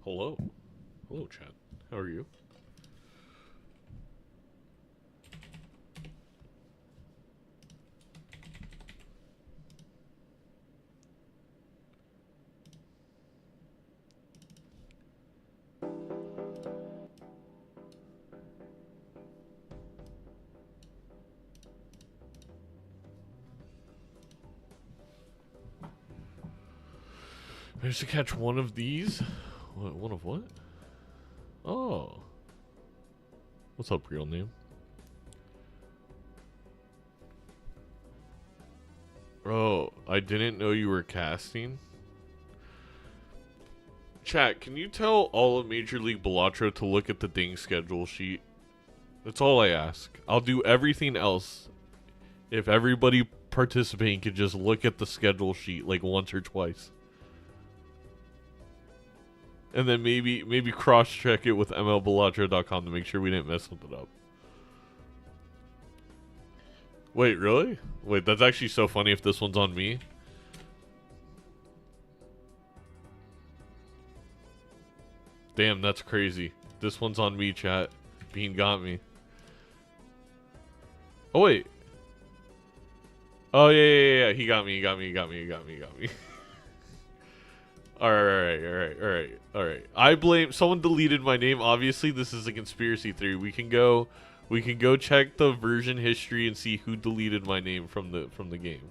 Hello. Hello, chat. How are you? Managed to catch one of these. What, one of what? Oh. What's up, real name? Bro, I didn't know you were casting. Chat, can you tell all of Major League Balatro to look at the ding schedule sheet? That's all I ask. I'll do everything else if everybody participating could just look at the schedule sheet like once or twice. And then maybe cross-check it with MLBalatro.com to make sure we didn't mess something up. Wait, really? Wait, that's actually so funny if this one's on me. Damn, that's crazy. This one's on me, chat. Bean got me. Oh, wait. Oh, yeah. He got me. Alright. I blame... Someone deleted my name. Obviously, this is a conspiracy theory. We can go check the version history and see who deleted my name from the game.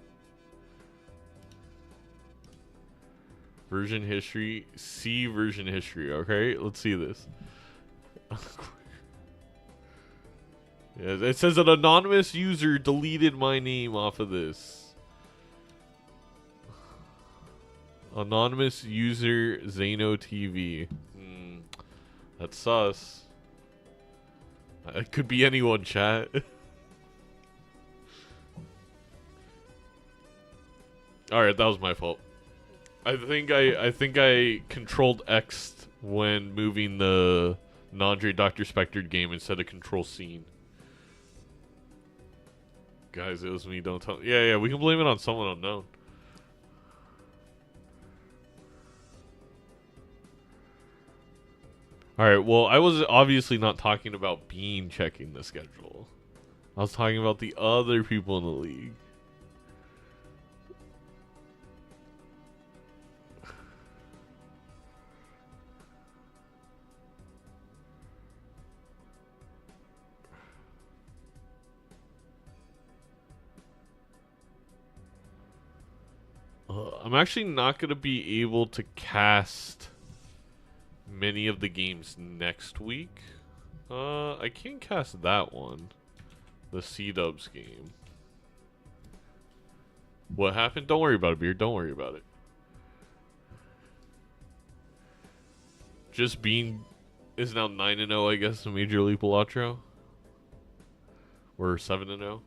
Version history. See version history, okay? Let's see this. Yeah, it says an anonymous user deleted my name off of this. Anonymous user Zano TV. That's sus. It could be anyone, chat. Alright, that was my fault. I think I controlled X'd when moving the Nandre Dr. Spectre game instead of control scene. Guys, it was me, don't tell me. Yeah, we can blame it on someone unknown. Alright, well, I was obviously not talking about Bean checking the schedule. I was talking about the other people in the league. I'm actually not going to be able to cast many of the games next week. I can cast that one. The C-Dubs game. What happened? Don't worry about it, Beard. Don't worry about it. Just Bean is now 9-0, I guess, in Major League Balatro. We're 7-0.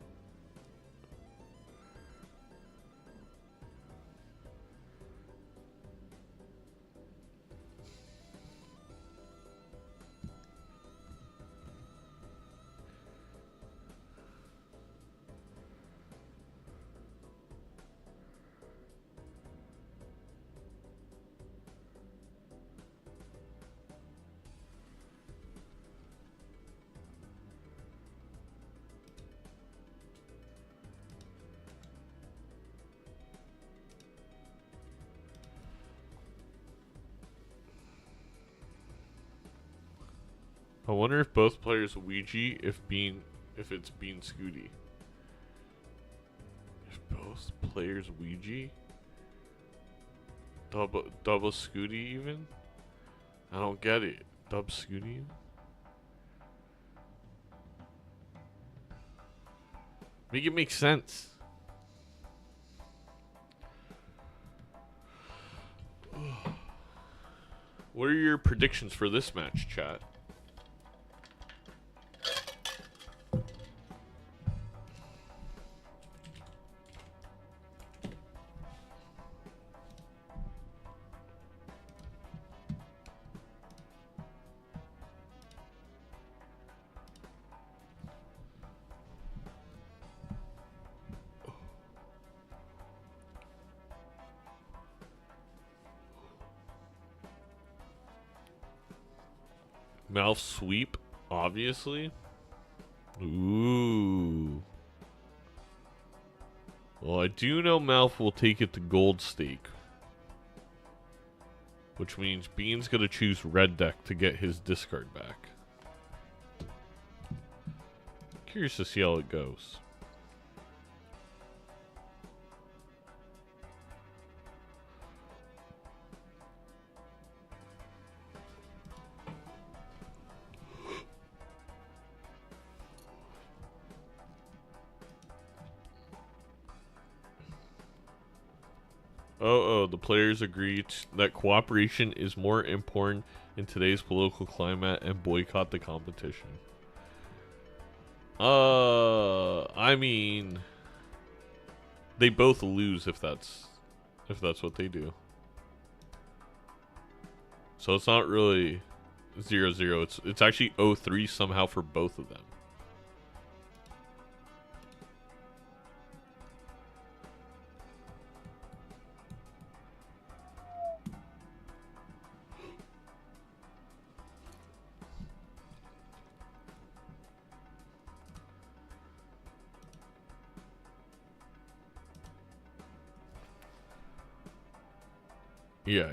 I wonder if both players Ouija if it's Bean Scooty. If both players Ouija? Double Scooty even? I don't get it. Dub Scooty? Make it make sense. What are your predictions for this match, chat? MALF sweep, obviously. Ooh. Well, I do know MALF will take it to gold stake. Which means Bean's gonna choose red deck to get his discard back. Curious to see how it goes. The players agree that cooperation is more important in today's political climate and boycott the competition. I mean, they both lose if that's what they do. So it's not really 0-0. It's actually 0-3 somehow for both of them. Yeah.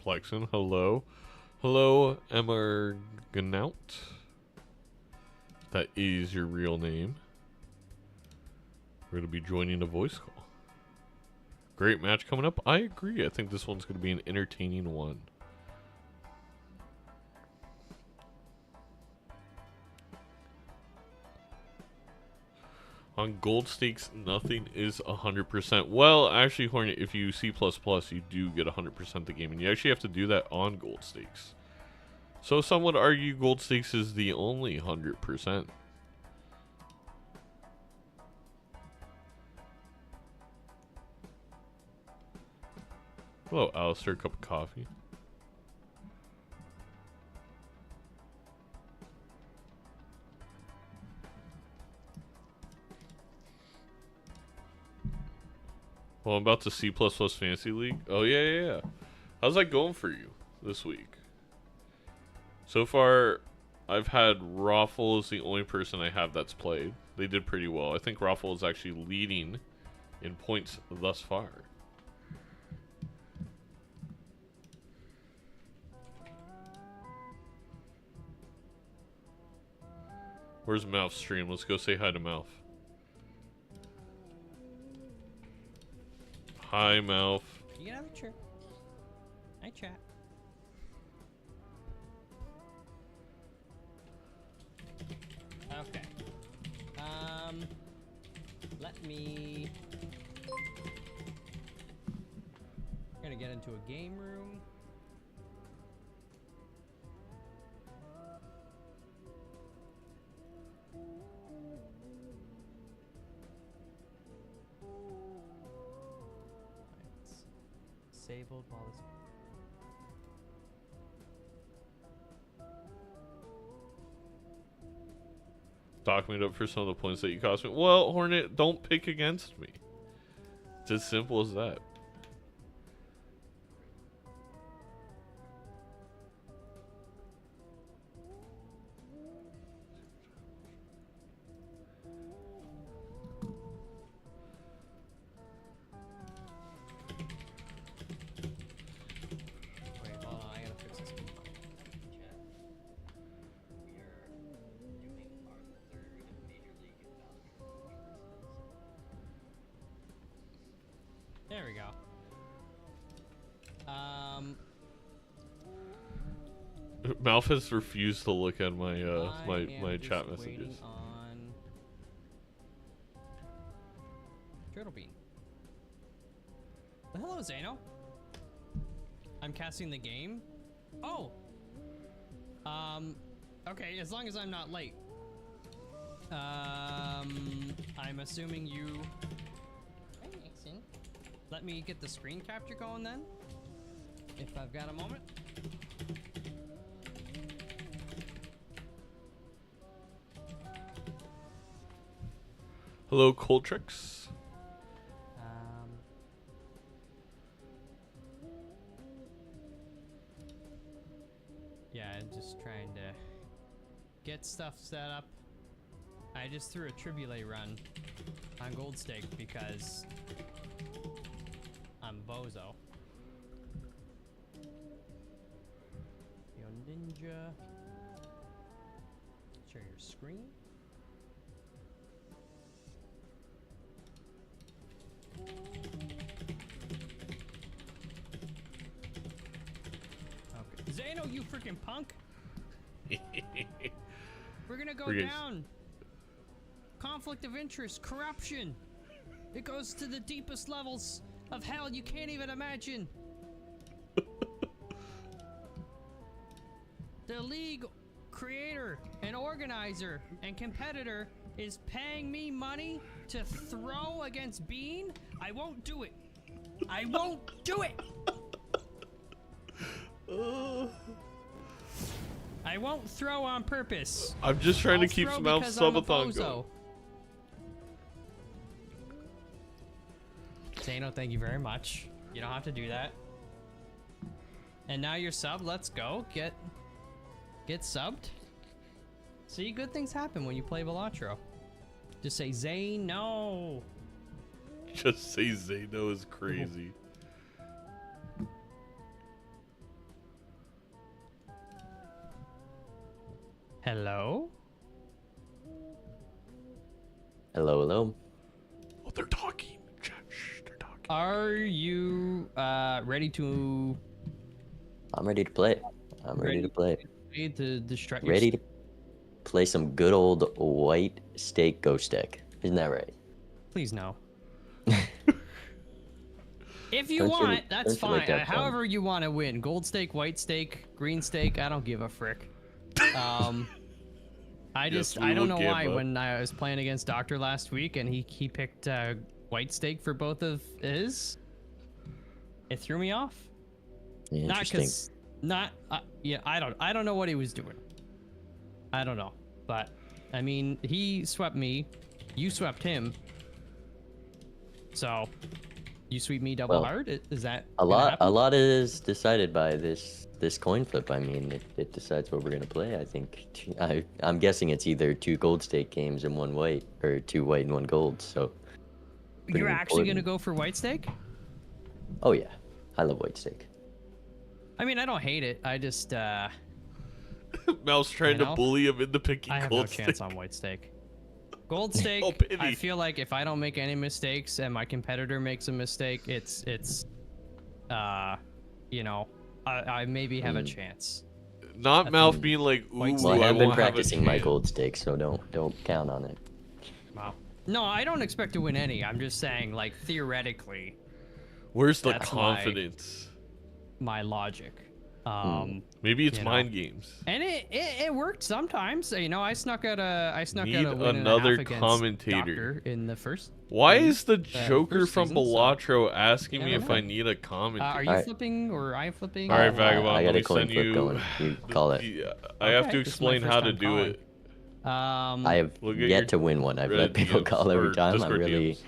Plexen, hello. Hello, Emergnaut. That is your real name. We're going to be joining a voice call. Great match coming up. I agree. I think this one's going to be an entertaining one. On gold stakes, nothing is 100%. Well, actually, Hornet, if you C++, you do get 100% the game. And you actually have to do that on gold stakes. So some would argue gold stakes is the only 100%. Hello, Alistair. Cup of coffee. Well, I'm about to C++ Fantasy League. Oh, yeah. How's that going for you this week? So far, I've had Raffle as the only person I have that's played. They did pretty well. I think Raffle is actually leading in points thus far. Where's MALF's stream? Let's go say hi to MALF. Hi, MALF. You can have a chair. Hi, chat. Okay. Let me... We're gonna get into a game room. Disabled while this. Dock me up for some of the points that you cost me. Well, Hornet, don't pick against me. It's as simple as that. There we go. MALF has refused to look at my my chat messages. On Turtle Bean. Well, hello, Zano. I'm casting the game. Oh. Okay, as long as I'm not late. I'm assuming you... Hey, Nixon. Let me get the screen capture going then. If I've got a moment. Hello, Coltrix. Yeah, just trying to get stuff set up. I just threw a Tribulate run on Gold Stake because I'm bozo. Yo Ninja. Share your screen. Okay. Zano, you freaking punk! We're gonna go down. Conflict of interest, corruption. It goes to the deepest levels of hell you can't even imagine. The league creator and organizer and competitor is paying me money to throw against Bean. I won't do it. I won't do it. I won't throw on purpose. I'm just trying to I'll keep throw some Mouth because I'm a Subathon bozo. going. Zano, thank you very much. You don't have to do that. And now you're sub. Let's go. Get subbed. See, good things happen when you play Balatro. Just say Zano. Just say Zano is crazy. Hello? Hello, hello. Oh, they're talking. Shh, they're talking. Are you ready to I'm ready to play. I'm ready to play. distract Ready to play some good old white steak ghost deck. Isn't that right? Please no. If you Don't you- want, that's don't you like fine. that fun? However you want to win. Gold stake, white stake, green stake, I don't give a frick. I Yes, just we I don't will know give why up. when I was playing against Doctor last week and he picked white stake for both of his, it threw me off. Interesting. Yeah, I don't know what he was doing. I don't know, but I mean he swept me, you swept him, so you sweep me double Well, hard. Is that A gonna happen? lot is decided by this coin flip. I mean, it decides what we're gonna play. I think I'm guessing it's either 2 gold stake games and 1 white, or 2 white and 1 gold. So pretty You're actually gonna important. go for white stake? Oh yeah, I love white steak. I mean, I don't hate it. I just Mouse trying You to know, bully him into picking I have gold no chance stick. on white stake. Gold stake, Oh, pity. I feel like if I don't make any mistakes and my competitor makes a mistake, it's you know, I maybe have a chance. Not Mouth being like, ooh, White Well, I I have been won't have a practicing my chance. gold steak, so don't count on it. Wow. No, I don't expect to win any. I'm just saying, like, theoretically, Where's the That's confidence? my logic. Maybe it's you know. mind games. And it worked sometimes. You know, I snuck out a Need win another and a half against commentator. Doctor in the first. Why in is the the Joker first from season, so Balatro asking you me never if know. I need a commentator? Are you Alright. flipping or I flipping? All right, or- Vagabond. I got let a me coin send flip you going. You call it. I have Okay, to this is my explain first how to time do calling. it. I have Look at your yet to win one. I've red let people DMs call every or time. I'm Discord really, DMs.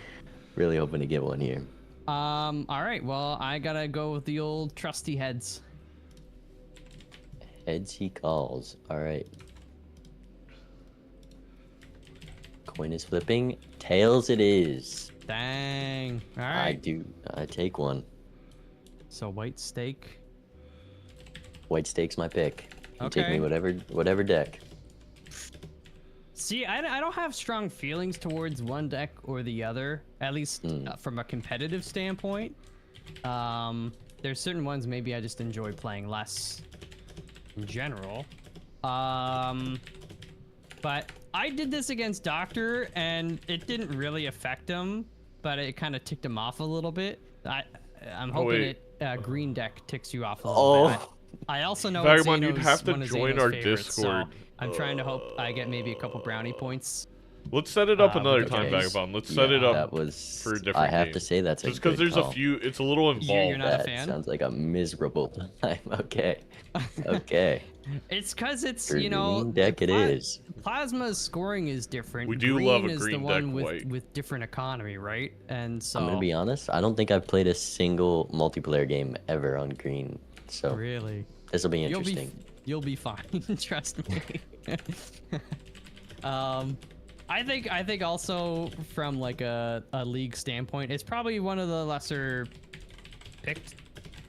really hoping to get one here. All right. Well, I gotta go with the old trusty heads. Heads he calls. All right. Coin is flipping. Tails it is. Dang. All I right. do. I take one. So white stake. White steak's my pick. You take Okay. me whatever deck. See, I don't have strong feelings towards one deck or the other, at least from a competitive standpoint. There's certain ones maybe I just enjoy playing less in general. But I did this against Doctor, and it didn't really affect him, but it kind of ticked him off a little bit. I'm hoping wait. green deck ticks you off a little bit. Oh, I also know Vagabond, it's you'd have to one of join Zeno's our favorites, so Discord. I'm trying to hope I get maybe a couple brownie points. Let's set it up another with time, okay. Vagabond. Let's set it Yeah, up that was. for a different I have game. to say that's a Just because good there's call. a few, it's a little involved. You're not a That fan? sounds like a miserable time. Okay. Okay. It's because it's, For you know, green deck it is. Plasma's scoring is different. We do green love a is green the one deck with, white. with different economy, right? And so. I'm gonna be honest. I don't think I've played a single multiplayer game ever on green. So Really? this will be interesting. You'll be fine. Trust me. I think also from like a league standpoint, it's probably one of the lesser picked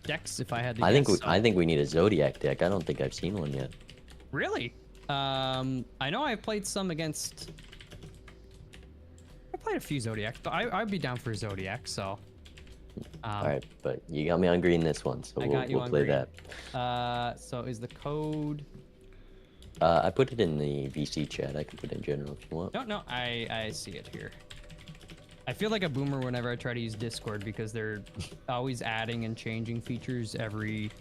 decks if I had to I guess. think we need a Zodiac deck. I don't think I've seen one yet. Really? I know I've played some against. I played a few Zodiacs, but I'd be down for Zodiac. So. All right, but you got me on green this one, so we'll play green. that. So is the code? I put it in the VC chat. I can put it in general if you want. No, I see it here. I feel like a boomer whenever I try to use Discord because they're always adding and changing features every.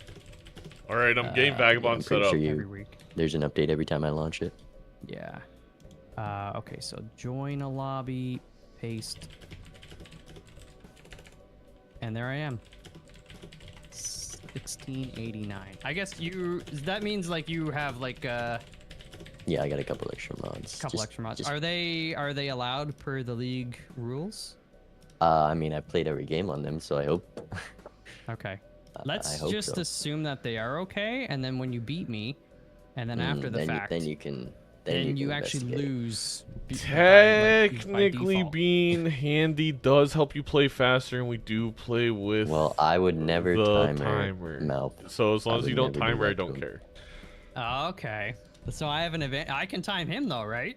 All right, I'm getting Vagabond set up. every week. There's an update every time I launch it. Yeah. Okay, so join a lobby, paste, and there I am. 1689. I guess that means like you have like Yeah, I got a couple extra mods. extra mods. Are they allowed per the league rules? I mean, I've played every game on them, so I hope. Okay. I Let's hope just so. assume that they are okay, and then when you beat me, and then after the fact, then you can. then you can actually investigate. lose. by Technically, default. being handy does help you play faster, and we do play with. Well, I would never the timer Malf. So as long I as you would don't never do timer, I that to don't him. care. Okay. So I have an event. I can time him though, right?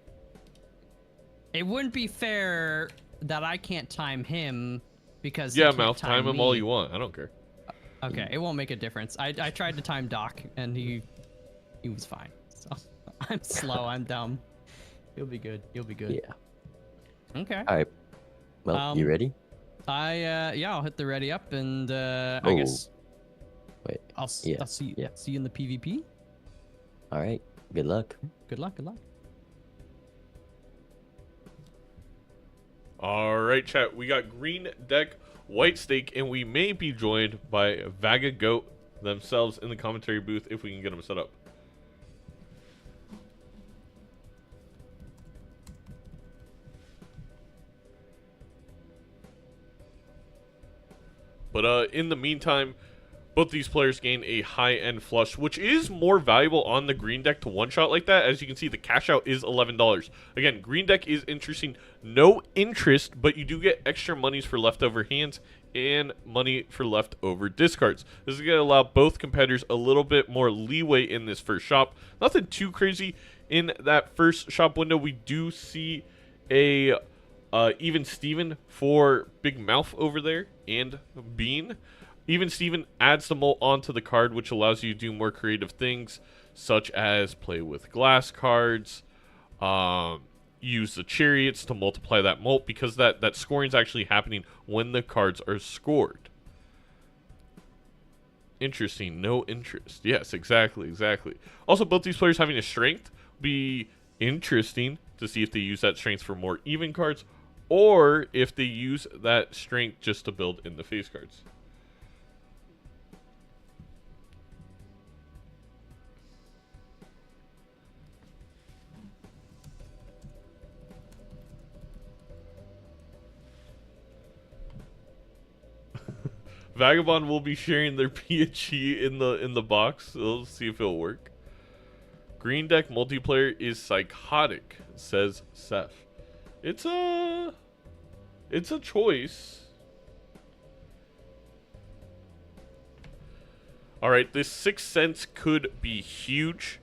It wouldn't be fair that I can't time him because he Yeah, can't Mouth, time him all me. you want. I don't care. Okay, it won't make a difference. I tried to time Doc and he was fine. So I'm slow. I'm dumb. You'll be good. You'll be good. Yeah. Okay. All right. Well, you ready? Yeah, I'll hit the ready up and I Oh. guess Wait. I'll see you in the PvP. All right. Good luck. Good luck. Good luck. All right, chat. We got green deck, white stake, and we may be joined by Vaga Goat themselves in the commentary booth if we can get them set up. But in the meantime, both these players gain a high-end flush, which is more valuable on the green deck to one-shot like that. As you can see, the cash out is $11. Again, green deck is interesting. No interest, but you do get extra monies for leftover hands and money for leftover discards. This is going to allow both competitors a little bit more leeway in this first shop. Nothing too crazy in that first shop window. We do see a even Steven for Big Mouth over there and Bean. Even Steven adds the molt onto the card, which allows you to do more creative things, such as play with glass cards, use the chariots to multiply that molt, because that scoring is actually happening when the cards are scored. Interesting. No interest. Yes, exactly. Also, both these players having a strength will be interesting to see if they use that strength for more even cards, or if they use that strength just to build in the face cards. Vagabond will be sharing their PHE in the box. So let's see if it'll work. Green deck multiplayer is psychotic, says Seth. It's a choice. All right, this 6 cents could be huge.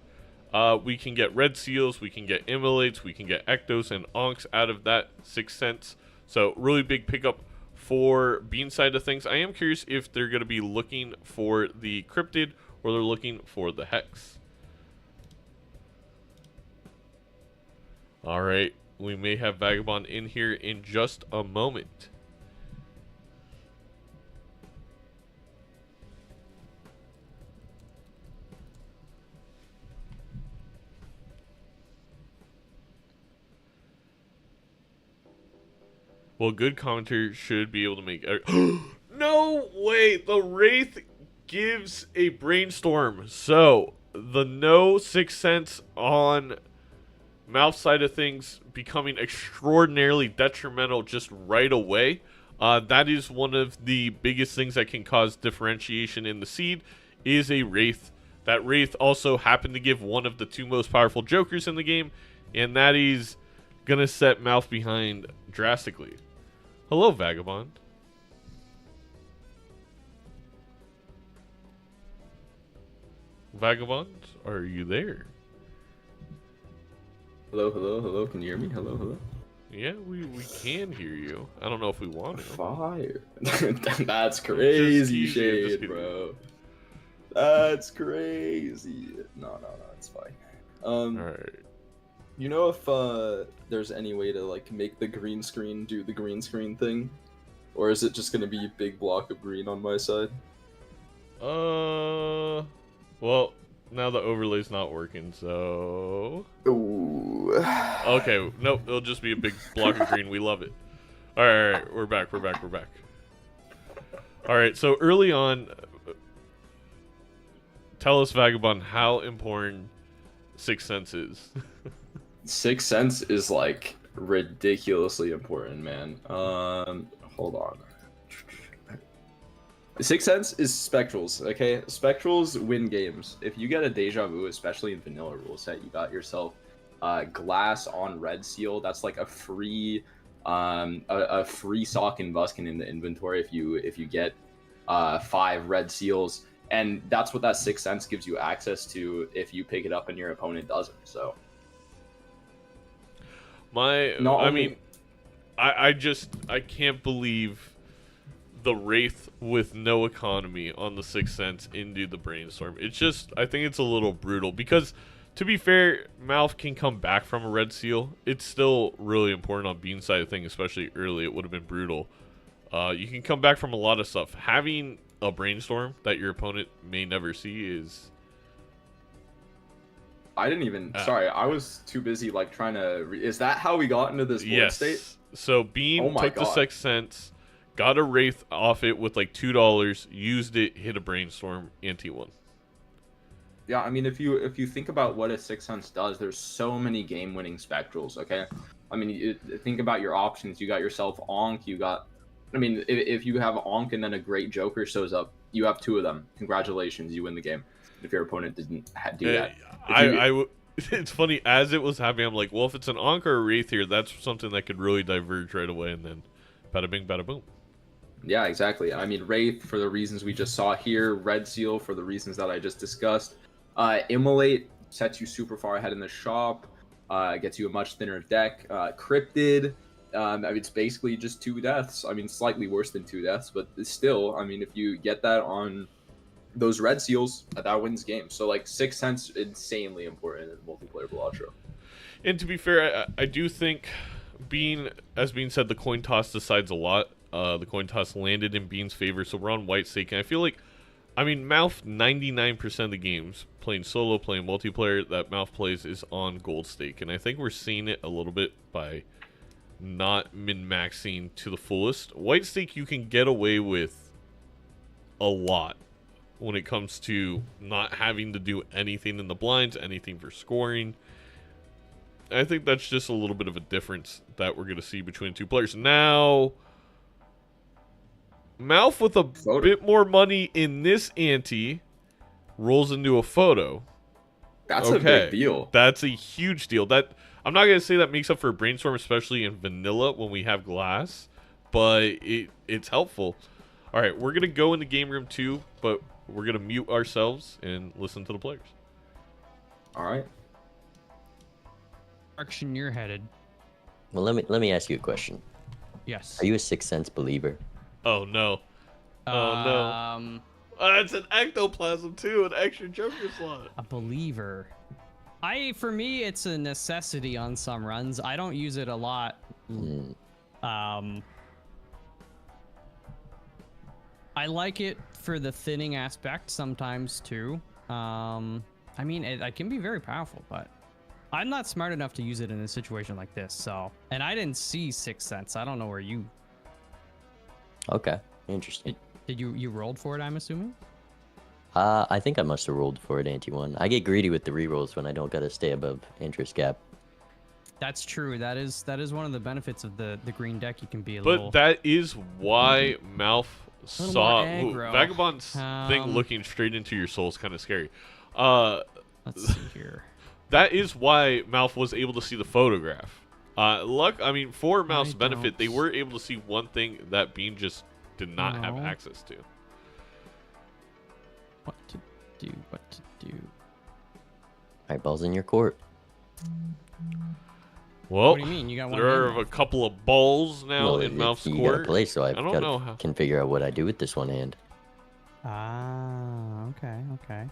We can get red seals, we can get immolates, we can get ectos and onks out of that 6 cents. So really big pickup for Bean side of things. I am curious if they're going to be looking for the cryptid or they're looking for the hex. All right, we may have Vagabond in here in just a moment. Well, good commentator should be able to make. No way! The Wraith gives a brainstorm. So the no 6 cents on mouth side of things becoming extraordinarily detrimental just right away. That is one of the biggest things that can cause differentiation in the seed is a Wraith. That Wraith also happened to give one of the 2 most powerful Jokers in the game, and that is going to set Mouth behind drastically. Hello, Vagabond. Vagabond, are you there? Hello, hello, hello. Can you hear me? Hello, hello. Yeah, we can hear you. I don't know if we want to. Fire. That's crazy shade, bro. That's crazy. No, it's fine. Alright. You know if there's any way to like make the green screen do the green screen thing? Or is it just gonna be a big block of green on my side? Well, now the overlay's not working, so... Ooh. Okay, nope, it'll just be a big block of green. We love it. Alright, we're back. Alright, so early on, tell us, Vagabond, how important 6 cents is. 6 cents is like ridiculously important, man. Hold on. 6 cents is Spectrals, okay? Spectrals win games. If you get a Deja Vu, especially in vanilla rule set, you got yourself glass on red seal. That's like a free sock and buskin in the inventory if you get 5 red seals, and that's what that 6 cents gives you access to if you pick it up and your opponent doesn't. So I can't believe the Wraith with no economy on the 6 cents into the brainstorm. It's just, I think it's a little brutal because, to be fair, Mouth can come back from a red seal. It's still really important on Bean's side of things, especially early. It would have been brutal. You can come back from a lot of stuff. Having a brainstorm that your opponent may never see is... I didn't even... Sorry, I was too busy like trying to... Is that how we got into this board state? So Bean took the 6 cents, got a Wraith off it with like $2, used it, hit a brainstorm, anti-1. Yeah, I mean, if you think about what a 6 cents does, there's so many game-winning Spectrals, okay? I mean, think about your options. You got yourself Onk, you got... I mean, if you have Onk and then a great Joker shows up, you have 2 of them. Congratulations, you win the game. If your opponent didn't do that. It's funny, as it was happening, I'm like, well, if it's an Onk or a Wraith here, that's something that could really diverge right away, and then bada bing, bada boom. Yeah, exactly. I mean, Wraith for the reasons we just saw here, Red Seal for the reasons that I just discussed. Immolate sets you super far ahead in the shop, gets you a much thinner deck. Cryptid, I mean, it's basically just 2 deaths. I mean, slightly worse than 2 deaths, but still, I mean, if you get that on those red seals, that wins games. So, like, 6 cents, insanely important in multiplayer Balatro. And to be fair, I do think as Bean said, the coin toss decides a lot. The coin toss landed in Bean's favor, so we're on white stake, and I feel like, I mean, Mouth, 99% of the games, playing solo, playing multiplayer, that Mouth plays is on gold stake, and I think we're seeing it a little bit by not min-maxing to the fullest. White stake, you can get away with a lot when it comes to not having to do anything in the blinds, anything for scoring. I think that's just a little bit of a difference that we're going to see between 2 players. Now, Mouth with a bit more money in this ante rolls into a photo. That's a big deal. That's a huge deal. That I'm not going to say that makes up for a brainstorm, especially in vanilla when we have glass, but it's helpful. All right, we're going to go into game room 2, but we're going to mute ourselves and listen to the players. All right. Direction you're headed. Well, let me ask you a question. Yes. Are you a 6 cents believer? Oh, no. Oh, no. It's an ectoplasm, too, an extra Joker slot. A believer. For me, it's a necessity on some runs. I don't use it a lot. I like it for the thinning aspect sometimes too. I mean, it can be very powerful, but I'm not smart enough to use it in a situation like this, so. And I didn't see Sixth Sense. I don't know where you. Okay, interesting. Did you rolled for it? I'm assuming. I think I must have rolled for it, Anti-1. I get greedy with the rerolls when I don't gotta stay above interest gap. That's true. That is one of the benefits of the green deck. You can be a But little. that is why MALF little saw more aggro. Vagabond's thing looking straight into your soul is kind of scary. Let's see here. That is why MALF was able to see the photograph. I mean, for MALF's benefit, they were able to see one thing that Bean just did not have access to. What to do? What to do? Alright, ball's in your court. Well, What do you mean? You got one there are hand a couple of balls now Well, in MALF's you court. gotta play, so don't know how. can figure out what I do with this one hand. Ah, okay, okay.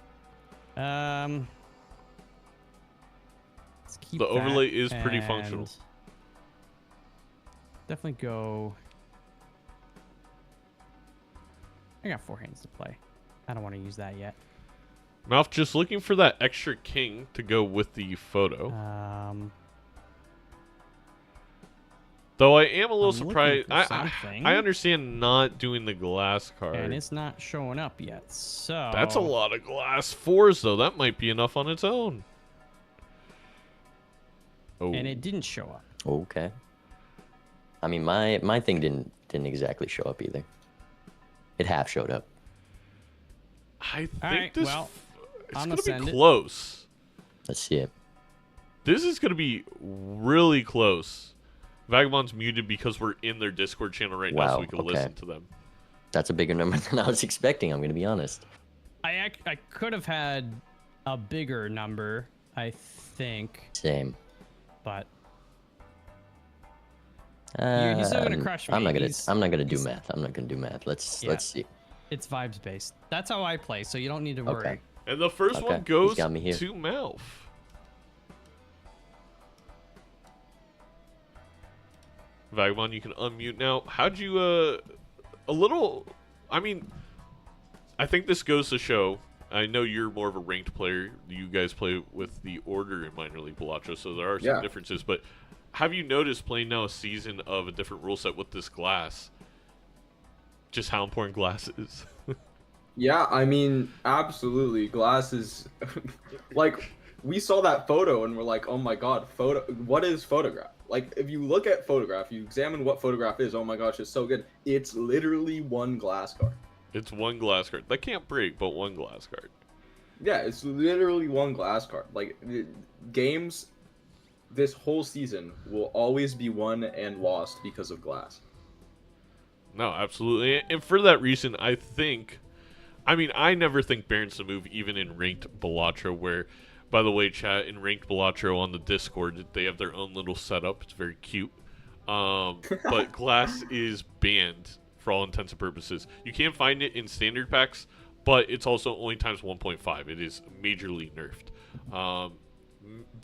Let's keep The overlay that is pretty and functional. Definitely go. I got 4 hands to play. I don't want to use that yet. MALF just looking for that extra king to go with the photo. Though I am a little I'm surprised. looking for something. I understand not doing the glass card. And it's not showing up yet, so. That's a lot of glass 4s, though. That might be enough on its own. Oh. And it didn't show up. Okay. I mean, my thing didn't exactly show up either. It half showed up. I think right, this. well, it's I'm gonna gonna be send it. close. Let's see it. This is gonna be really close. Vagabond's muted because we're in their Discord channel right now, so we can listen to them. That's a bigger number than I was expecting, I'm going to be honest. I could have had a bigger number, I think. Same. But he's still gonna Um, crush me. I'm not gonna do he's- math. I'm not gonna do math. Let's see. It's vibes based. That's how I play, so you don't need to worry. Okay. And the first Okay, one he's goes got me here. to MALF. Vagabond, you can unmute now. How'd you, a little, I mean, I think this goes to show, I know you're more of a ranked player. You guys play with the order in Minor League Balatro, so there are some differences, but have you noticed playing now a season of a different rule set with this glass, just how important glass is? Yeah, I mean, absolutely. Glass is like we saw that photo and we're like, oh my god, what is photograph? Like if you look at photograph, you examine what photograph is, oh my gosh, it's so good. It's literally one glass card. It's one glass card. That can't break, but one glass card. Yeah, it's literally one glass card. Like games this whole season will always be won and lost because of glass. No, absolutely. And for that reason, I think, I mean, I never think Baron's the move, even in ranked Balatro, where, by the way, chat, in ranked Balatro on the Discord, they have their own little setup. It's very cute. But glass is banned for all intents and purposes. You can find it in standard packs, but it's also only times 1.5. It is majorly nerfed.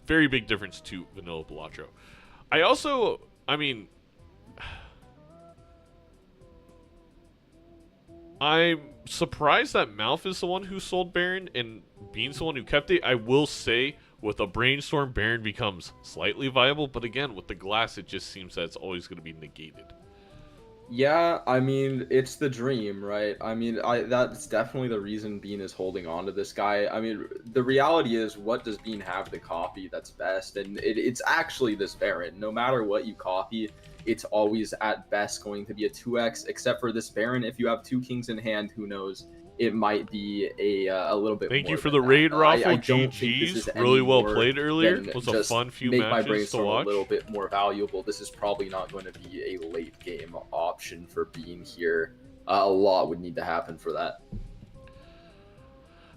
Very big difference to vanilla Balatro. I mean, I'm surprised that MALF is the one who sold Baron and Bean's the one who kept it. I will say, with a brainstorm, Baron becomes slightly viable, but again, with the glass, it just seems that it's always going to be negated. Yeah, I mean, it's the dream, right? I mean, that's definitely the reason Bean is holding on to this guy. I mean, the reality is, what does Bean have to copy that's best? And it's actually this Baron. No matter what you copy, it's always at best going to be a 2x, except for this Baron. If you have 2 kings in hand, who knows? It might be a little bit Thank more you for than the raid, that. Raffle. I don't think this GG's. is Really any well more played earlier. than It was a just fun few make my matches to brainstorm watch. a little bit more valuable. This is probably not going to be a late game option for Bean here. A lot would need to happen for that.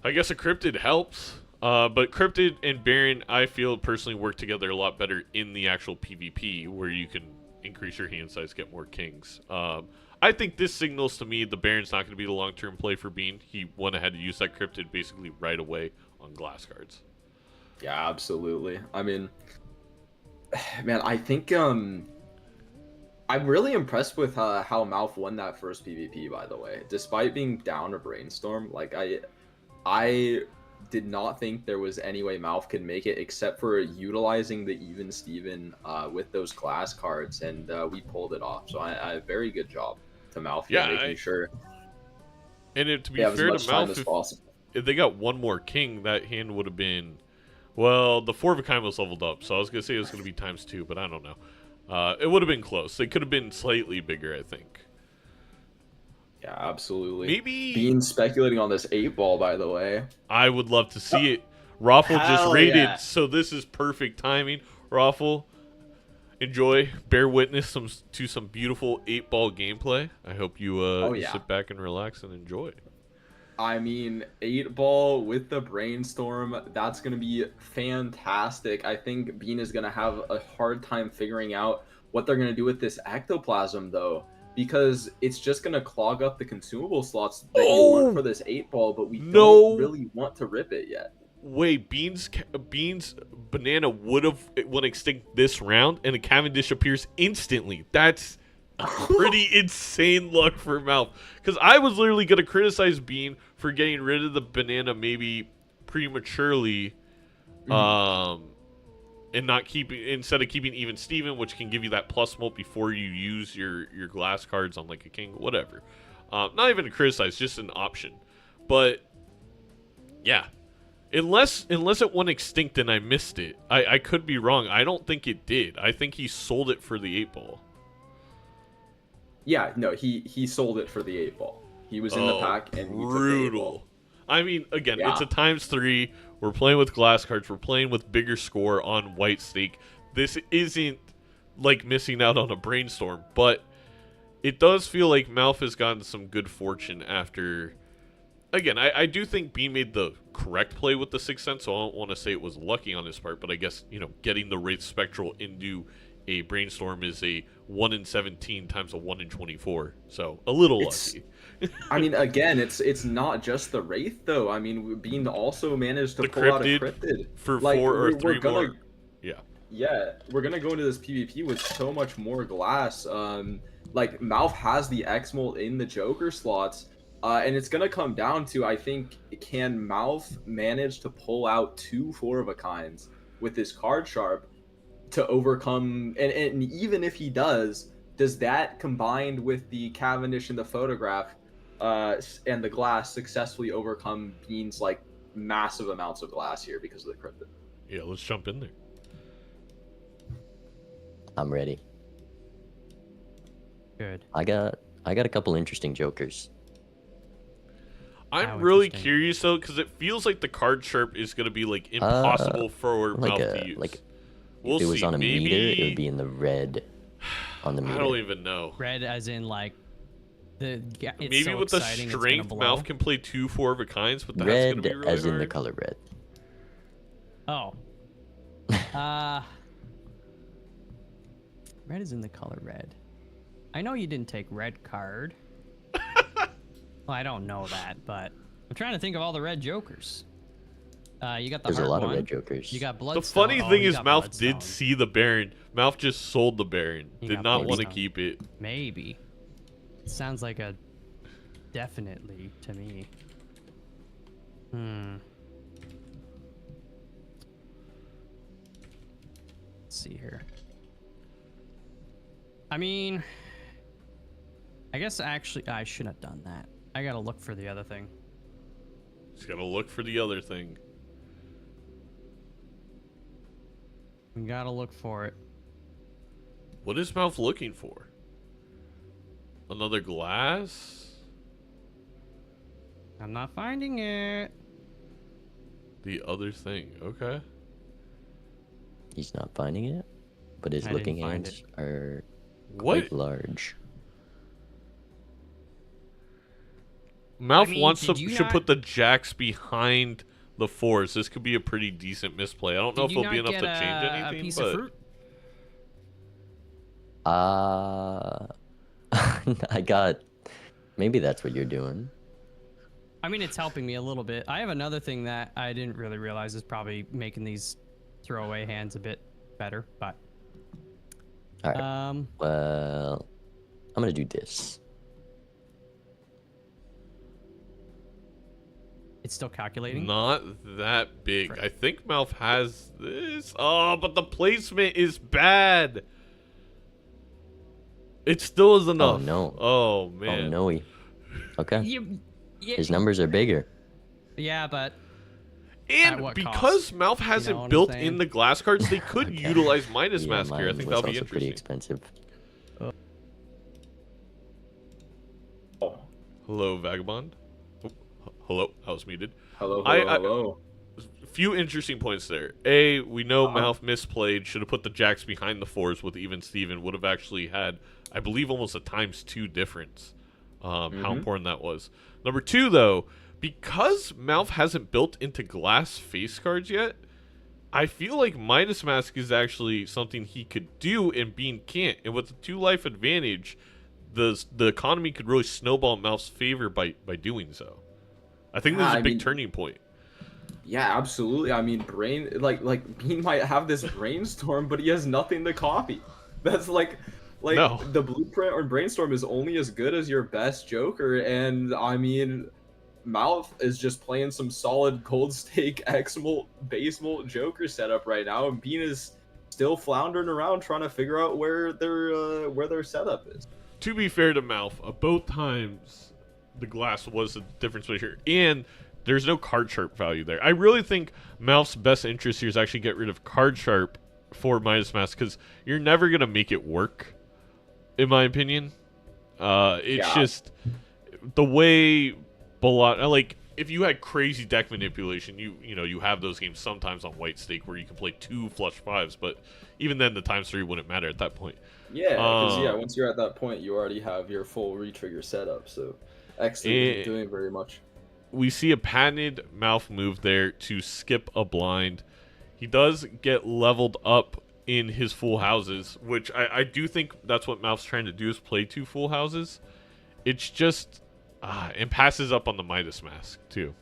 I guess a Cryptid helps. But Cryptid and Baron, I feel, personally work together a lot better in the actual PvP, where you can increase your hand size, get more kings. I think this signals to me the Baron's not going to be the long-term play for Bean. He went ahead to use that Cryptid basically right away on glass cards. Yeah, absolutely. I mean, man, I think I'm really impressed with how MALF won that first PvP, by the way. Despite being down a brainstorm, like I did not think there was any way MALF could make it except for utilizing the even Steven with those glass cards, and we pulled it off. So I very good job to MALF here, Yeah, making sure and to be they have as fair to much time MALF, as possible. if they got one more king, that hand would have been, well, the 4 of a kind was leveled up, so I was gonna say it was gonna be ×2, but I don't know. It would have been close. They could have been slightly bigger, I think. Yeah, absolutely. Maybe Bean speculating on this 8-ball, by the way. I would love to see it. Raffle just Hell rated, yeah. so this is perfect timing. Raffle, enjoy, bear witness to some beautiful 8-ball gameplay. I hope you Yeah. sit back and relax and enjoy. I mean, 8-ball with the brainstorm, that's going to be fantastic. I think Bean is going to have a hard time figuring out what they're going to do with this ectoplasm, though, because it's just going to clog up the consumable slots that you want for this 8-ball, but we don't really want to rip it yet. Wait, Bean's banana would have went extinct this round, and a Cavendish appears instantly. That's pretty insane luck for MALF. Because I was literally going to criticize Bean for getting rid of the banana maybe prematurely, and not keeping, instead of keeping even Steven, which can give you that plus molt before you use your glass cards on like a king, whatever. Not even to criticize, just an option. But yeah. Unless it went extinct and I missed it. I could be wrong. I don't think it did. I think he sold it for the 8-ball. Yeah, no, he sold it for the 8-ball. He was in the pack and he took the 8-ball. I mean, again, it's a ×3. We're playing with glass cards. We're playing with bigger score on white stake. This isn't like missing out on a brainstorm, but it does feel like MALF has gotten some good fortune after. Again, I do think Bean made the correct play with the Sixth Sense, so I don't want to say it was lucky on his part, but I guess, getting the Wraith Spectral into a brainstorm is a 1 in 17 times a 1 in 24, so a little lucky. I mean, again, it's not just the Wraith, though. I mean, Bean also managed to pull out a Cryptid. For 4 or 3 more. Yeah, we're going to go into this PvP with so much more glass. Like, MALF has the X-Molt in the Joker slots. And it's going to come down to, I think, can MALF manage to pull out 2 4-of-a-kinds with this card sharp to overcome, and even if he does that combined with the Cavendish and the photograph and the glass successfully overcome Bean's like massive amounts of glass here because of the cryptid? Yeah, let's jump in there. I'm ready. Good. I got a couple interesting jokers. I'm really curious though, because it feels like the card sharp is going to be like impossible for MALF to use. Like, we'll if it was see. on a Maybe... meter, it would be in the red on the meter. I don't even know. Red as in like the. Maybe so with the exciting, strength, MALF can play 2 4-of-a-kinds, but that's red going to be really as in hard. the color red. Oh. Red is in the color red. I know you didn't take red card. Well, I don't know that, but I'm trying to think of all the red jokers. You got the There's a heart lot one. of red jokers. You got The Bloodstone. funny Oh, thing you is got MALF Bloodstone. did see the Baron. MALF just sold the Baron. He Did got not want to Bloodstone. keep it. Maybe. Sounds like a definitely to me. Let's see here. I mean, I guess actually I shouldn't have done that. I gotta look for the other thing. Just got to look for the other thing. We gotta look for it. What is MALF looking for? Another glass? I'm not finding it. The other thing. Okay. He's not finding it, but his I didn't looking find hands are What? quite large. MALF mean, wants did to you should not- put the jacks behind the 4s. This could be a pretty decent misplay. I don't know if Did you it'll be not enough to get change a anything, piece but of fruit? I got. Maybe that's what you're doing. I mean, it's helping me a little bit. I have another thing that I didn't really realize is probably making these throwaway hands a bit better, but All right. Well, I'm gonna do this. It's still calculating. Not that big. I think MALF has this. Oh, but the placement is bad. It still is enough. Oh no. Oh Oh man. no. Okay. Yeah, His numbers are bigger. yeah, but And what because cost? MALF hasn't know what I'm built saying? in the glass cards, they could Okay. utilize Midas Yeah, Mask here. I mine think was that'll be also pretty interesting. expensive. Oh, Hello, Vagabond. Oh, hello, I was muted. hello, I- hello. Few interesting points there. A, we know Uh-huh. MALF misplayed, should have put the jacks behind the fours with even Steven, would have actually had, I believe, almost a ×2 difference. How important that was. Number two, though, because MALF hasn't built into glass face cards yet, I feel like Midas Mask is actually something he could do and Bean can't. And with the 2 life advantage, the economy could really snowball in MALF's favor by doing so. I think this is Yeah, a I big mean- turning point. Yeah, absolutely. I mean, like Bean might have this brainstorm, but he has nothing to copy. That's like No. the blueprint or brainstorm is only as good as your best Joker, and I mean, MALF is just playing some solid cold stake X molt base molt Joker setup right now, and Bean is still floundering around trying to figure out where their setup is. To be fair to MALF, both times the glass was the difference maker, and there's no card sharp value there. I really think MALF's best interest here is actually get rid of card sharp for Midas Mask, because you're never gonna make it work, in my opinion. It's Yeah. just the way like if you had crazy deck manipulation, you have those games sometimes on white stake where you can play 2 flush fives, but even then the ×3 wouldn't matter at that point. Yeah, because Um, once you're at that point, you already have your full retrigger setup, so X3 isn't doing very much. We see a patented MALF move there to skip a blind. He does get leveled up in his full houses, which I do think that's what MALF's trying to do, is play 2 full houses. It's just and passes up on the Midas Mask too.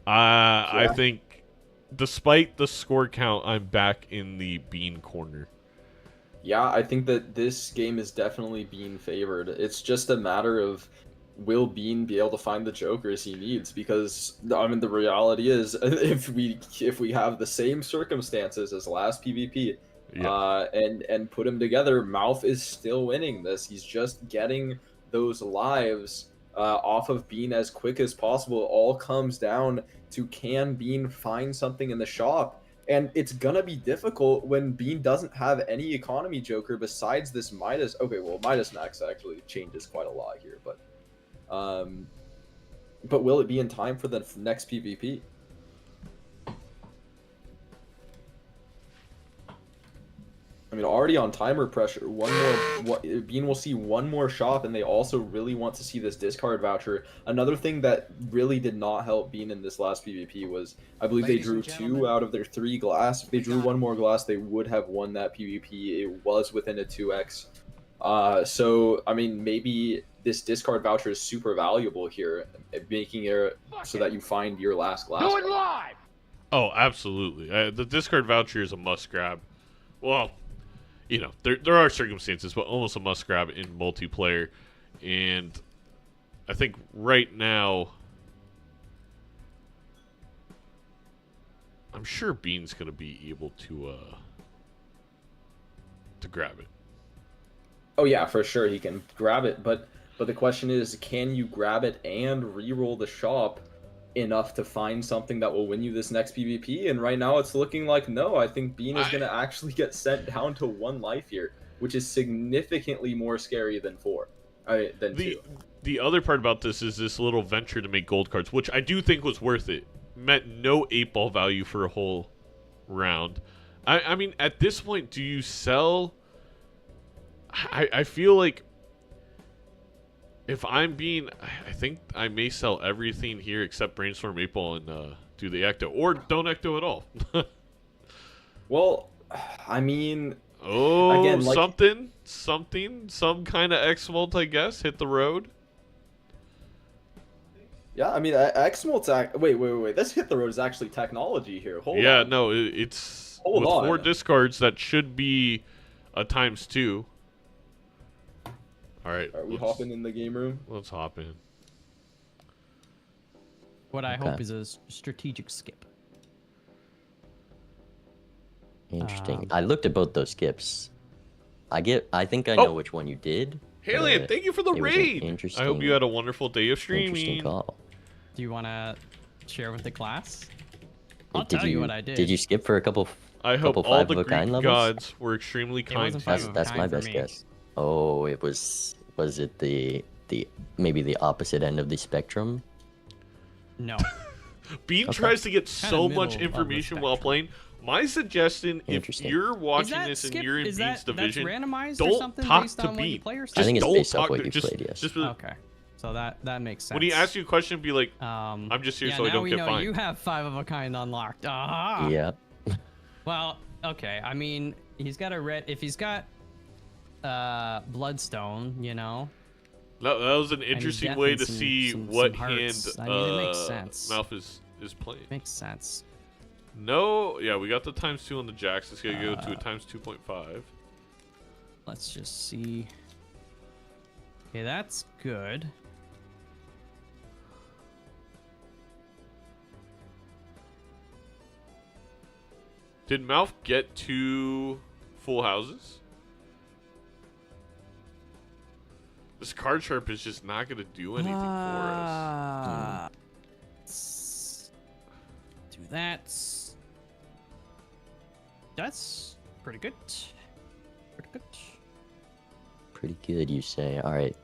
I think despite the score count, I'm back in the Bean corner. Yeah, I think that this game is definitely Bean favored. It's just a matter of will Bean be able to find the jokers he needs, because I mean the reality is if we have the same circumstances as last PvP and put them together, MALF is still winning this. He's just getting those lives off of Bean as quick as possible. It all comes down to, can Bean find something in the shop? And it's gonna be difficult when Bean doesn't have any economy joker besides this Midas. Okay, well, Midas Max actually changes quite a lot here, but will it be in time for the next PvP? I mean, already on timer pressure. Bean will see one more shop, and they also really want to see this discard voucher. Another thing that really did not help Bean in this last PvP was, I believe they drew 2 out of their 3 glass. If they drew 1 more glass, they would have won that PvP. It was within a 2x. So I mean, maybe this discard voucher is super valuable here, making it so that you find your last glass. Do it live! Oh, absolutely. The discard voucher is a must grab. Well, there are circumstances, but almost a must grab in multiplayer. And I think right now, I'm sure Bean's going to be able to grab it. Oh yeah, for sure he can grab it, but the question is, can you grab it and reroll the shop enough to find something that will win you this next PvP? And right now it's looking like no. I think Bean is going to actually get sent down to 1 life here, which is significantly more scary than 2. The other part about this is this little venture to make gold cards, which I do think was worth it. Meant no 8-ball value for a whole round. I mean, at this point, do you sell? I feel like if I'm Bean, I think I may sell everything here except Brainstorm 8-ball and do the Ecto, or don't Ecto at all. Well, I mean, oh, again, like, some kind of X-Molt, I guess, hit the road. yeah, I mean, X-Molt's wait. This hit the road is actually technology here. Hold on. No, it's Hold with on. 4 discards that should be a ×2. All right, Are we hopping in the game room? Let's hop in. what I hope Okay. is a strategic skip. Interesting. I looked at both those skips. I think I know which one you did. Haley, but thank you for the it was an raid. I hope interesting- you had a wonderful day of Interesting streaming. call. Do you want to share with the class? I'll Did tell you what I did. Did you skip for a couple? I hope couple all five the of a Greek kind levels? gods were extremely kind wasn't to five you. of a That's my kind for best me. guess. Oh, it was. Was it the maybe the opposite end of the spectrum? No. Bean Okay. tries to get Kinda so middle much of the information while spectrum. playing. My suggestion, if Interesting. you're Is watching that this and skip? you're in Is Bean's that division, that's randomized or don't something talk based to on what you Bean. play or I something? think it's don't based off talk what to- you've just- played, yes. just be like, Okay. So that makes sense. when he asks you a question, be like, I'm just here yeah, so I now don't we get know fined. you have 5 of a kind unlocked. Aha. Yeah. Well, okay. I mean, he's got a red. If he's got Bloodstone, you know. that was an interesting death way and to some- see some what hearts. hand I mean, it makes sense. Malf is playing. Makes sense. No, yeah, we got the ×2 on the jacks. It's gonna go to a ×2.5. Let's just see. Okay, that's good. Did Malf get 2 full houses? This card sharp is just not gonna do anything for us. Let's do that. That's pretty good. Pretty good. Pretty good, you say. All right.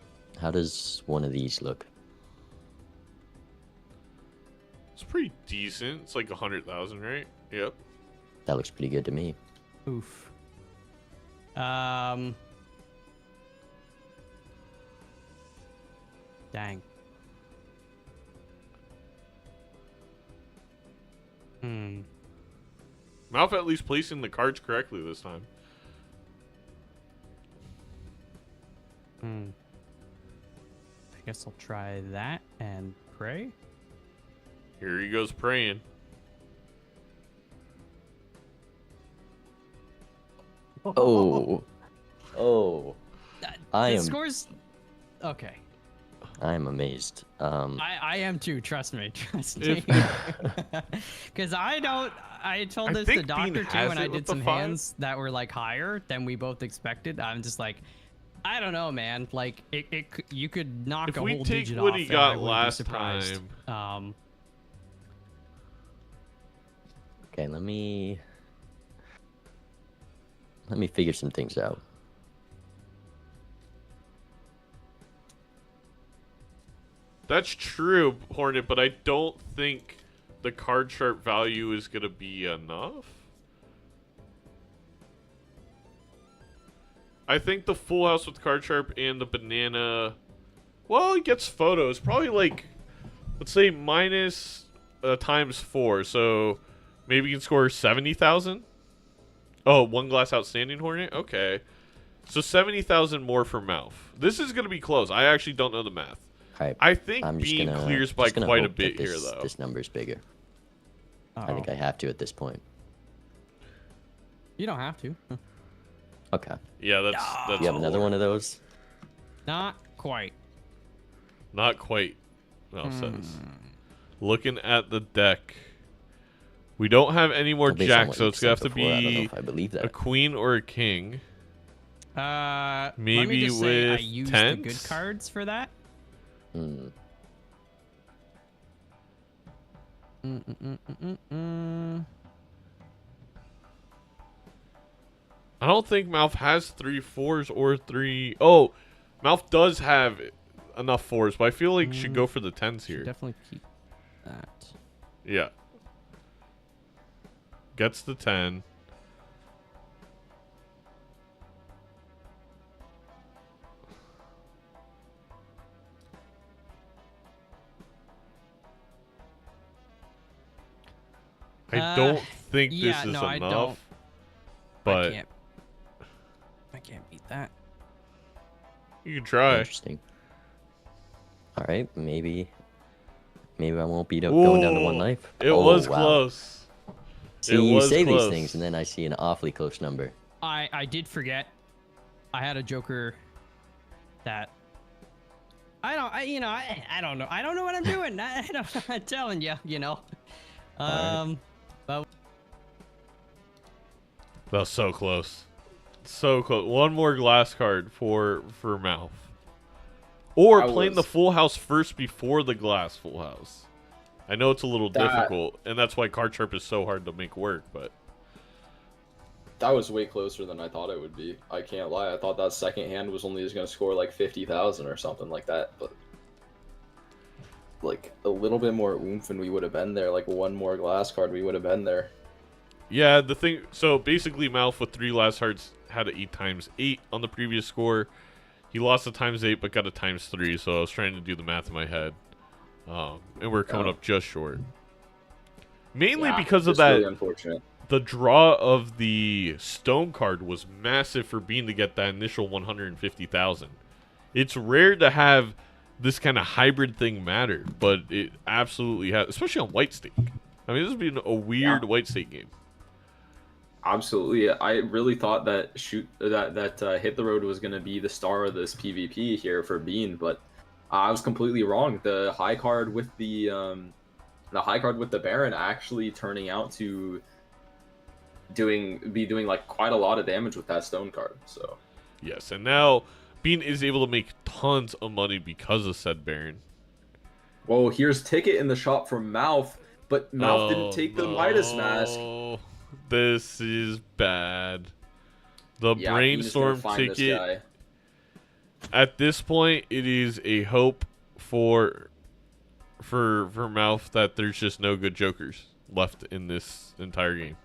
How does one of these look? It's pretty decent. It's like 100,000, right? Yep. That looks pretty good to me. Oof. Dang. Malf at least placing the cards correctly this time. I guess I'll try that and pray. Here he goes praying. Oh. Oh. I The am scores. Okay. I am amazed. I am too. Trust me. Trust me. If- Because I don't. I told I this to think Bean Doctor too has when I it with did the some 5. hands that were like higher than we both expected. I'm just like, I don't know, man. Like you could knock If a we whole take digit what off. he and I got wouldn't be last surprised. time. Okay, let me figure some things out. That's true, Hornet, but I don't think the card sharp value is gonna be enough. I think the full house with card sharp and the banana, well, he gets photos. Probably like, let's say minus ×4, so maybe you can score 70,000. Oh, 1 glass outstanding, Hornet. Okay, so 70,000 more for Malf. This is gonna be close. I actually don't know the math. All right. I think I'm just Bean gonna, clears by just gonna quite a hope that bit here, this, though. This number's bigger. I think Uh-oh. I have to at this point. You don't have to. Okay. Yeah, that's You have another one of those? Not quite. Not quite. Mal says. Looking at the deck, we don't have any more Well, based on jacks, what so you it's gonna have said to before, I don't know be if I believe a that. queen or a king. Let me Maybe just say I with used the good tens? cards for that. Hmm. I don't think Malf has 3 4s or 3. Oh, Malf does have enough 4s, but I feel like should go for the 10s Should here. definitely keep that. Yeah. Gets the 10. I don't think this yeah, is no, I enough. don't. But I can't beat that. you can try. Interesting. All right, maybe I won't be going down to one Ooh, life. It Oh, was wow. close. See, It you was say close. these things, and then I see an awfully close number. I did forget. I had a joker that I don't know. I don't know what I'm doing. I'm telling you, Alright. But That was so close. So close. One more glass card for MALF. Or playing the full house first before the glass full house. I know it's a little difficult, and that's why card sharp is so hard to make work, but That was way closer than I thought it would be. I can't lie. I thought that second hand was only just going to score like 50,000 or something like that, but like a little bit more oomph and we would have been there. Like one more glass card, we would have been there. yeah, the thing. So basically, MALF with 3 last hearts had a 8x8 on the previous score. He lost a ×8, but got a ×3. So I was trying to do the math in my head, and we're coming up just short. Mainly because of that. Really unfortunate. The draw of the stone card was massive for Bean to get that initial 150,000. It's rare to have this kind of hybrid thing matter, but it absolutely has, especially on white stake. I mean, this has been a weird white stake game. Absolutely. I really thought that Hit the Road was going to be the star of this PvP here for Bean, but I was completely wrong. The high card with the Baron actually turning out to be doing like quite a lot of damage with that stone card. So yes, and now Bean is able to make tons of money because of said Baron. well, here's Ticket in the shop from MALF, but MALF didn't take the Midas mask. This is bad. The Yeah, Bean is gonna brainstorm find this ticket. guy. At this point, it is a hope for MALF that there's just no good jokers left in this entire game.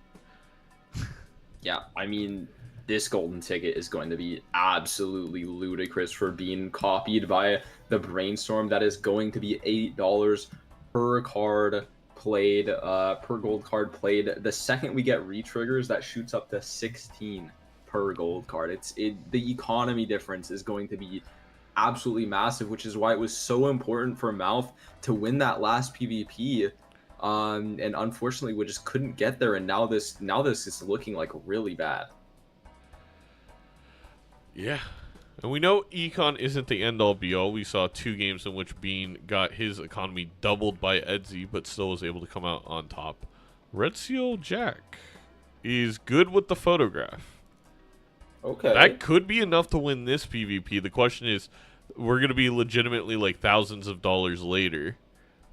Yeah, I mean, this golden ticket is going to be absolutely ludicrous for being copied by the brainstorm. That is going to be $8 per card played, per gold card played. The second we get re-triggers, that shoots up to 16 per gold card. The economy difference is going to be absolutely massive, which is why it was so important for MALF to win that last PvP. And unfortunately, we just couldn't get there, and now this is looking like really bad. Yeah. And we know econ isn't the end-all be-all. We saw 2 games in which Bean got his economy doubled by Edzy, but still was able to come out on top. Red Seal Jack is good with the photograph. Okay. That could be enough to win this PvP. The question is, we're going to be legitimately like thousands of dollars later.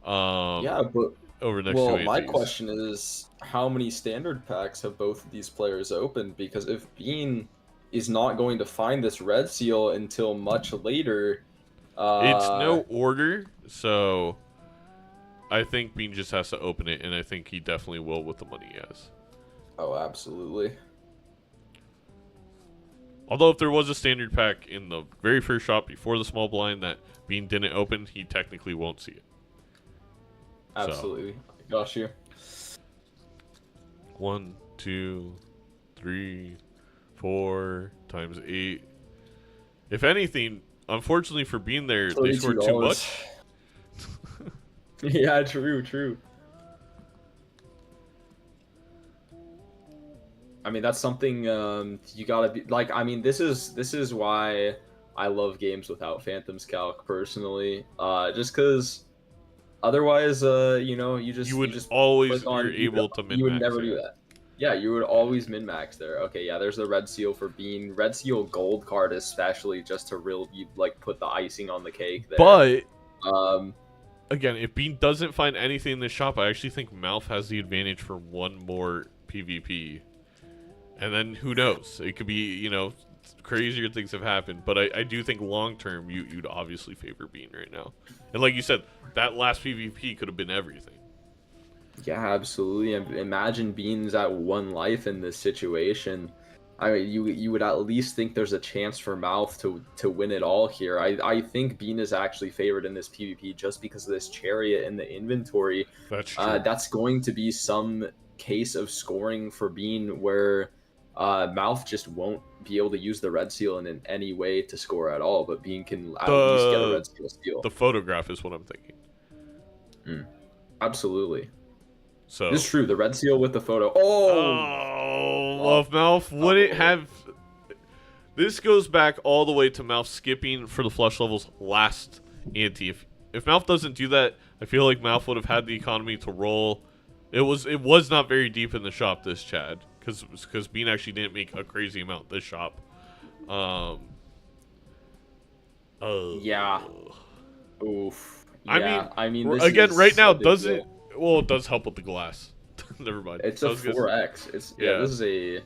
Yeah, but over the next well, 2 my APs. question is, how many standard packs have both of these players opened? Because if Bean is not going to find this red seal until much later, It's no order, so I think Bean just has to open it, and I think he definitely will with the money he has. Oh, absolutely. Although if there was a standard pack in the very first shop before the small blind that Bean didn't open, he technically won't see it. Absolutely. Got you. 1, 2, 3, 4 times 8. If anything, unfortunately for Bean there, they scored too much. Yeah, true. I mean, that's something you gotta be like. I mean, this is why I love games without Phantom's Calc personally. Just because otherwise, you would always you're able to min-max. You would never do that. Yeah, you would always min-max there. Okay, yeah, there's the red seal for Bean. Red seal gold card especially, just to really like put the icing on the cake there. But again, if Bean doesn't find anything in this shop, I actually think MALF has the advantage for one more PvP. And then who knows? It could be, crazier things have happened. But I do think long term, you'd obviously favor Bean right now. And like you said, that last PvP could have been everything. Yeah, absolutely. Imagine Bean's at 1 life in this situation. I mean, you would at least think there's a chance for MALF to win it all here. I think Bean is actually favored in this PvP just because of this chariot in the inventory. That's true. That's going to be some case of scoring for Bean where MALF just won't be able to use the red seal in any way to score at all, but Bean can at least get a red seal steal. The photograph is what I'm thinking. Absolutely. So it's true. The red seal with the photo. Love MALF wouldn't have. This goes back all the way to MALF skipping for the flush levels last ante. If MALF doesn't do that, I feel like MALF would have had the economy to roll. It was not very deep in the shop, this Chad, because Bean actually didn't make a crazy amount this shop. Yeah. Oof. I mean, this again, is right now a big doesn't. deal. Well, it does help with the glass. Never mind. It's I a was gonna say- 4x. This is a.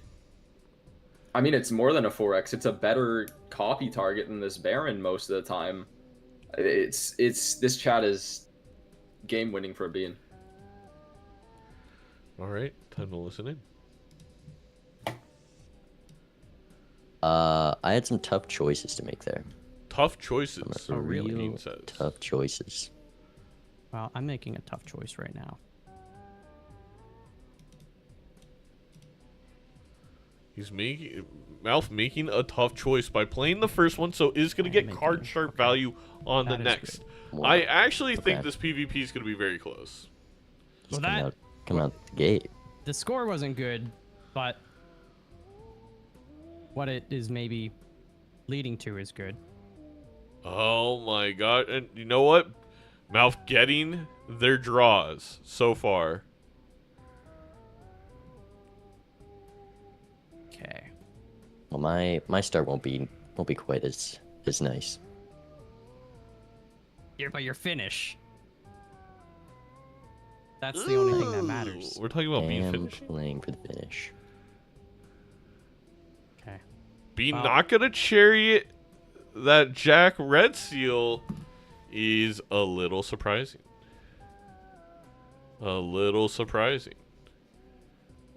I mean, it's more than a 4x. It's a better copy target than this Baron most of the time. It's this chat is game winning for a Bean. All right, time to listen in. I had some tough choices to make there. Tough choices. Some really? real Bean says. tough choices. Well, I'm making a tough choice right now. He's making MALF making a tough choice by playing the first one, so is going to I am get making card it. sharp Okay. value on the That is next. Well, I actually think okay. this PvP is going to be very close. Just Well, come out the gate. The score wasn't good, but what it is maybe leading to is good. Oh my god. And you know what? MALF getting their draws so far. Okay. Well, my start won't be quite as nice. But your finish. That's the only thing that matters. We're talking about Bean Am finishing. playing for the finish. Okay. Bean Well- not going to chariot that Jack Red Seal is a little surprising. A little surprising.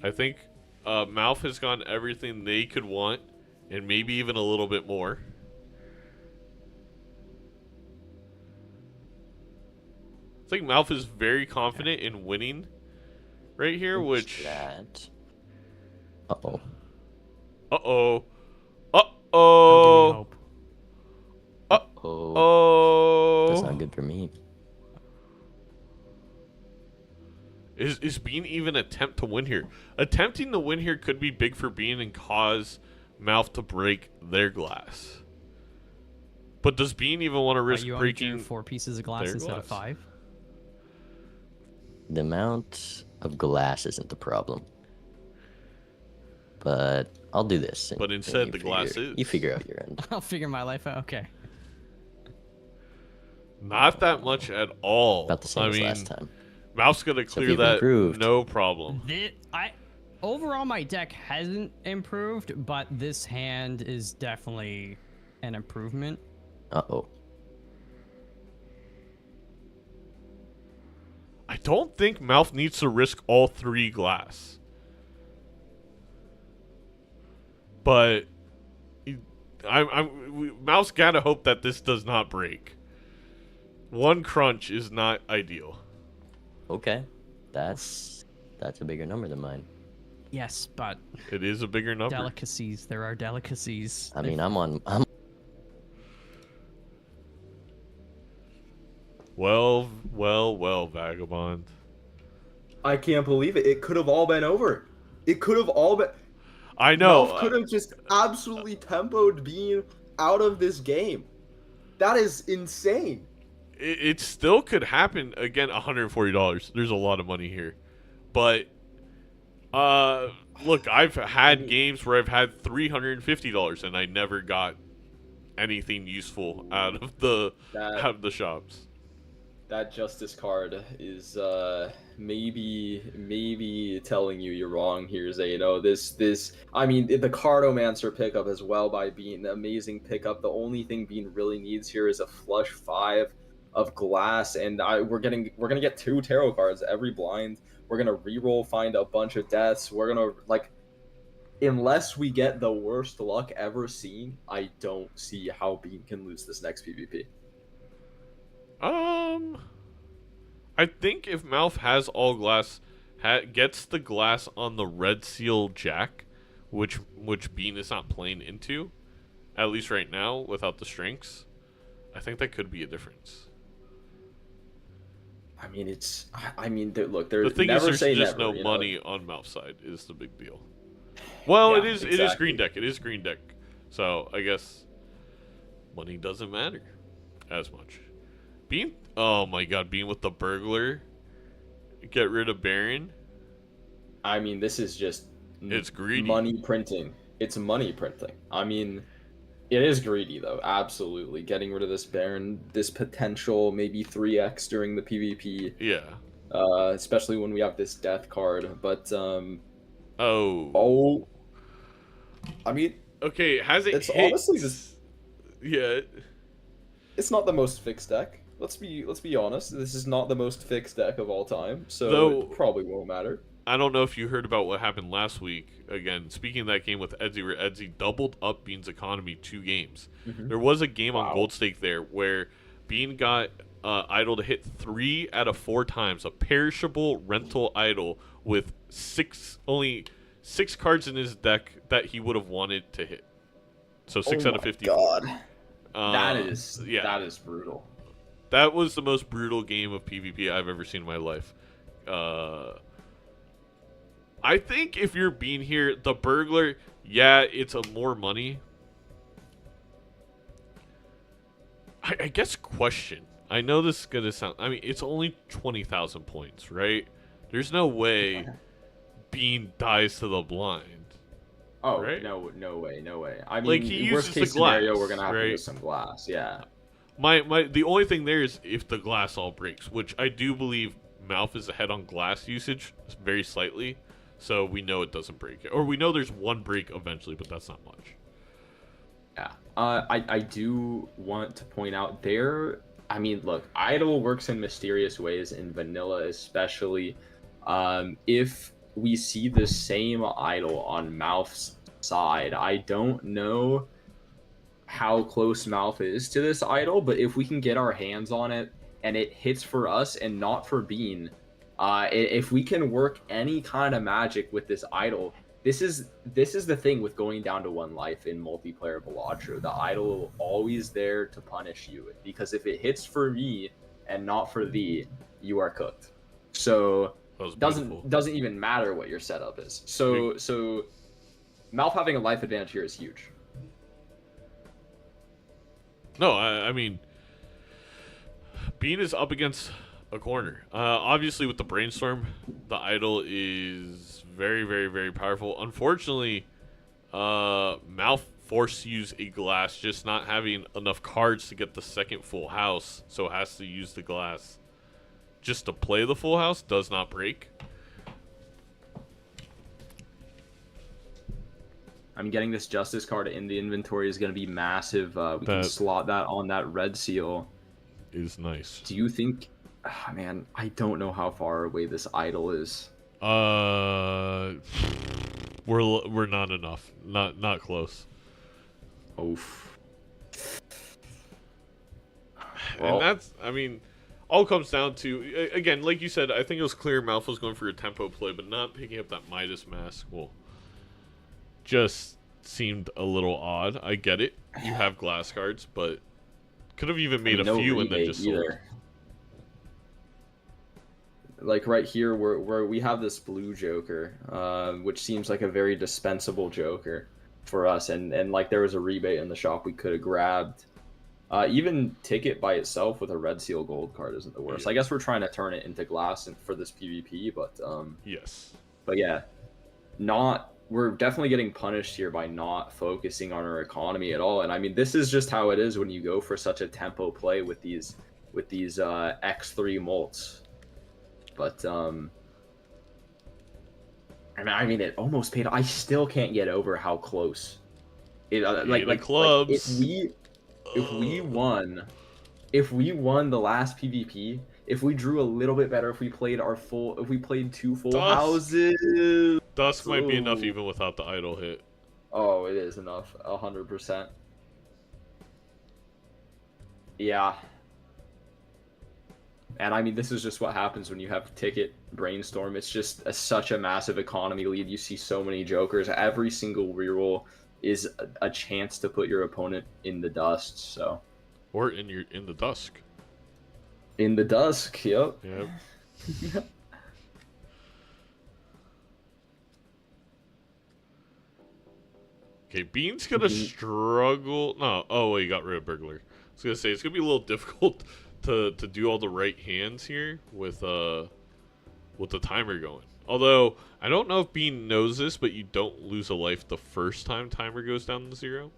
I think MALF has gotten everything they could want, and maybe even a little bit more. I think MALF is very confident in winning right here, which... That. Uh-oh. Uh-oh. Don't give me Uh-oh. hope. Oh. Oh. That's not good for me. Is Bean even attempt to win here? Attempting to win here could be big for Bean and cause MALF to break their glass. But does Bean even want to risk You only drew breaking? 4 pieces of glass their instead of glass. 5? The amount of glass isn't the problem. But I'll do this. But and instead you the glass figure- is. You figure out your end. I'll figure my life out. Okay. Not that much at all. About the same I as mean, last time. MALF's gonna So if clear you've that improved. no problem. Overall, my deck hasn't improved, but this hand is definitely an improvement. Uh-oh. I don't think MALF needs to risk all 3 glass. But MALF's gotta hope that this does not break. 1 crunch is not ideal. Okay. That's a bigger number than mine. Yes, but It is a bigger number. delicacies. There are delicacies. I mean, I'm Well, Vagabond. I can't believe it. It could have all been over. It could have all been. I know. Malf could have just absolutely tempoed Bean out of this game. That is insane. It still could happen. Again, $140. There's a lot of money here. But, look, I've had games where I've had $350 and I never got anything useful out of the shops. That justice card is maybe telling you're wrong here, Zayno. This I mean the Cardomancer pickup as well by Bean, amazing pickup. The only thing Bean really needs here is a flush 5 of glass, and we're gonna get 2 tarot cards every blind. We're gonna reroll, find a bunch of deaths. We're gonna unless we get the worst luck ever seen, I don't see how Bean can lose this next PvP. I think if MALF has all glass, gets the glass on the Red Seal Jack, which Bean is not playing into, at least right now, without the strengths, I think that could be a difference. I mean, look, The thing is, never there's say just never, no you money on MALF's side is the big deal. Well, Yeah, it is exactly. green deck. It is green deck. So I guess money doesn't matter as much. Bean. Oh my God, Bean with the burglar. Get rid of Baron. I mean, this is just It's greedy. money printing. It's money printing. I mean, it is greedy though. Absolutely, getting rid of this Baron, this potential maybe 3x during the PvP. Yeah. Especially when we have this death card. But Oh. I mean, Okay, has it it's hit? honestly just Yeah. it's not the most fixed deck. Let's be honest. This is not the most fixed deck of all time, so Though- it probably won't matter. I don't know if you heard about what happened last week. Again, speaking of that game with Edsy, where Edsy doubled up Bean's economy 2 games. There was a game on Wow. Gold Stake there where Bean got idol to hit 3 out of 4 times. A perishable rental idol with only 6 cards in his deck that he would have wanted to hit. So 6 out of 50. God, Uh, that is brutal. That was the most brutal game of PvP I've ever seen in my life. I think if you're Bean here, the burglar, yeah, it's a more money. I guess question. I know this is gonna sound. I mean, it's only 20,000 points, right? There's no way Bean dies to the blind. Oh, right? no way. I mean, Like, he worst uses case the glass, scenario, we're gonna have to right? use some glass. Yeah. The only thing there is if the glass all breaks, which I do believe MALF is ahead on glass usage very slightly, so we know it doesn't break it, or we know there's one break eventually, but that's not much. Yeah. I do want to point out there. I mean, look, idle works in mysterious ways in vanilla, especially. If we see the same idol on MALF's side, I don't know how close MALF is to this idol, but if we can get our hands on it and it hits for us and not for Bean, if we can work any kind of magic with this idol, this is the thing with going down to 1 life in multiplayer Balatro. The idol will always there to punish you, because if it hits for me and not for thee, you are cooked. So doesn't even matter what your setup is. So MALF having a life advantage here is huge. No, I mean, Bean is up against a corner. Obviously, with the brainstorm, the idol is very, very, very powerful. Unfortunately, MALF forced to use a glass, just not having enough cards to get the second full house, so has to use the glass just to play the full house. Does not break. I'm getting this justice card in the inventory is going to be massive. We can slot that on that red seal. Is nice. Do you think... man, I don't know how far away this idol is. We're not enough. Not close. Oof. Well, and that's, I mean, all comes down to, again, like you said, I think it was clear Malf was going for a tempo play, but not picking up that Midas mask, well, just seemed a little odd. I get it. You have glass cards, but could have even made a few and then just sold. Like right here, where we have this blue Joker, which seems like a very dispensable Joker for us, and like there was a rebate in the shop we could have grabbed. Even Ticket by itself with a red seal gold card isn't the worst. Yeah. I guess we're trying to turn it into glass for this PvP, but yes. But yeah, we're definitely getting punished here by not focusing on our economy at all. And I mean, this is just how it is when you go for such a tempo play with these X3 molts. But I mean, it almost paid. I still can't get over how close. Clubs. If we won the last PvP, if we drew a little bit better, if we played 2 full houses, Dusk might be enough even without the idle hit. Oh, it is enough, 100%. Yeah. And I mean, this is just what happens when you have Ticket Brainstorm. It's just such a massive economy lead. You see so many Jokers. Every single reroll is a chance to put your opponent in the dust. So, or in the dusk. In the dusk. Yep. Yep. Okay, Bean's gonna struggle. No, oh, he got rid of Burglar. I was gonna say it's gonna be a little difficult to do all the right hands here with the timer going. Although I don't know if Bean knows this, but you don't lose a life the first time timer goes down to 0.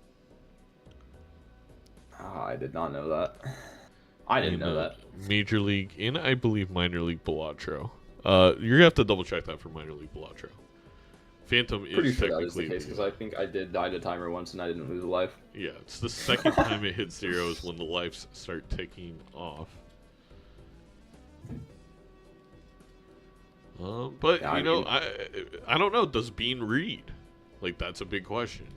I did not know that. I didn't know that. Major League and I believe Minor League Balatro. You're gonna have to double check that for Minor League Balatro. Phantom Pretty is sure that is the technically case because I think I did die to timer once and I didn't lose a life. yeah. It's the second time it hits 0 is when the lives start ticking off. But Yeah, you know, I don't know. Does Bean read? Like that's a big question.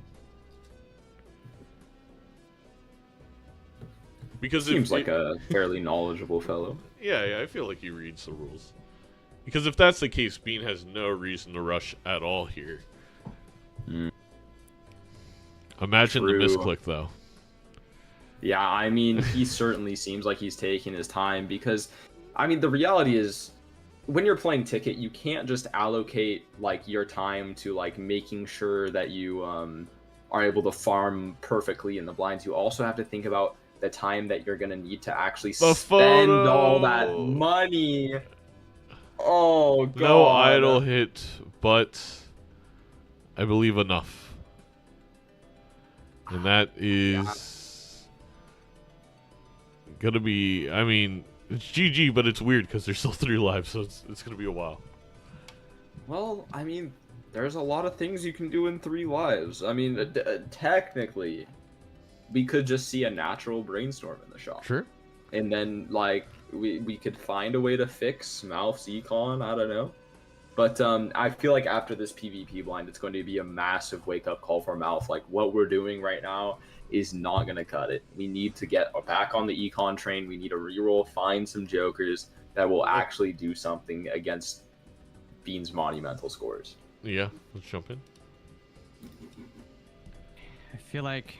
Because Seems like a fairly knowledgeable fellow. yeah, I feel like he reads the rules. Because if that's the case, Bean has no reason to rush at all here. Imagine True. the misclick though. Yeah, I mean, he certainly seems like he's taking his time because, I mean, the reality is, when you're playing Ticket, you can't just allocate like your time to like making sure that you are able to farm perfectly in the blinds. You also have to think about the time that you're gonna need to actually spend all that money. Oh god. No idle hit, but I believe enough. And that is gonna be, I mean, it's GG, but it's weird because there's still 3 lives, so it's gonna be a while. Well, I mean, there's a lot of things you can do in 3 lives. I mean, technically, we could just see a natural brainstorm in the shop. Sure. And then, like, we could find a way to fix MALF's econ, I don't know. But I feel like after this PvP blind, it's going to be a massive wake-up call for MALF. Like, what we're doing right now is not going to cut it. We need to get back on the econ train. We need to reroll, find some jokers that will actually do something against Bean's monumental scores. Yeah, let's jump in. I feel like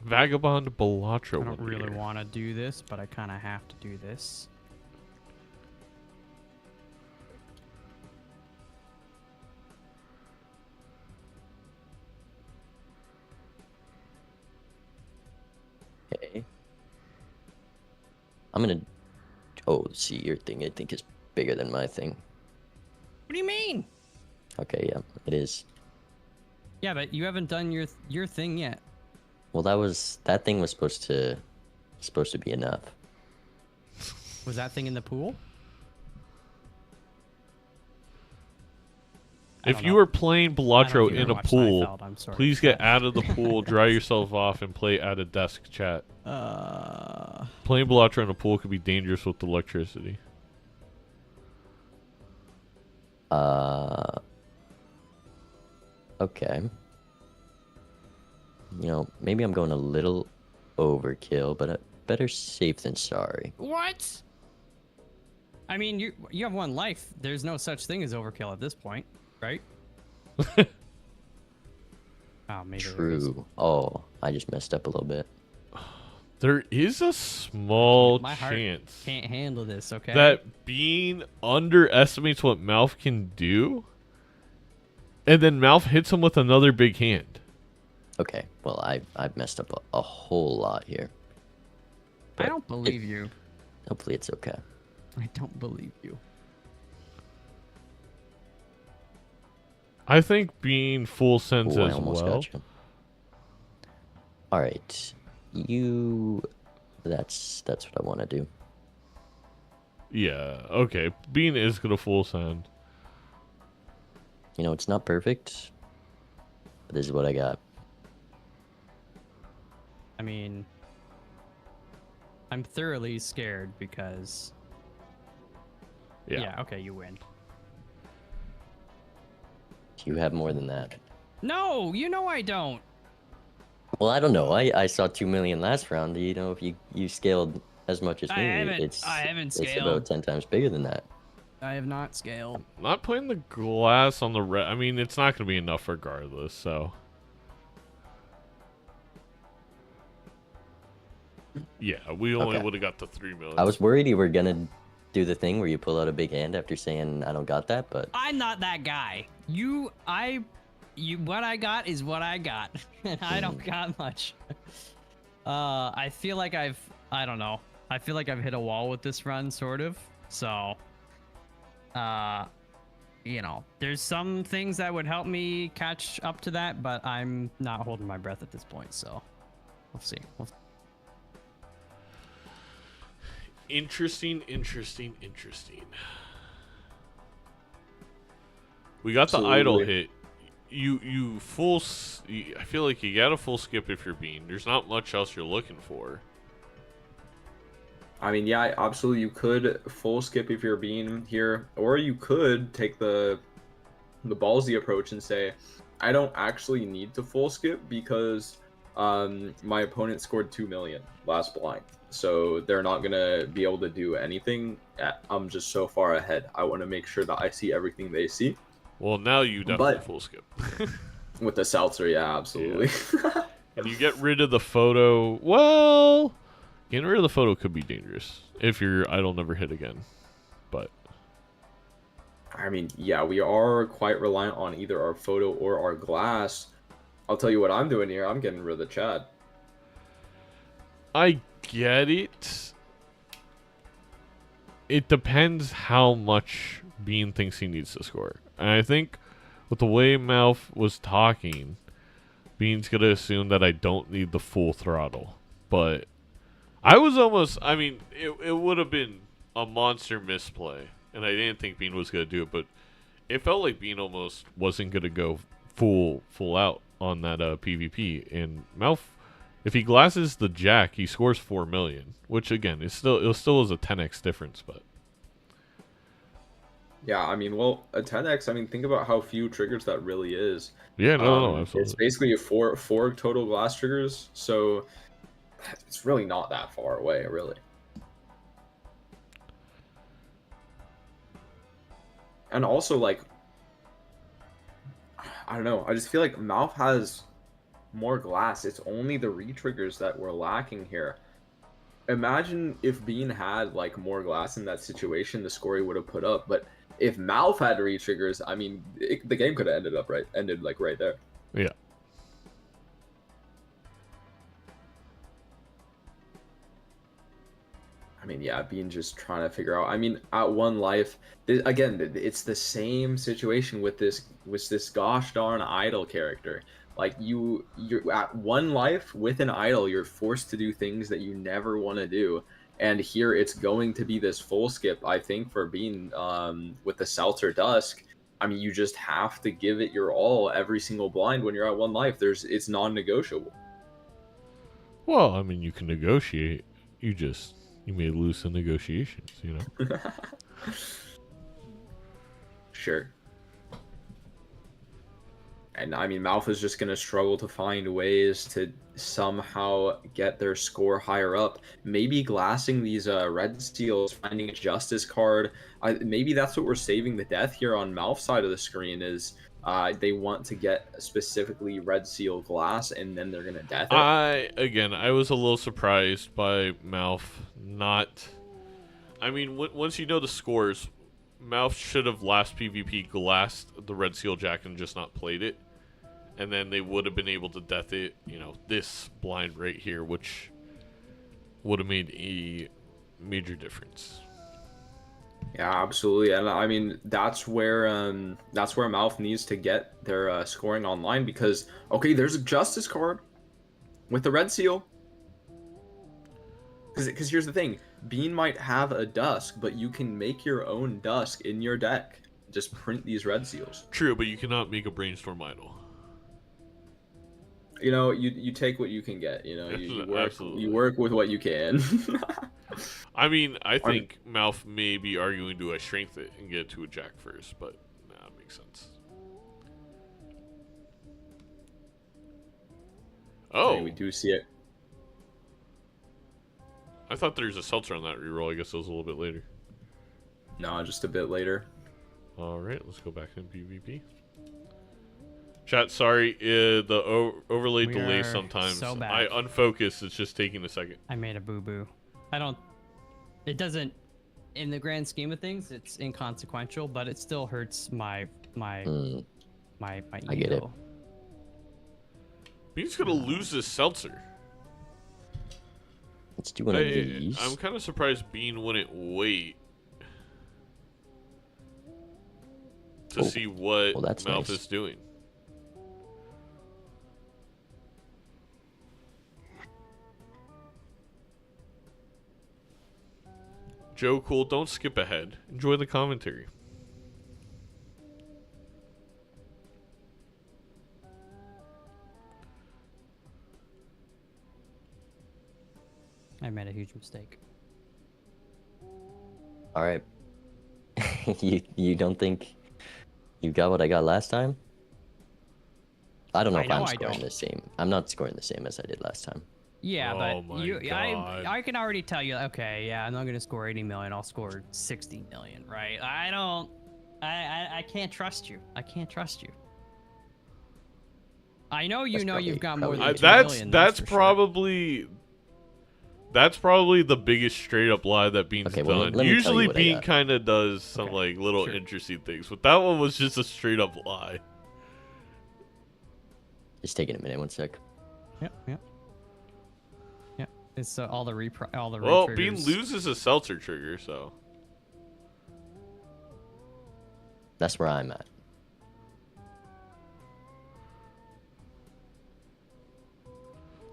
Vagabond Balatro. I don't really want to do this, but I kind of have to do this. Okay. I'm gonna. Oh, see, your thing I think is bigger than my thing. What do you mean? Okay, yeah, it is. Yeah, but you haven't done your thing yet. Well, that thing was supposed to be enough. Was that thing in the pool? If you were playing Balatro in a pool, Seinfeld, I'm sorry. please get out of the pool, dry yourself off, and play at a desk chat. Playing Balatro in a pool could be dangerous with electricity. Okay. You know, maybe I'm going a little overkill, but better safe than sorry. What? I mean, you have 1 life. There's no such thing as overkill at this point, right? Oh, maybe there is. True. Oh, I just messed up a little bit. There is a small My heart chance can't handle this, okay? that Bean underestimates what MALF can do, and then MALF hits him with another big hand. Okay, well, I've messed up a whole lot here. I don't believe you. Hopefully it's okay. I don't believe you. I think Bean full sends Ooh, I as almost well. got you. All right, you. That's what I want to do. Yeah, okay. Bean is gonna full send. You know, it's not perfect, but this is what I got. I mean, I'm thoroughly scared because... Yeah, okay, you win. You have more than that. No, you know I don't. Well, I don't know. I saw 2 million last round. You know, if you scaled as much as me, I haven't it's scaled. about 10 times bigger than that. I have not scaled. Not putting the glass on the red. I mean, it's not gonna be enough regardless. So. Yeah, we only would have got the 3 million. I was worried you were gonna do the thing where you pull out a big hand after saying I don't got that, but I'm not that guy. What I got is what I got, and I don't got much. I feel like I've I don't know. I feel like I've hit a wall with this run, sort of. So, you know, there's some things that would help me catch up to that, but I'm not holding my breath at this point. So, we'll see. Interesting. We got the idle hit. You full. I feel like you got a full skip if you're Bean. There's not much else you're looking for. I mean, yeah, absolutely. You could full skip if you're Bean here, or you could take the ballsy approach and say, I don't actually need to full skip because my opponent scored 2 million last blind, so they're not gonna be able to do anything. I'm just so far ahead. I want to make sure that I see everything they see. Well, now you definitely full skip. With the seltzer, yeah, absolutely. Yeah. And you get rid of the photo. Well, getting rid of the photo could be dangerous if your idol never hit again. But I mean, yeah, we are quite reliant on either our photo or our glass. I'll tell you what I'm doing here. I'm getting rid of the Chad. I get it. It depends how much Bean thinks he needs to score. And I think with the way MALF was talking, Bean's going to assume that I don't need the full throttle. But I was almost, I mean, it would have been a monster misplay. And I didn't think Bean was going to do it. But it felt like Bean almost wasn't going to go full out on that PvP. And MALF, if he glasses the Jack, he scores 4 million. Which, again, it still is a 10x difference, but... Yeah, I mean, well, a 10x, I mean, think about how few triggers that really is. Yeah, no, absolutely. It's basically four total glass triggers, so it's really not that far away, really. And also, like, I don't know, I just feel like MALF has more glass. It's only the re-triggers that we're lacking here. Imagine if Bean had, like, more glass in that situation, the score he would have put up, but... If MALF had re-triggers, I mean, the game could have ended like right there. Yeah. I mean, yeah, Bean just trying to figure out. I mean, at one life, again, it's the same situation with this gosh darn idol character. Like you're at one life with an idol, you're forced to do things that you never want to do. And here it's going to be this full skip, I think, for Bean with the Seltzer Dusk. I mean, you just have to give it your all every single blind when you're at one life. It's non-negotiable. Well, I mean, you can negotiate. You may lose the negotiations, you know? Sure. And I mean, MALF is just going to struggle to find ways to somehow get their score higher up. Maybe glassing these red seals, finding a justice card. Maybe that's what we're saving the death here on MALF's side of the screen is they want to get specifically red seal glass and then they're going to death it. I was a little surprised by MALF not... I mean, once you know the scores, MALF should have last PvP glassed the red seal jack and just not played it. And then they would have been able to death it, you know, this blind right here, which would have made a major difference. Yeah, absolutely. And I mean, that's where MALF needs to get their scoring online because, okay, there's a justice card with the red seal. Because here's the thing, Bean might have a dusk, but you can make your own dusk in your deck. Just print these red seals. True, but you cannot make a brainstorm idol. You know, you take what you can get. You know, you work with what you can. I mean, I think MALF may be arguing to strength it and get it to a jack first, but that makes sense. Oh, we do see it. I thought there's a seltzer on that reroll. I guess it was a little bit later. No, just a bit later. All right, let's go back in PvP. Chat, sorry, the overlay delay sometimes. So bad. I unfocus. It's just taking a second. I made a boo-boo. It doesn't, in the grand scheme of things, it's inconsequential, but it still hurts my ego. I get it. Bean's gonna lose this seltzer. Let's do one of these. I'm kind of surprised Bean wouldn't wait to see what that's MALF nice. is doing. Joe Cool, don't skip ahead. Enjoy the commentary. I made a huge mistake. All right. you don't think you got what I got last time? I don't know if I'm scoring the same. I'm not scoring the same as I did last time. Yeah, Oh but my God. I can already tell you. Okay, yeah, I'm not gonna score 80 million. I'll score 60 million, right? I can't trust you. I can't trust you. I know you know you've got more than 2 million. That's for probably sure. that's probably the biggest straight up lie that Bean's Okay, well, done. let me tell you Usually what I Bean got. kind of does some like little interesting things, but that one was just a straight up lie. Just taking a minute, 1 sec. Yep. It's all the Well, re-triggers. Bean loses a seltzer trigger, so That's where I'm at.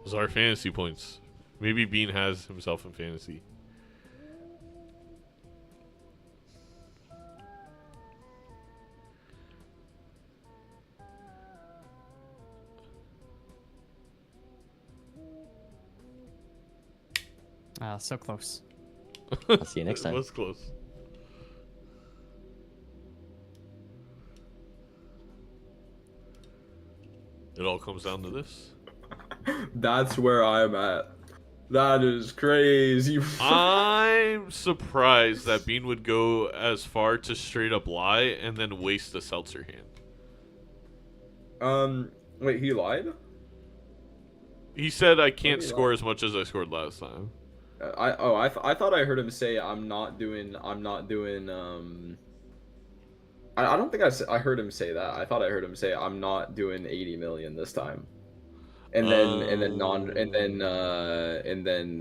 those are fantasy points. Maybe Bean has himself in fantasy. So close. I'll see you next It time. was close. It all comes down to this. That's where I'm at. That is crazy. I'm surprised that Bean would go as far to straight up lie and then waste the seltzer hand. Wait, he lied? He said, I can't Maybe score not. as much as I scored last time. I thought I heard him say I don't think I heard him say that. I thought I heard him say I'm not doing 80 million this time. And then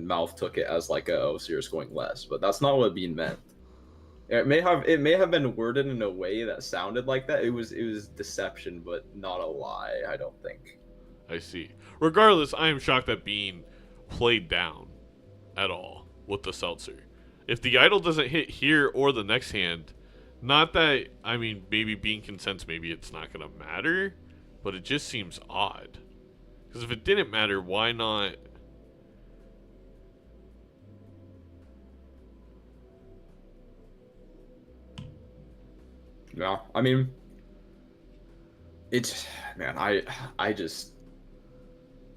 MALF took it as like so you're going less, but that's not what Bean meant. It may have been worded in a way that sounded like that. It was deception, but not a lie, I don't think. I see. Regardless, I am shocked that Bean played down at all with the seltzer. If the idol doesn't hit here or the next hand, not that, I mean, maybe Bean can sense maybe it's not going to matter, but it just seems odd. Because if it didn't matter, why not? Yeah, I mean, it's, man, I just,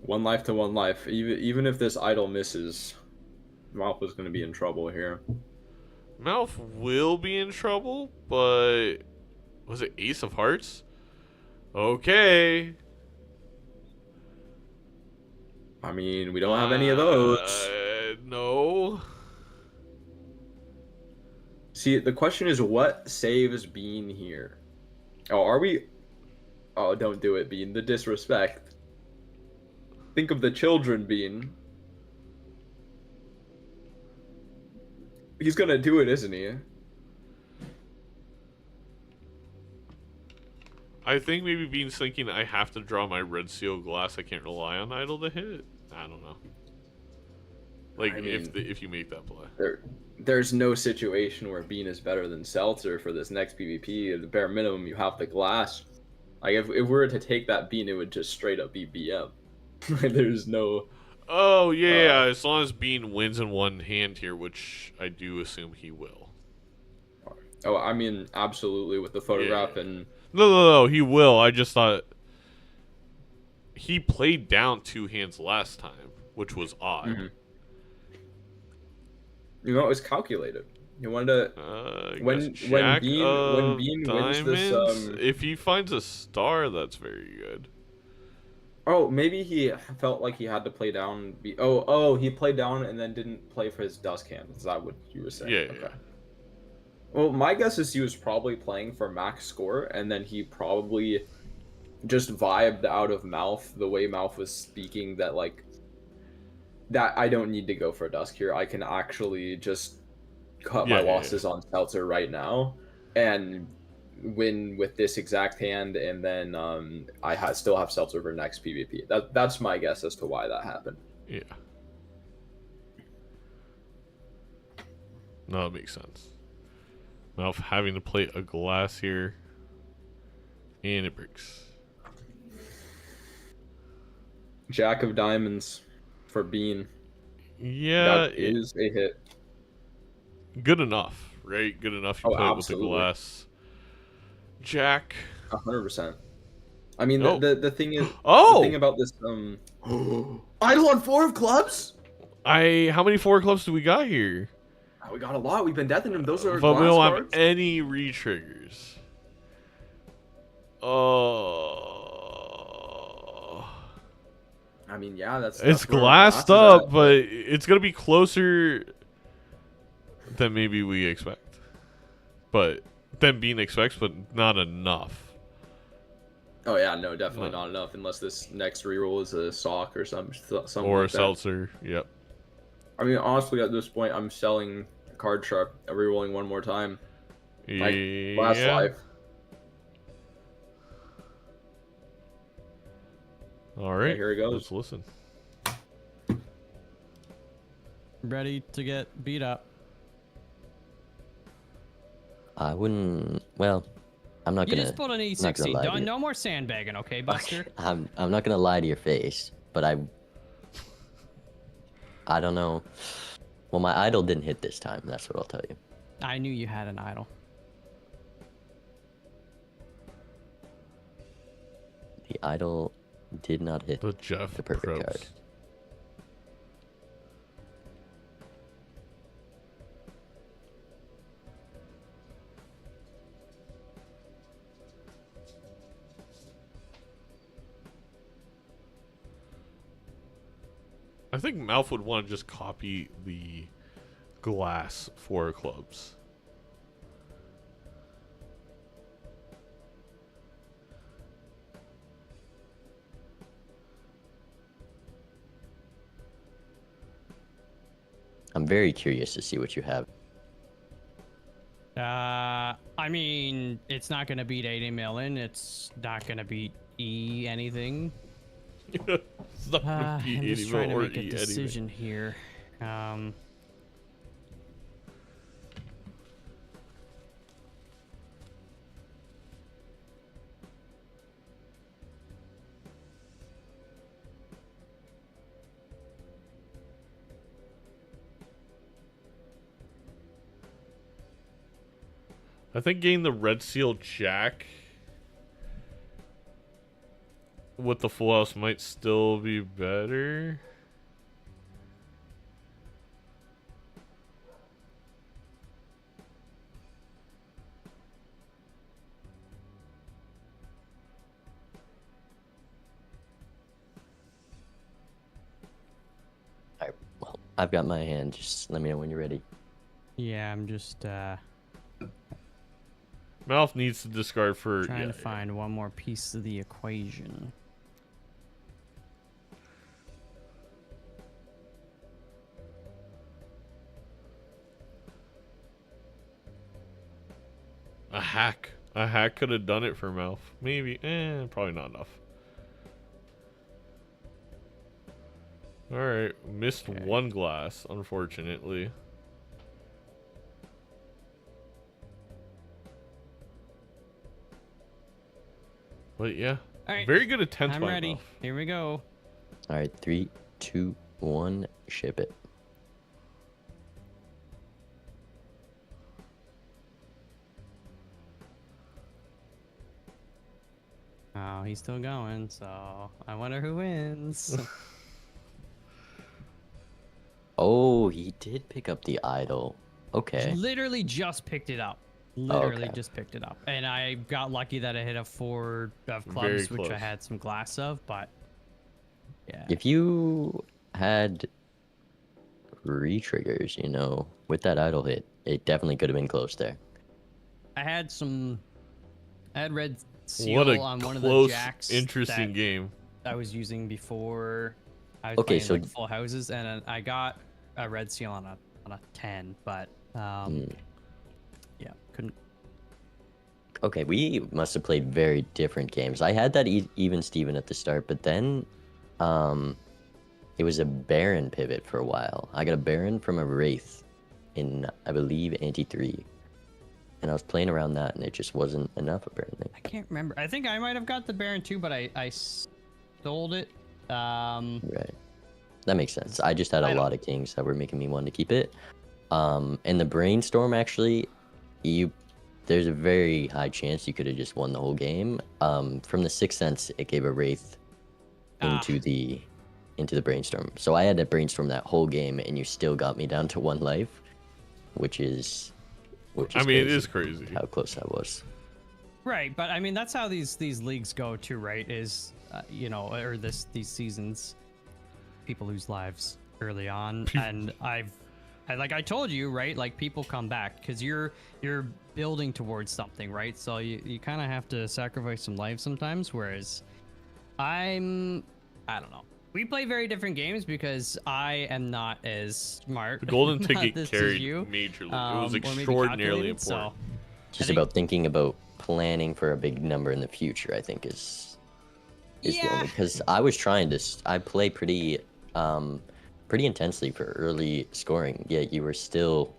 one life to one life. Even if this idol misses, MALF is going to be in trouble here. MALF will be in trouble, but was it Ace of Hearts? Okay. I mean, we don't have any of those. No. See, the question is, what saves Bean here? Oh, are we? Oh, don't do it, Bean. The disrespect. Think of the children, Bean. He's gonna do it, isn't he? I think maybe Bean's thinking I have to draw my red seal glass. I can't rely on idol to hit it. I don't know. Like, I mean, if you make that play. There's no situation where Bean is better than Seltzer for this next PvP. At the bare minimum, you have the glass. Like, if we were to take that Bean, it would just straight up be BM. There's no... Oh, yeah, as long as Bean wins in one hand here, which I do assume he will. Oh, I mean, absolutely, with the photograph and... No, he will. I just thought... He played down two hands last time, which was odd. Mm-hmm. You know, it was calculated. You wanted to... when Bean wins this... If he finds a star, that's very good. Oh, maybe he felt like he had to play down... Oh, he played down and then didn't play for his dusk hand. Is that what you were saying? Yeah, okay. yeah. Well, my guess is he was probably playing for max score, and then he probably just vibed out of MALF the way MALF was speaking that, like, that I don't need to go for a dusk here. I can actually just cut my Yeah, yeah, losses on Seltzer right now and win with this exact hand, and then still have Seltzer for next PvP. That's my guess as to why that happened. Yeah. No, it makes sense. Malf having to play a glass here. And it breaks. Jack of diamonds for Bean. Yeah, That is a hit. good enough, right? Good enough. You Oh, play it with the absolutely. glass. Jack. 100%. I mean, Oh. the thing is, Oh! the thing about this, idle on 4 of clubs. How many 4 clubs do we got here? Oh, we got a lot. We've been deathing them. Those are But we glass don't have cards. any re-triggers. Oh. I mean, yeah, It's that's where our glassed glass is up, at. but it's gonna be closer than maybe we expect. But than being expects, but not enough. Oh yeah, no, definitely No. not enough unless this next reroll is a sock or something Or like a that. seltzer. Yep. I mean, honestly, at this point, I'm selling card sharp and rerolling one more time. Like last Yeah. life. All right. here it goes. Let's listen. Ready to get beat up. I wouldn't. Well, I'm not You gonna. just pulled an not gonna lie E16. to you. No more sandbagging, okay, Buster? I'm not gonna lie to your face, but I don't know. Well, my idol didn't hit this time. That's what I'll tell you. I knew you had an idol. The idol did not hit The Jeff the perfect Probst. card. I think Malf would want to just copy the glass 4 clubs. I'm very curious to see what you have. I mean, it's not gonna beat 80 million. It's not gonna beat E anything. It's not gonna be I'm just 80 trying to or make a E anything. decision here. I think getting the red seal jack with the full house might still be better. All right. Well, I've got my hand. Just let me know when you're ready. Yeah, I'm just Mouth needs to discard for trying to find one more piece of the equation. a hack. A hack could have done it for Mouth. Maybe. Probably not enough. Alright. Missed Okay. one glass, unfortunately. But yeah. All right, Very good attempt I'm by ready. Mouth. Here we go. All right, 3, 2, 1, ship it. Oh, he's still going, so I wonder who wins. Oh, he did pick up the idol. Okay. Literally just picked it up. Literally Okay. just picked it up. And I got lucky that I hit a 4 of Very clubs, which I close. had some glass of, but yeah. If you had re-triggers, you know, with that idol hit, it definitely could have been close there. I had red seal What a on one of the close, jacks interesting that game. I was using before I was Okay, playing so like full houses, and I got a red seal on a 10, but yeah, couldn't. Okay, we must have played very different games. I had that even Steven at the start, but then it was a Baron pivot for a while. I got a Baron from a Wraith in, I believe, Anti 3. And I was playing around that, and it just wasn't enough, apparently. I can't remember. I think I might have got the Baron too, but I sold it. Right. That makes sense. I just had a lot of kings that were making me want to keep it. And the Brainstorm, actually, there's a very high chance you could have just won the whole game. From the Sixth Sense, it gave a Wraith into the Brainstorm. So I had to Brainstorm that whole game, and you still got me down to 1 life, which is I mean, it is crazy how close that was. Right, but I mean that's how these leagues go too, right? Is you know, or these seasons, people lose lives early on, and like I told you, right? Like people come back because you're building towards something, right? So you kind of have to sacrifice some lives sometimes. Whereas I don't know. We play very different games because I am not as smart. The golden not ticket this carried as you, majorly. It was or maybe extraordinarily calculated, so important. Just think- about thinking about planning for a big number in the future, I think is the only, because I was trying to I play pretty intensely for early scoring, yet you were still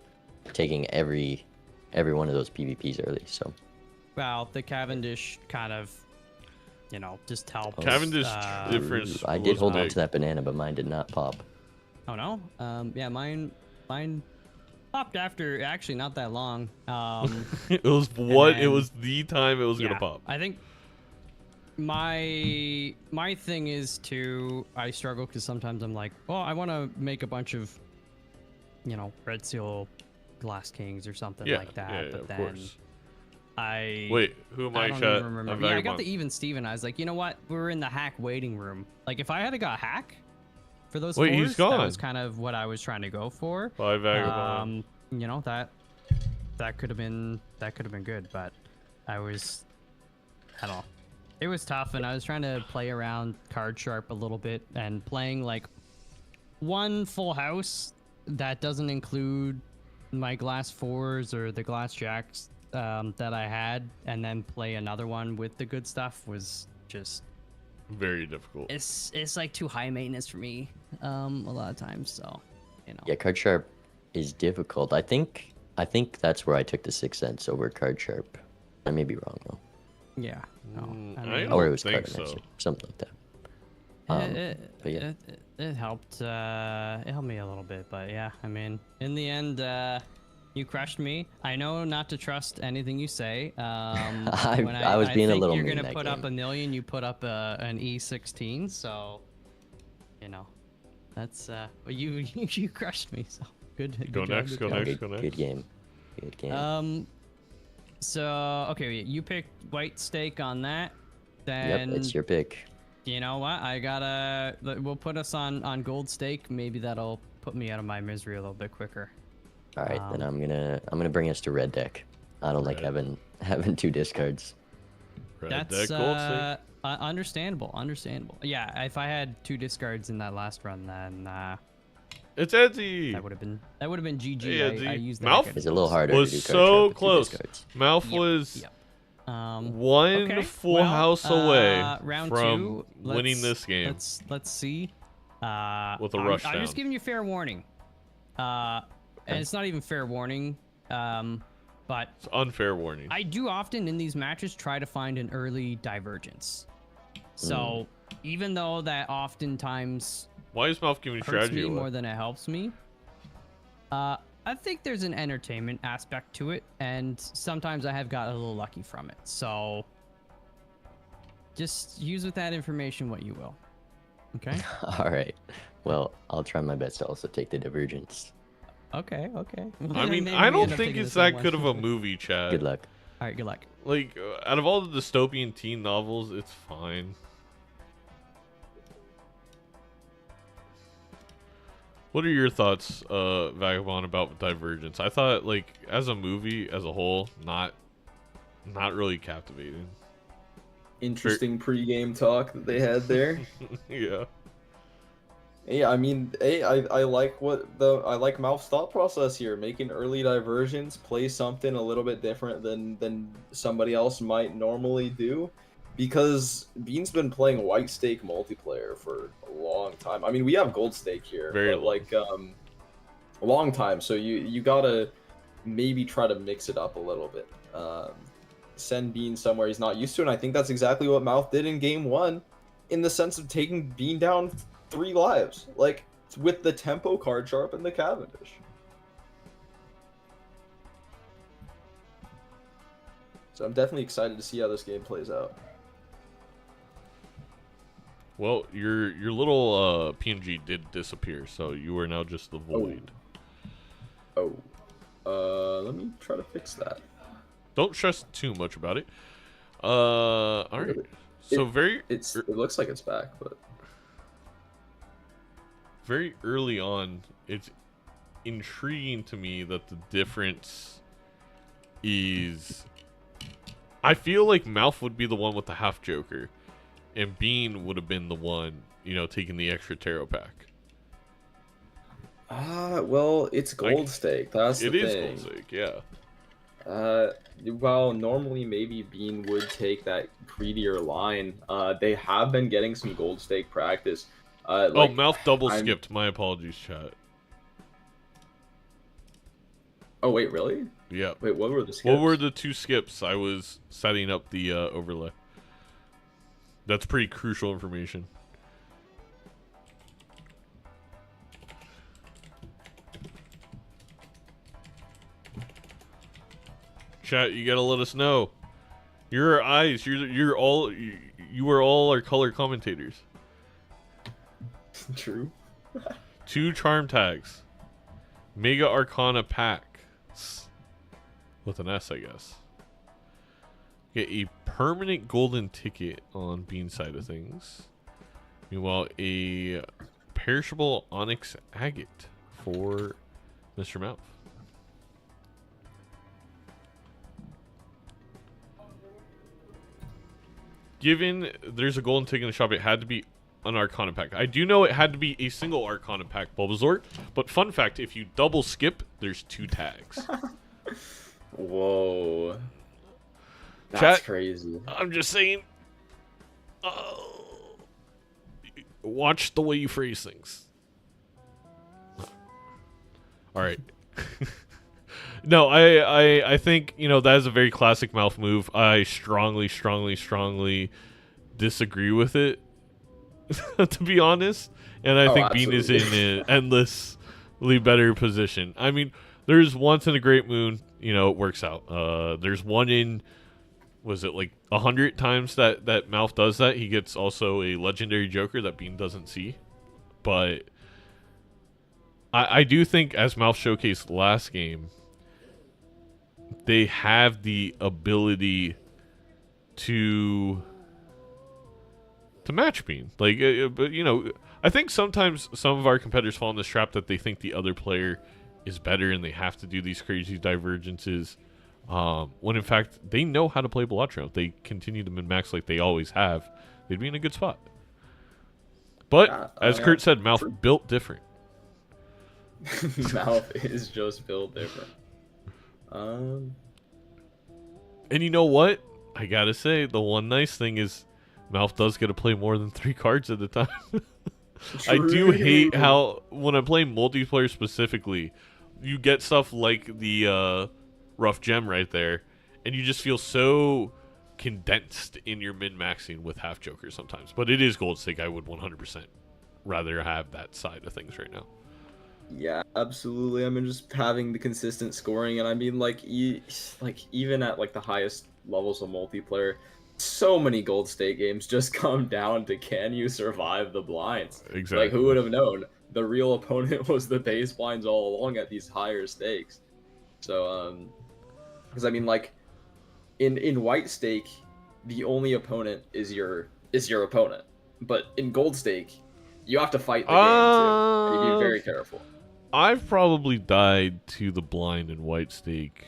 taking every one of those PvPs early. So Well, the Cavendish kind of, you know, just helped. Cavendish difference. I did was hold on big. to that banana, but mine did not pop. Oh no. Yeah, mine popped after actually not that long. It was what? It then- was the time it was Yeah, gonna pop. I think my thing is I struggle because sometimes I'm like, well, I want to make a bunch of, you know, red seal glass kings or something Yeah, like that, yeah, but of then course. Wait, who am I I? don't Chat? even remember. Yeah, I got the even Steven. I was like, you know what? We were in the hack waiting room. Like, if I had got hack for those Wait, fours, he's gone. that was kind of what I was trying to go for. Bye, Vagabond. You know, that could have been good, but I don't know. It was tough, and I was trying to play around card sharp a little bit and playing like one full house that doesn't include my glass fours or the glass jacks that I had, and then play another one with the good stuff was just Very difficult. it's like too high maintenance for me a lot of times. So, you know. Yeah, card sharp is difficult. I think that's where I took the Sixth Sense over card sharp. I may be wrong though. Yeah. No, I don't Or it was think card so. Enhancer, something like that. But yeah. It helped. It helped me a little bit, but yeah, I mean, in the end, you crushed me. I know not to trust anything you say. I was being a think little You're mean gonna that put up game. $1 million. You put up an E16, so you know, that's you crushed me. So good. Go good next, Job, go good job. next. Good game. Good game. So okay, you picked white steak on that. Yep, Then it's your pick. you know what? We'll put us on gold steak. Maybe that'll put me out of my misery a little bit quicker. All right, then I'm gonna bring us to red deck. I don't like Red. having 2 discards. Red That's deck, gold stake. understandable. Yeah, if I had 2 discards in that last run, then It's Edsy. that would have been GG. Hey, Edsy. I used that. Mouth good. It's a little harder Was to do card so sharp with 2 close. discards. Mouth Yep, was yep. one Okay, full well, house away round from 2, winning this game. Let's see. With a I'm rush just down. giving you fair warning. And it's not even fair warning. But It's unfair warning. I do often in these matches try to find an early divergence. So even though that oftentimes Why is Mouth giving hurts strategy me away? more than it helps me, I think there's an entertainment aspect to it, and sometimes I have got a little lucky from it. So just use with that information what you will. Okay. All right. Well, I'll try my best to also take the divergence. Okay. I mean, Maybe I we don't end up think taking it's the same that one. good of a movie, Chad. Good luck. All right. Good luck. Like, out of all the dystopian teen novels, it's fine. What are your thoughts, Vagabond, about Divergence? I thought, like, as a movie, as a whole, not really captivating. Interesting pre-game talk that they had there. Yeah. Yeah, I mean, hey, I like I like Malph's thought process here, making early diversions, play something a little bit different than somebody else might normally do, because Bean's been playing White Stake multiplayer for a long time. I mean, we have Gold Stake here, Very but long. like a long time. So you gotta maybe try to mix it up a little bit. Send Bean somewhere he's not used to, and I think that's exactly what Malph did in game one, in the sense of taking Bean down 3 lives, like with the tempo card sharp and the Cavendish. So I'm definitely excited to see how this game plays out. Well, your little PNG did disappear, so you are now just the void. Oh, let me try to fix that. Don't stress too much about it. All right. So It looks like it's back, but very early on, it's intriguing to me that the difference is, I feel like Malph would be the one with the half Joker, and Bean would have been the one, taking the extra tarot pack. well, it's Gold Stake. That's the It is thing. Gold Stake, yeah. Well, normally maybe Bean would take that greedier line. They have been getting some Gold Stake practice. Malph double skipped. My apologies, chat. Oh wait, really? Yeah. Wait, what were the skips? What were the 2 skips? I was setting up the overlay. That's pretty crucial information. Chat, you gotta let us know. You're our eyes. You are all our color commentators. True. 2 charm tags. Mega Arcana pack. With an S, I guess. Get a permanent golden ticket on Bean's side of things. Meanwhile, a perishable onyx agate for Mr. Malph. Given there's a golden ticket in the shop, it had to be an Arcana pack. I do know it had to be a single Arcana pack, Bulbasaur. But fun fact, if you double skip, there's 2 tags. Whoa. That's Chat, crazy. I'm just saying. Watch the way you phrase things. All right. No, I think, that is a very classic Malph move. I strongly disagree with it, to be honest. And I think Bean is in an endlessly better position. I mean, there's once in a great moon, it works out. There's one in, was it like 100 times that Malph does that? He gets also a legendary Joker that Bean doesn't see. But I do think, as Malph showcased last game, they have the ability to match Bean. Like, but I think sometimes some of our competitors fall in this trap that they think the other player is better and they have to do these crazy divergences. When in fact they know how to play Balatro. If they continue to min-max like they always have, they'd be in a good spot. But as Kurt said, Malph built different. Malph is just built different. And you know what? I gotta say, the one nice thing is Malph does get to play more than 3 cards at a time. I do hate how, when I play multiplayer specifically, you get stuff like the rough gem right there, and you just feel so condensed in your min-maxing with half Joker sometimes. But it is Gold Stake. I would 100% rather have that side of things right now. Yeah, absolutely. I mean, just having the consistent scoring, and I mean, even at like the highest levels of multiplayer, so many Gold Stake games just come down to, can you survive the blinds? Exactly. Like, who would have known? The real opponent was the base blinds all along at these higher stakes. So, because I mean, like, in White Stake, the only opponent is your opponent, but in Gold Stake, you have to fight the game too. You be very careful. I've probably died to the blind in White Stake.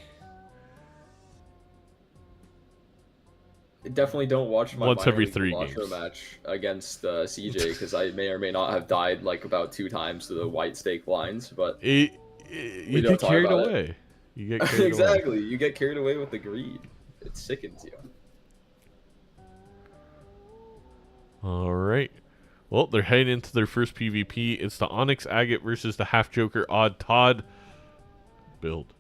definitely don't watch my Once minor every league 3 Balatro games. match against CJ because I may or may not have died like about 2 times to the white stake blinds, but You we don't get talk carried about away. You get carried away. exactly. You get carried away with the greed. It sickens you. All right. Well, they're heading into their first PvP. It's the Onyx Agate versus the Half Joker Odd Todd build.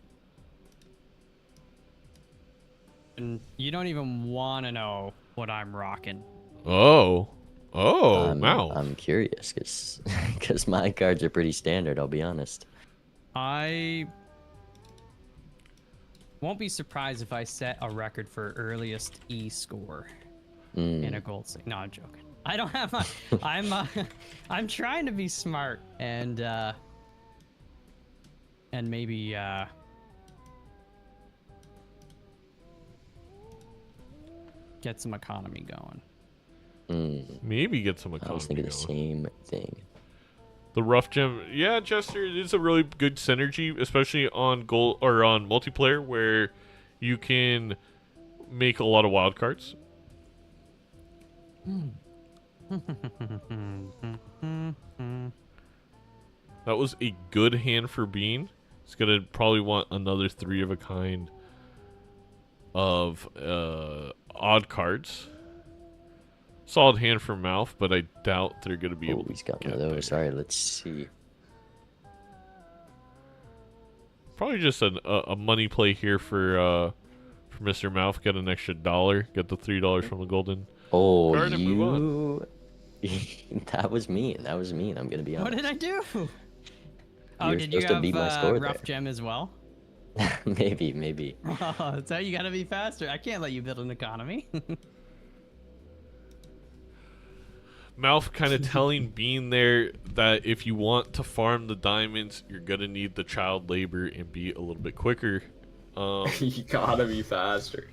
And you don't even want to know what I'm rocking. Oh. Oh, wow. I'm curious because my cards are pretty standard. I'll be honest. I won't be surprised if I set a record for earliest E score in a gold stick. No, I'm joking. I don't have my. I'm trying to be smart and maybe get some economy going. Maybe get some I was economy thinking the going. same thing. The rough gem, yeah, Chester, it is a really good synergy, especially on gold or on multiplayer where you can make a lot of wild cards. That was a good hand for Bean. He's gonna probably want another 3 of a kind of odd cards. Solid hand for MALF, but I doubt they're gonna be able to He's got get one of those. there. All right, let's see. Probably just a money play here for Mr. MALF. Get an extra $1. Get the $3 from the golden. Oh, Card and move that was mean. That was mean. I'm gonna be What honest. did I do? Oh, were did you supposed to have beat my score rough there. gem as well? maybe. Oh, so you gotta be faster. I can't let you build an economy. MALF kind of telling Bean there that if you want to farm the diamonds, you're gonna need the child labor and be a little bit quicker. You gotta be faster.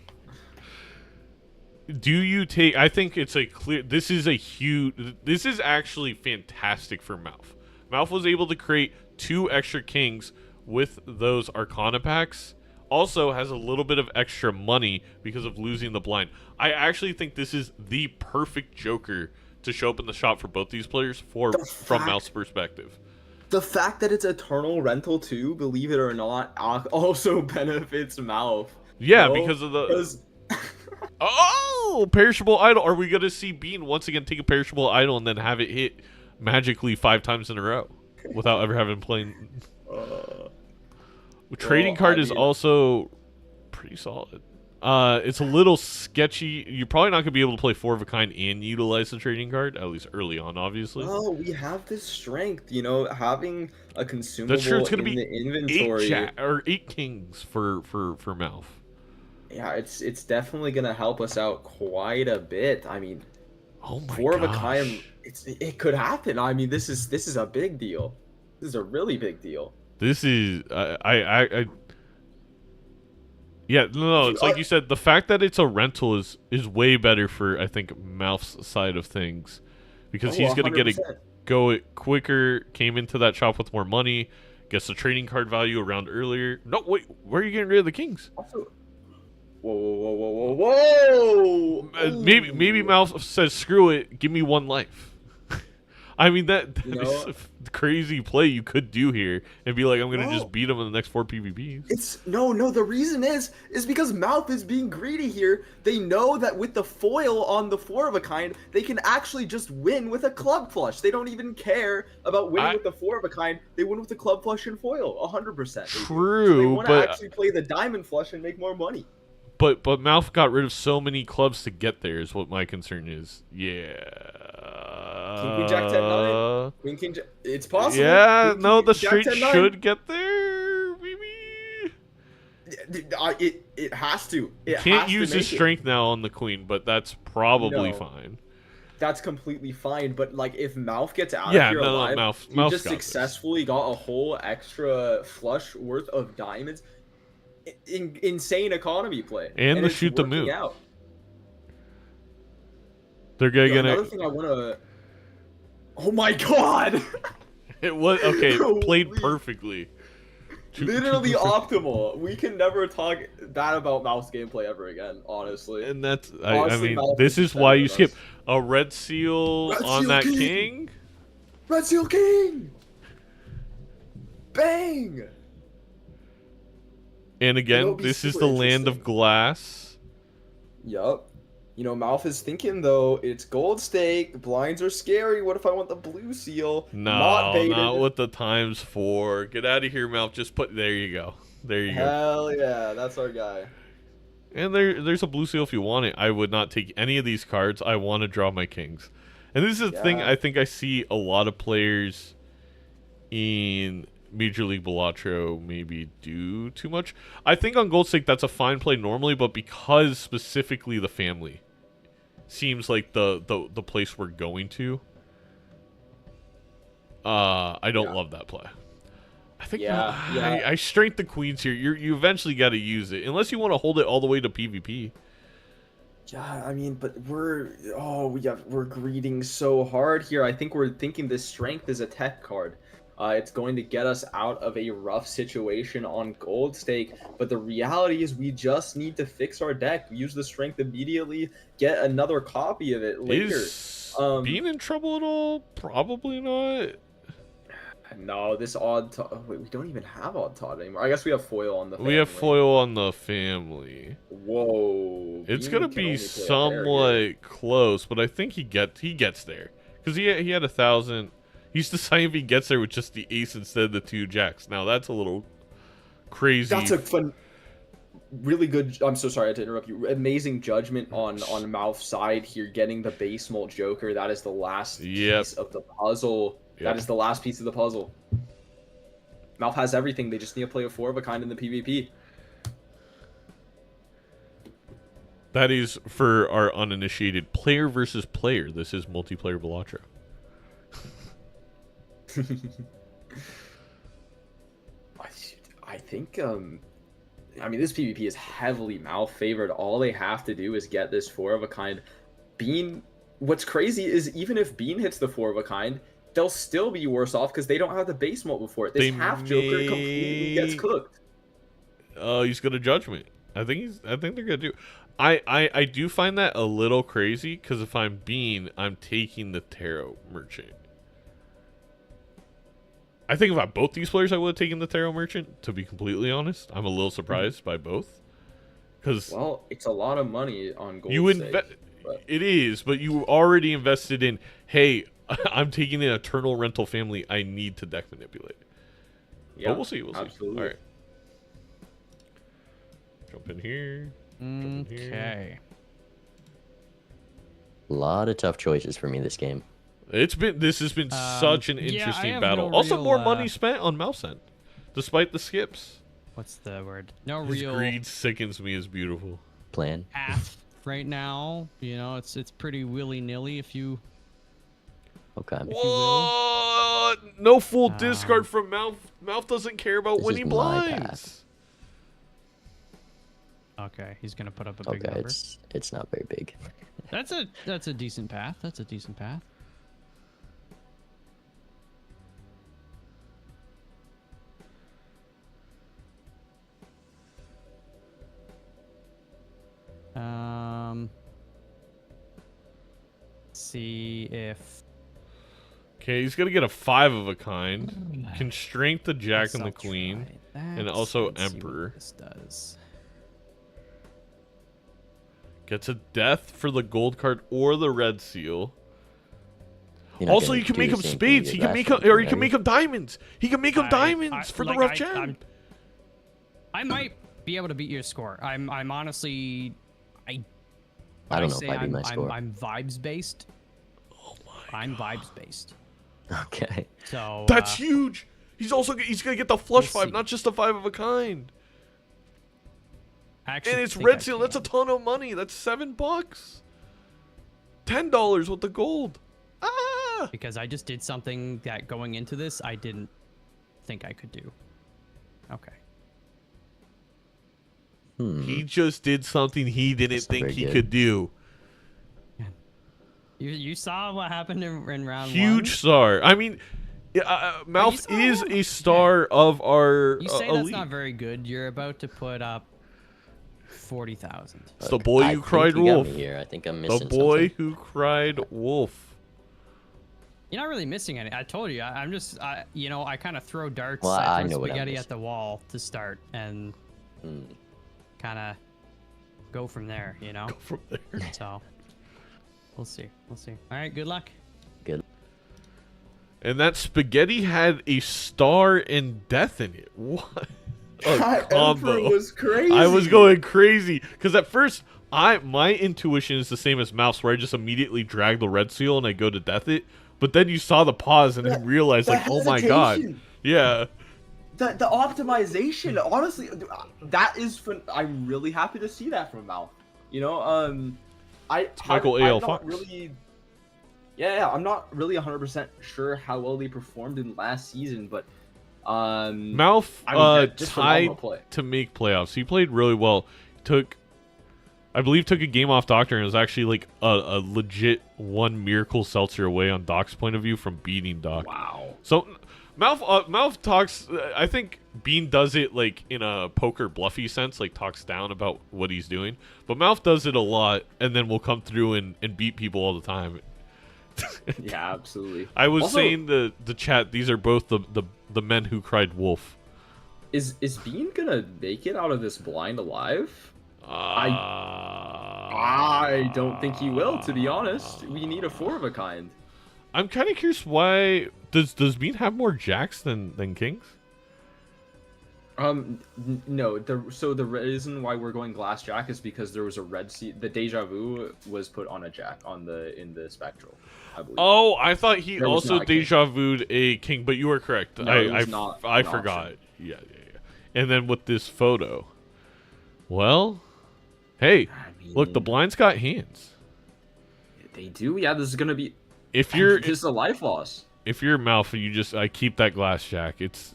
Do you take? I think it's a clear. This is a huge. This is actually fantastic for MALF. MALF was able to create 2 extra kings with those Arcana packs. Also has a little bit of extra money because of losing the blind. I actually think this is the perfect Joker to show up in the shop for both these players from MALF's perspective. The fact that it's eternal rental too, believe it or not, also benefits MALF. Yeah, No? because of the 'Cause- oh, perishable idol. Are we gonna see Bean once again take a perishable idol and then have it hit magically 5 times in a row without ever having played? Trading card is also pretty solid. It's a little sketchy. You're probably not gonna be able to play 4 of a kind and utilize the trading card, at least early on, obviously. Oh, we have this strength, you know, having a consumable That's true. It's gonna in be the inventory. 8 kings for MALF. Yeah, it's definitely gonna help us out quite a bit. I mean, Oh my 4 of a gosh. kind, it could happen. I mean, this is a big deal. This is a really big deal. This is yeah, no, it's like you said, the fact that it's a rental is way better for, I think, MALF's side of things. Because he's going to 100%. go it quicker, came into that shop with more money, gets the trading card value around earlier. No, wait, where are you getting rid of the kings? Also, whoa! Maybe MALF says, screw it, give me 1 life. I mean, that You is know? a crazy play you could do here and be like, I'm going to just beat him in the next 4 PvPs. It's no. The reason is because MALF is being greedy here. They know that with the foil on the 4 of a kind, they can actually just win with a club flush. They don't even care about winning with the 4 of a kind. They win with the club flush and foil, 100%. True, so they want to but actually play the diamond flush and make more money. But MALF got rid of so many clubs to get there is what my concern is. Yeah. King Queen Jack 10 9. Queen King. It's possible. Yeah, Queen, no, King, the Jack straight 10 9. should get there. Maybe. It has to. It Can't has to use his make it. strength now on the queen, but that's probably No. fine. That's completely fine. But like, if MALF gets out Yeah, of here no, alive, MALF he got just this. successfully got a whole extra flush worth of diamonds. Insane economy play. And the it's shoot the working move. out. They're gonna Yo, get another it. thing I wanna. Oh my god! It was okay. Played Holy. perfectly. Literally optimal. We can never talk bad about MALF's gameplay ever again, honestly. And that's, Honestly, I mean, MALF this is is why better you than skip us. a red seal Red on Seal that King! king. Red Seal King! Bang! And again, It'll be this is super the land of interesting. glass. Yup. You know, MALF is thinking though, it's gold stake, blinds are scary, what if I want the blue seal? Not No, baited. not with the times 4. Get out of here, Mouth. Just put, there you go. There you go. Hell yeah, that's our guy. And there's a blue seal if you want it. I would not take any of these cards. I want to draw my kings. And this is the thing Yeah. I think I see a lot of players in Major League Balatro maybe do too much. I think on Gold Stake that's a fine play normally, but because specifically the family seems like the place we're going to, I don't love that play. I think I strength the queens here. You eventually got to use it unless you want to hold it all the way to PvP. Yeah, I mean, but we're greeting so hard here. I think we're thinking this strength is a tech card. It's going to get us out of a rough situation on gold stake, but the reality is we just need to fix our deck. Use the strength immediately, get another copy of it later. Is being in trouble at all? Probably not. No, this odd. Wait, we don't even have odd Todd anymore. I guess we have foil on the. We have foil on the family. Whoa. It's Bean gonna can be only play a pair here. somewhat close, but I think he gets there because he had 1,000. He's deciding if he gets there with just the ace instead of the 2 jacks. Now that's a little crazy. That's a fun, really good. I'm so sorry to interrupt you. Amazing judgment on MALF's side here, getting the base molt Joker. That is the last piece of the puzzle. That is the last piece of the puzzle. MALF has everything. They just need to play a 4 of a kind in the PvP. That is for our uninitiated player versus player. This is multiplayer Balatro. I think I mean, this PvP is heavily MALF favored. All they have to do is get this 4 of a kind. Bean, what's crazy is even if Bean hits the 4 of a kind, they'll still be worse off because they don't have the base molt before it. This half Joker completely gets cooked. Oh, he's gonna judgment. I think they're gonna do. I do find that a little crazy because if I'm Bean, I'm taking the Tarot Merchant. I think if I both these players, I would have taken the Tarot Merchant. To be completely honest, I'm a little surprised by both. Because it's a lot of money on gold. It is, but you already invested in. Hey, I'm taking an Eternal Rental family. I need to deck manipulate. Yeah, but we'll see. Absolutely. All right. Jump in here. Okay. A lot of tough choices for me this game. This has been such an interesting battle. No Also, real, more money spent on mouse end, despite the skips. What's the word? No His real greed sickens me as beautiful. Plan. path right now. You know, it's pretty willy nilly if you. Okay. What? No full discard from Mouth. Mouth doesn't care about This winning is my blinds. path. Okay, he's gonna put up a big Okay, number. it's not very big. That's a decent path. That's a decent path. See if. Okay, he's gonna get a 5 of a kind. Can strength the Jack Guess and the I'll Queen, try and that. also Let's see what Emperor. this does. Gets a death for the gold card or the red seal. You're not Also, gonna you can do make the him same thing spades. you He did can last make time, him, or he are can you? make him diamonds. He can make him diamonds for the like, rough I gem. might be able to beat your score. I'm honestly, I don't know if I beat my score. I'm vibes based. Oh my! I'm vibes based. Okay. So That's huge. He's gonna get the flush We'll 5, see. not just a 5 of a kind. actually, And it's think red I seal. That's a can. ton of money. That's $7. $10 with the gold. Ah! Because I just did something that going into this I didn't think I could do. Okay. He just did something he didn't That's not think very he good. could do. You saw what happened in round one? Huge star. I mean, Yeah, You MALF saw is him? a star of our You say that's elite. not very good. You're about to put up 40,000. It's the boy I who think cried you got wolf. me here. I think I'm The missing boy something. who cried wolf. You're not really missing any. I told you. I'm just, you know, I kind of throw darts. Well, I I throw know what I'm spaghetti at missing. the wall to start and kind of go from there, you know? Go from there. So, we'll see. We'll see. All right, good luck. Good. And that spaghetti had a star and death in it. What? A That combo. Emperor was crazy. I was going crazy because at first, my intuition is the same as Mouse, where I just immediately drag the red seal and I go to death it. But then you saw the pause and then realized, the like, oh my god, hesitation. yeah. The optimization, honestly, that is fun. I'm really happy to see that from Mal. You know, Michael I'm A.L. not Fox. really. Yeah, I'm not really 100% sure how well they performed in last season, but Malf I mean, just phenomenal tied play. to make playoffs. He played really well. I believe took a game off Doctor and was actually like a legit one miracle seltzer away on Doc's point of view from beating Doc. Wow. So Malf talks. I think Bean does it like in a poker bluffy sense, like talks down about what he's doing. But Malf does it a lot, and then will come through and beat people all the time. Yeah, absolutely. I was Also, saying the chat. These are both the men who cried wolf. is Bean gonna make it out of this blind alive? I don't think he will, to be honest. We need a 4 of a kind. I'm kind of curious why does Bean have more jacks than kings? No. So the reason why we're going glass jack is because there was a red seat. The deja vu was put on a jack in the spectral, I believe. Oh, I thought he There was also not a king. deja vu'd a king, but you were correct. No, it was not I an forgot. option. Yeah. And then with this photo, well, hey, I mean, look, the blinds got hands. They do. Yeah, this is gonna be. If you're This is a life loss. if you're Malfa, I keep that glass jack. It's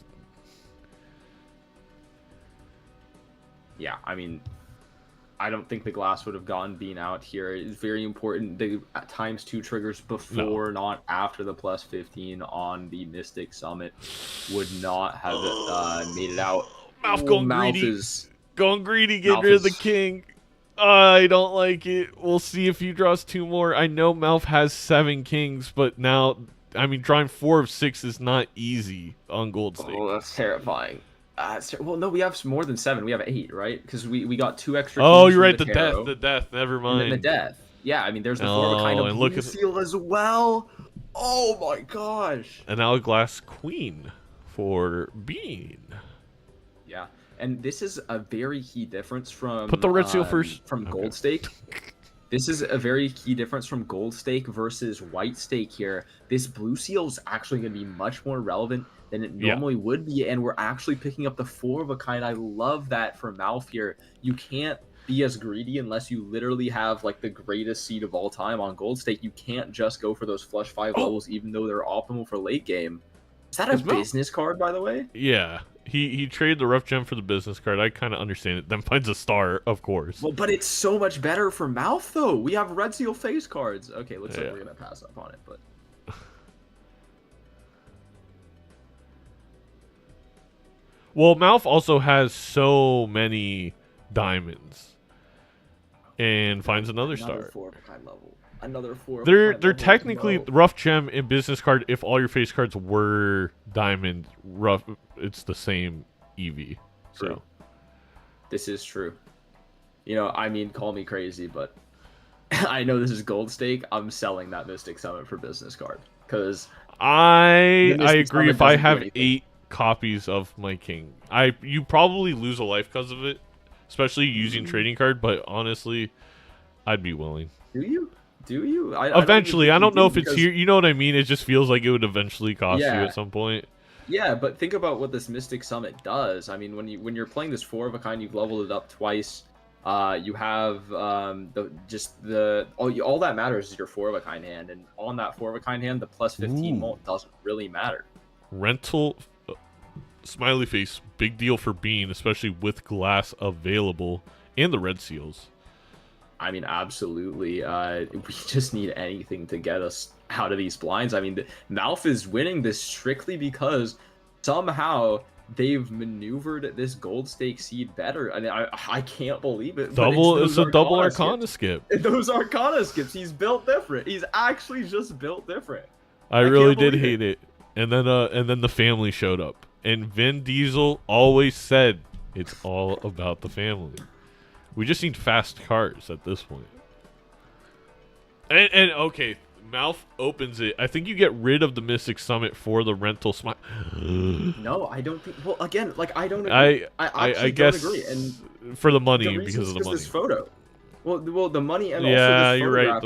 Yeah, I mean, I don't think the glass would have gone Bean out here. It's very important. The times 2 triggers before, not after the plus 15 on the Mystic Summit would not have made it out. Malf Ooh, going Malf greedy. is- Going greedy, getting Malf rid of the is- king. I don't like it. We'll see if he draws 2 more. I know Malf has 7 kings, but now, I mean, drawing 4 of 6 is not easy on Gold Stake. Oh, that's terrifying. Well, no, we have more than 7. We have 8, right? Because we got 2 extra. Oh, kings you're from right. The tarot, death. Never and mind. then the death. Yeah, I mean, there's the 4 of a kind Oh, of and look blue at- seal as well. Oh my gosh. An hourglass queen for Bean. Yeah, and this is a very key difference from Put the red seal first. from Okay. Gold Stake. This is a very key difference from Gold Stake versus White Stake here. This blue seal is actually going to be much more relevant than it Yeah. normally would be, and we're actually picking up the 4 of a kind. I love that for Malf here. You can't be as greedy unless you literally have like the greatest seed of all time on Gold Stake. You can't just go for those flush 5 levels, even though they're optimal for late game. Is that a Is Malf- business card, by the way? Yeah. He traded the rough gem for the business card. I kind of understand it. Then finds a star, of course. Well, but it's so much better for Malf, though. We have red seal face cards. Okay, looks Yeah. like we're gonna pass up on it, but Well, Malf also has so many diamonds. And finds another star. 4 of a kind level. Another 4 of a They're kind level as technically well. rough gem and business card. If all your face cards were diamond rough, it's the same EV. So True. This is true. You know, I mean, call me crazy, but I know this is Gold Stake. I'm selling that Mystic Summit for business card because I The Mystic agree. Summit If I doesn't do have anything. 8 copies of my king, you probably lose a life because of it, especially using trading card. But honestly, I'd be willing. do you? Do you? I Eventually, I don't know if it's because- here. You know what I mean? It just feels like it would eventually cost you Yeah. at some point. Yeah, but think about what this Mystic Summit does. I mean, when you're playing this 4 of a kind, you've leveled it up twice. You have all that matters is your 4 of a kind hand, and on that 4 of a kind hand, the plus 15 Ooh. won't doesn't really matter. Rental, smiley face, big deal for Bean, especially with glass available and the red seals. I mean, absolutely. We just need anything to get us out of these blinds. I mean, MALF is winning this strictly because somehow they've maneuvered this gold stake seed better. I mean, I can't believe it. but It's a double Arcana skips. skip. Those Arcana skips. He's built different. He's actually just built different. I really did believe hate it. And then the family showed up. And Vin Diesel always said it's all about the family. We just need fast cars at this point. And okay, MALF opens it. I think you get rid of the Mystic Summit for the rental smile. No, I don't think. Well, again, like I don't agree. I guess don't agree. And for the money, the because of the money. This photo. Well, the money and yeah, also this you're right.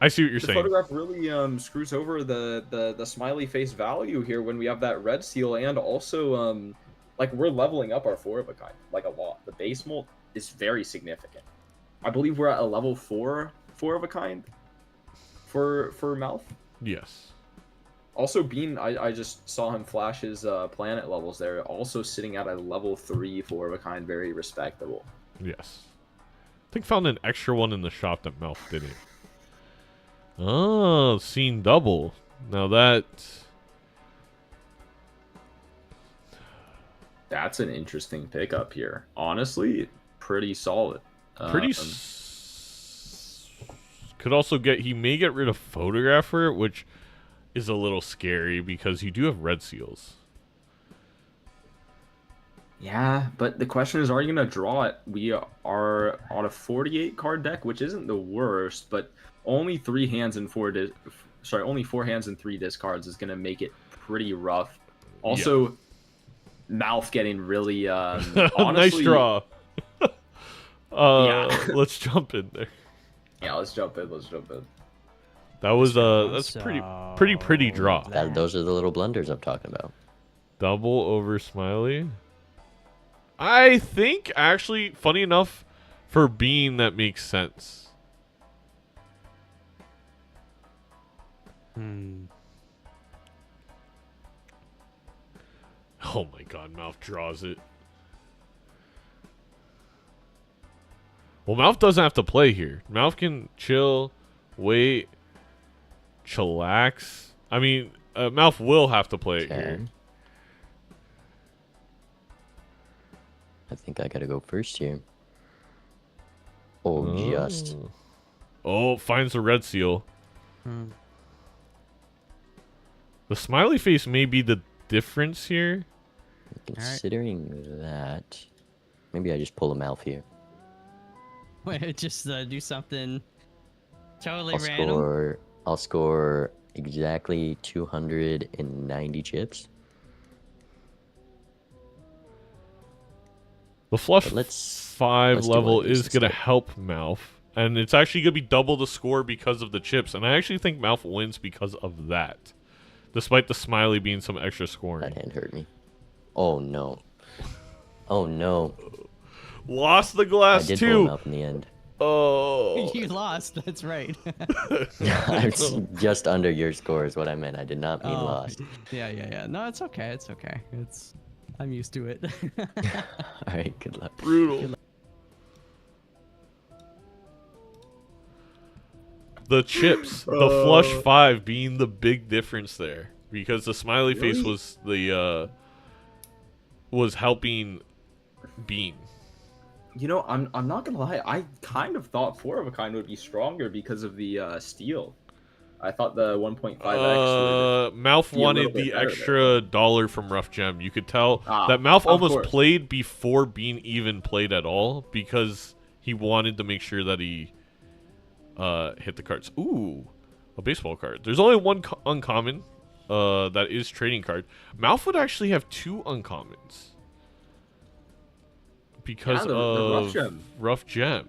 I see what you're the saying. photograph really screws over the smiley face value here when we have that red seal, and also like we're leveling up our 4 of a kind like a lot. The base molt is very significant. I believe we're at a level 4 of a kind for MALF. Yes. Also, Bean, I just saw him flash his planet levels there. Also sitting at a level 3 4 of a kind, very respectable. Yes. I think found an extra one in the shop that MALF didn't. Oh, seen double. Now that's an interesting pickup here. Honestly, pretty solid. Could also he may get rid of photographer, which is a little scary because you do have red seals. Yeah, but the question is, are you gonna draw it? We are on a 48 card deck, which isn't the worst, but only 3 hands and 4 only 4 hands and 3 discards is gonna make it pretty rough. Also, MALF getting really honestly, nice draw. Yeah. Let's jump in there. Yeah, let's jump in. That was that's pretty draw. Those are the little blunders I'm talking about. Double over Smiley. I think actually, funny enough, for Bean that makes sense. Oh my god, MALF draws it. Well, MALF doesn't have to play here. MALF can chill, wait, chillax. I mean, MALF will have to play it here. I think I gotta go first here. Oh, just. Oh, finds the red seal. The smiley face may be the difference here. Considering that, maybe I just pull a MALF here. Wait, just do something totally random. I'll score exactly 290 chips. The flush 5 level is going to help MALF. And it's actually going to be double the score because of the chips. And I actually think MALF wins because of that. Despite the smiley being some extra scoring. That hand hurt me. Oh, no. Oh, no. Lost the glass, I did too. pull him up in the end. Oh. You lost. That's right. I was just under your score is what I meant. I did not mean lost. Yeah. No, it's okay. It's okay. I'm used to it. All right, good luck. Brutal. Good luck. The chips, the flush 5 being the big difference there, because the smiley face was the was helping Bean. You know, I'm not gonna lie. I kind of thought 4 of a kind would be stronger because of the steel. I thought the 1.5x. MALF wanted the extra dollar from Rough Gem. You could tell that MALF almost played before Bean even played at all because he wanted to make sure that he hit the cards. Ooh, a baseball card. There's only one uncommon that is trading card. MALF would actually have 2 uncommons because of Rough Gem.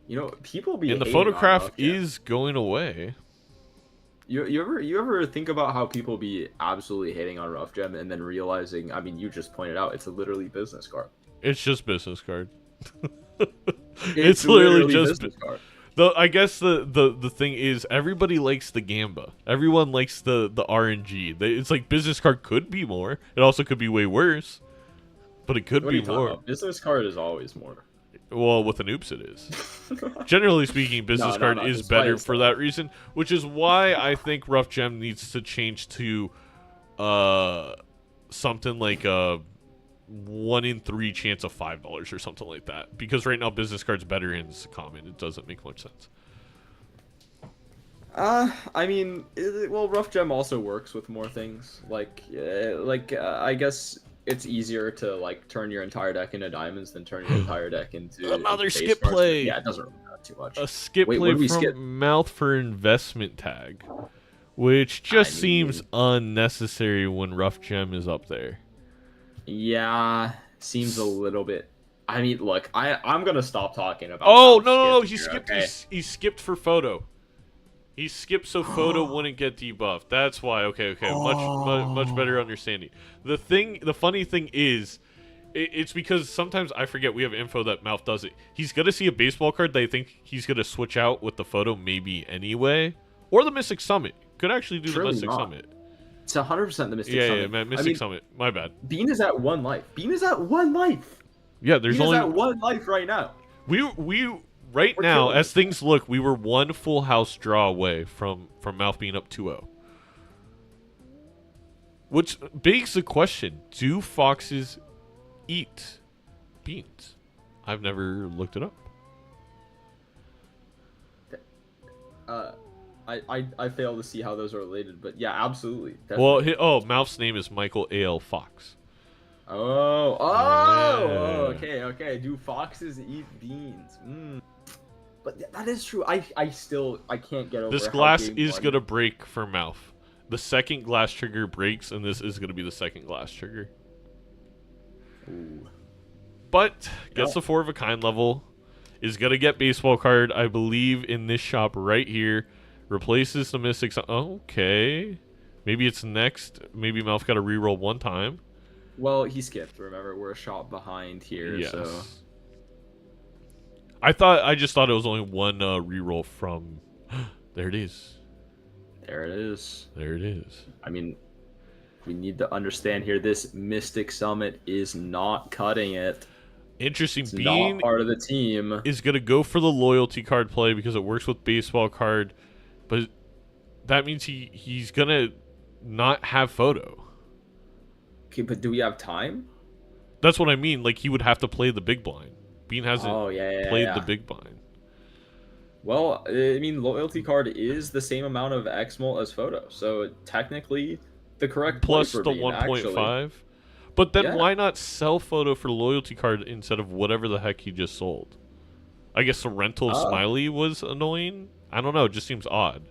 You know, people be and the photograph is going away. You ever think about how people be absolutely hating on Rough Gem and then realizing, I mean, you just pointed out it's literally business card. It's just business card. It's literally just business card. I guess the thing is everybody likes the Gamba. Everyone likes the RNG. It's like business card could be more. It also could be way worse, but it could be more. Business card is always more. Well, with an oops, it is. Generally speaking, business card is that's why better it's for that reason, which is why I think Rough Gem needs to change to something like a 1 in 3 chance of $5 or something like that. Because right now, business card's better in common. It doesn't make much sense. I mean, well, Rough Gem also works with more things. I guess it's easier to like turn your entire deck into diamonds than turn your entire deck into Another base skip cards. play. Yeah, it doesn't really matter too much. A skip Wait, play what did we from skip? Mouth for investment tag, which just seems unnecessary when Rough Gem is up there. Yeah, seems a little bit. I mean, look, I'm gonna stop talking about. Oh Mouth no! skips He here, skipped. okay? He skipped for photo. He skipped so photo wouldn't get debuffed. That's why. Okay. Much better understanding. The funny thing is, it's because sometimes I forget we have info that Mouth does it. He's gonna see a baseball card that I think he's gonna switch out with the photo maybe anyway, or the Mystic Summit. Could actually do Surely the Mystic not. Summit. It's 100% the Mystic Yeah, Summit. yeah, man, Mystic Summit. My bad. Bean is at 1 life. Bean is at 1 life. Yeah, there's Bean only is at 1 life right now. we right We're now killing as it. things look, we were 1 full house draw away from Mouth being up 2-0. Which begs the question: do foxes eat beans? I've never looked it up. I fail to see how those are related, but yeah, absolutely. Well, Definitely. Mouth's name is Michael A.L. Fox. Oh, Yeah. okay. Do foxes eat beans? But that is true. I can't get over This how glass game is one- gonna break for Mouth. The second glass trigger breaks, and this is gonna be the second glass trigger. Ooh. But gets Yeah. the 4 of a kind level. Is gonna get baseball card, I believe, in this shop right here. Replaces the Mystics. Okay. Maybe it's next. Maybe Mouth got to reroll 1 time. Well, he skipped. Remember, we're a shot behind here, Yes. so I just thought it was only 1 reroll from. There it is. there it is. There it is. I mean, we need to understand here. This Mystic Summit is not cutting it. Interesting. It's Bean not part of the team. is gonna go for the loyalty card play because it works with baseball card, but that means he's gonna not have photo. Okay, but do we have time? That's what I mean. Like he would have to play the big blind. Bean hasn't played the big blind. Well, I mean, loyalty card is the same amount of Xmol as photo, so technically, the correct play Plus for the Bean, 1.5. But then Yeah. why not sell photo for the loyalty card instead of whatever the heck he just sold? I guess the rental of Smiley was annoying. I don't know. It just seems odd.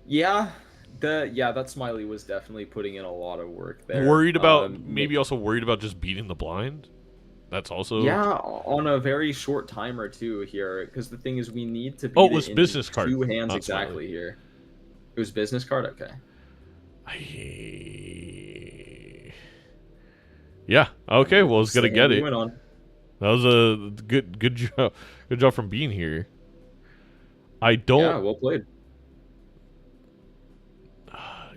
Yeah, that Smiley was definitely putting in a lot of work there. Worried about maybe also worried about just beating the blind. That's also on a very short timer too here, because the thing is we need to beat Oh, it was in business card, 2 hands not exactly here. It was business card. Okay. Yeah. Okay. Well, it's gonna Same get we it. went on. That was a good job. Good job from being here. I don't. Yeah, well played.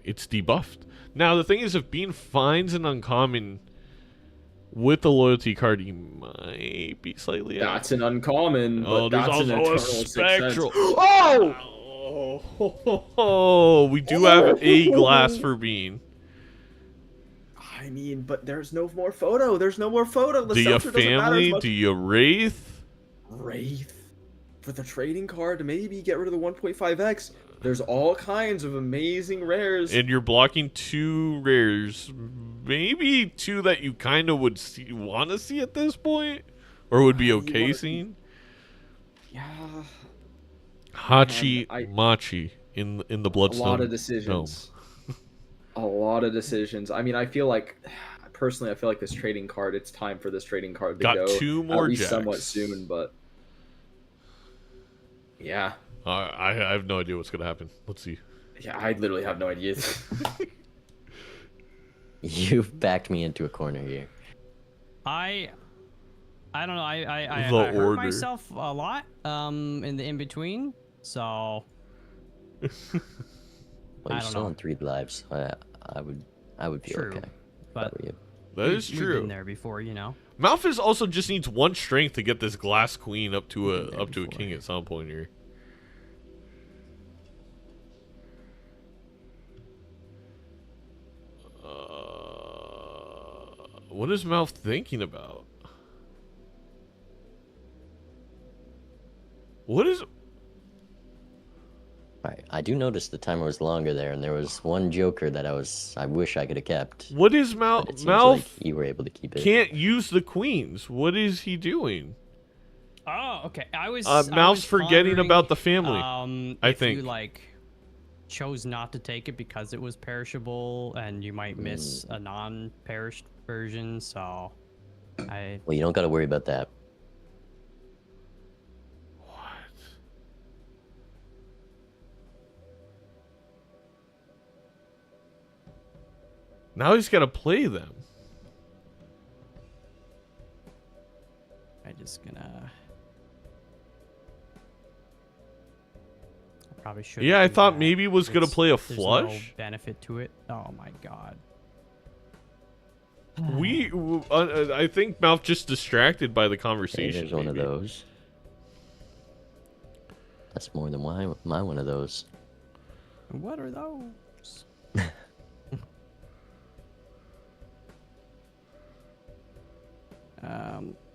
It's debuffed. Now the thing is, if Bean finds an uncommon with the loyalty card, he might be slightly out. That's an uncommon, but Oh, there's that's an also a eternal Sixth Sense. spectral. Oh! Oh, we do have a glass for Bean. I mean, but there's no more photo. There's no more photo. The Do you seltzer doesn't matter as family? much. Do you Wraith? Wraith for the trading card. Maybe get rid of the 1.5x. There's all kinds of amazing rares. And you're blocking 2 rares. Maybe 2 that you kind of would want to see at this point? Or would be okay seeing? Yeah. Hachi Man, Machi in the A Bloodstone lot of decisions. A lot of decisions. I mean, I feel like, personally, I feel like this trading card, it's time for this trading card to Got go. 2 more at least jacks. somewhat soon, but yeah. I have no idea what's going to happen. Let's see. Yeah, I literally have no idea. You've backed me into a corner here. I don't know. I The hurt order. myself a lot in the in between. So Well, I you're don't still know. on 3 lives. I would feel True, okay. if but that were you. That is We've true. been there before, you know. Malphus also just needs one strength to get this glass queen up to a before. king at some point here. What is Malf thinking about? What is? Alright, I do notice the timer was longer there, and there was one joker that I wish I could have kept. What is But it seems Malf? like you were able to keep it. Can't use the queens. What is he doing? Oh, okay. I was Malf's forgetting pondering, about the family. I if think. you like chose not to take it because it was perishable, and you might miss a non-perished version. So, Well, you don't got to worry about that. Now he's got to play them. I'm just gonna. I probably should. Yeah, I thought maybe he was gonna play a There's no flush. benefit to it. Oh my god. I think Malf just distracted by the Okay, conversation. there's one of maybe. those. That's more than my one of those. What are those?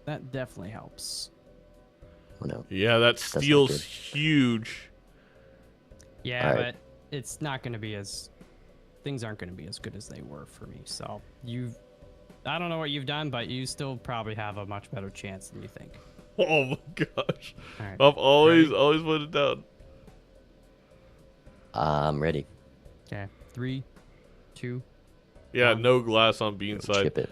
That definitely helps. Oh, no. Yeah, that not steal's good. huge. Yeah, Alright. but it's not going to be as. Things aren't going to be as good as they were for me. So I don't know what you've done, but you still probably have a much better chance than you think. Oh my gosh. All right. I've always put it down. I'm ready. Okay. 3, 2. Yeah, no glass on Bean Go side. chip it.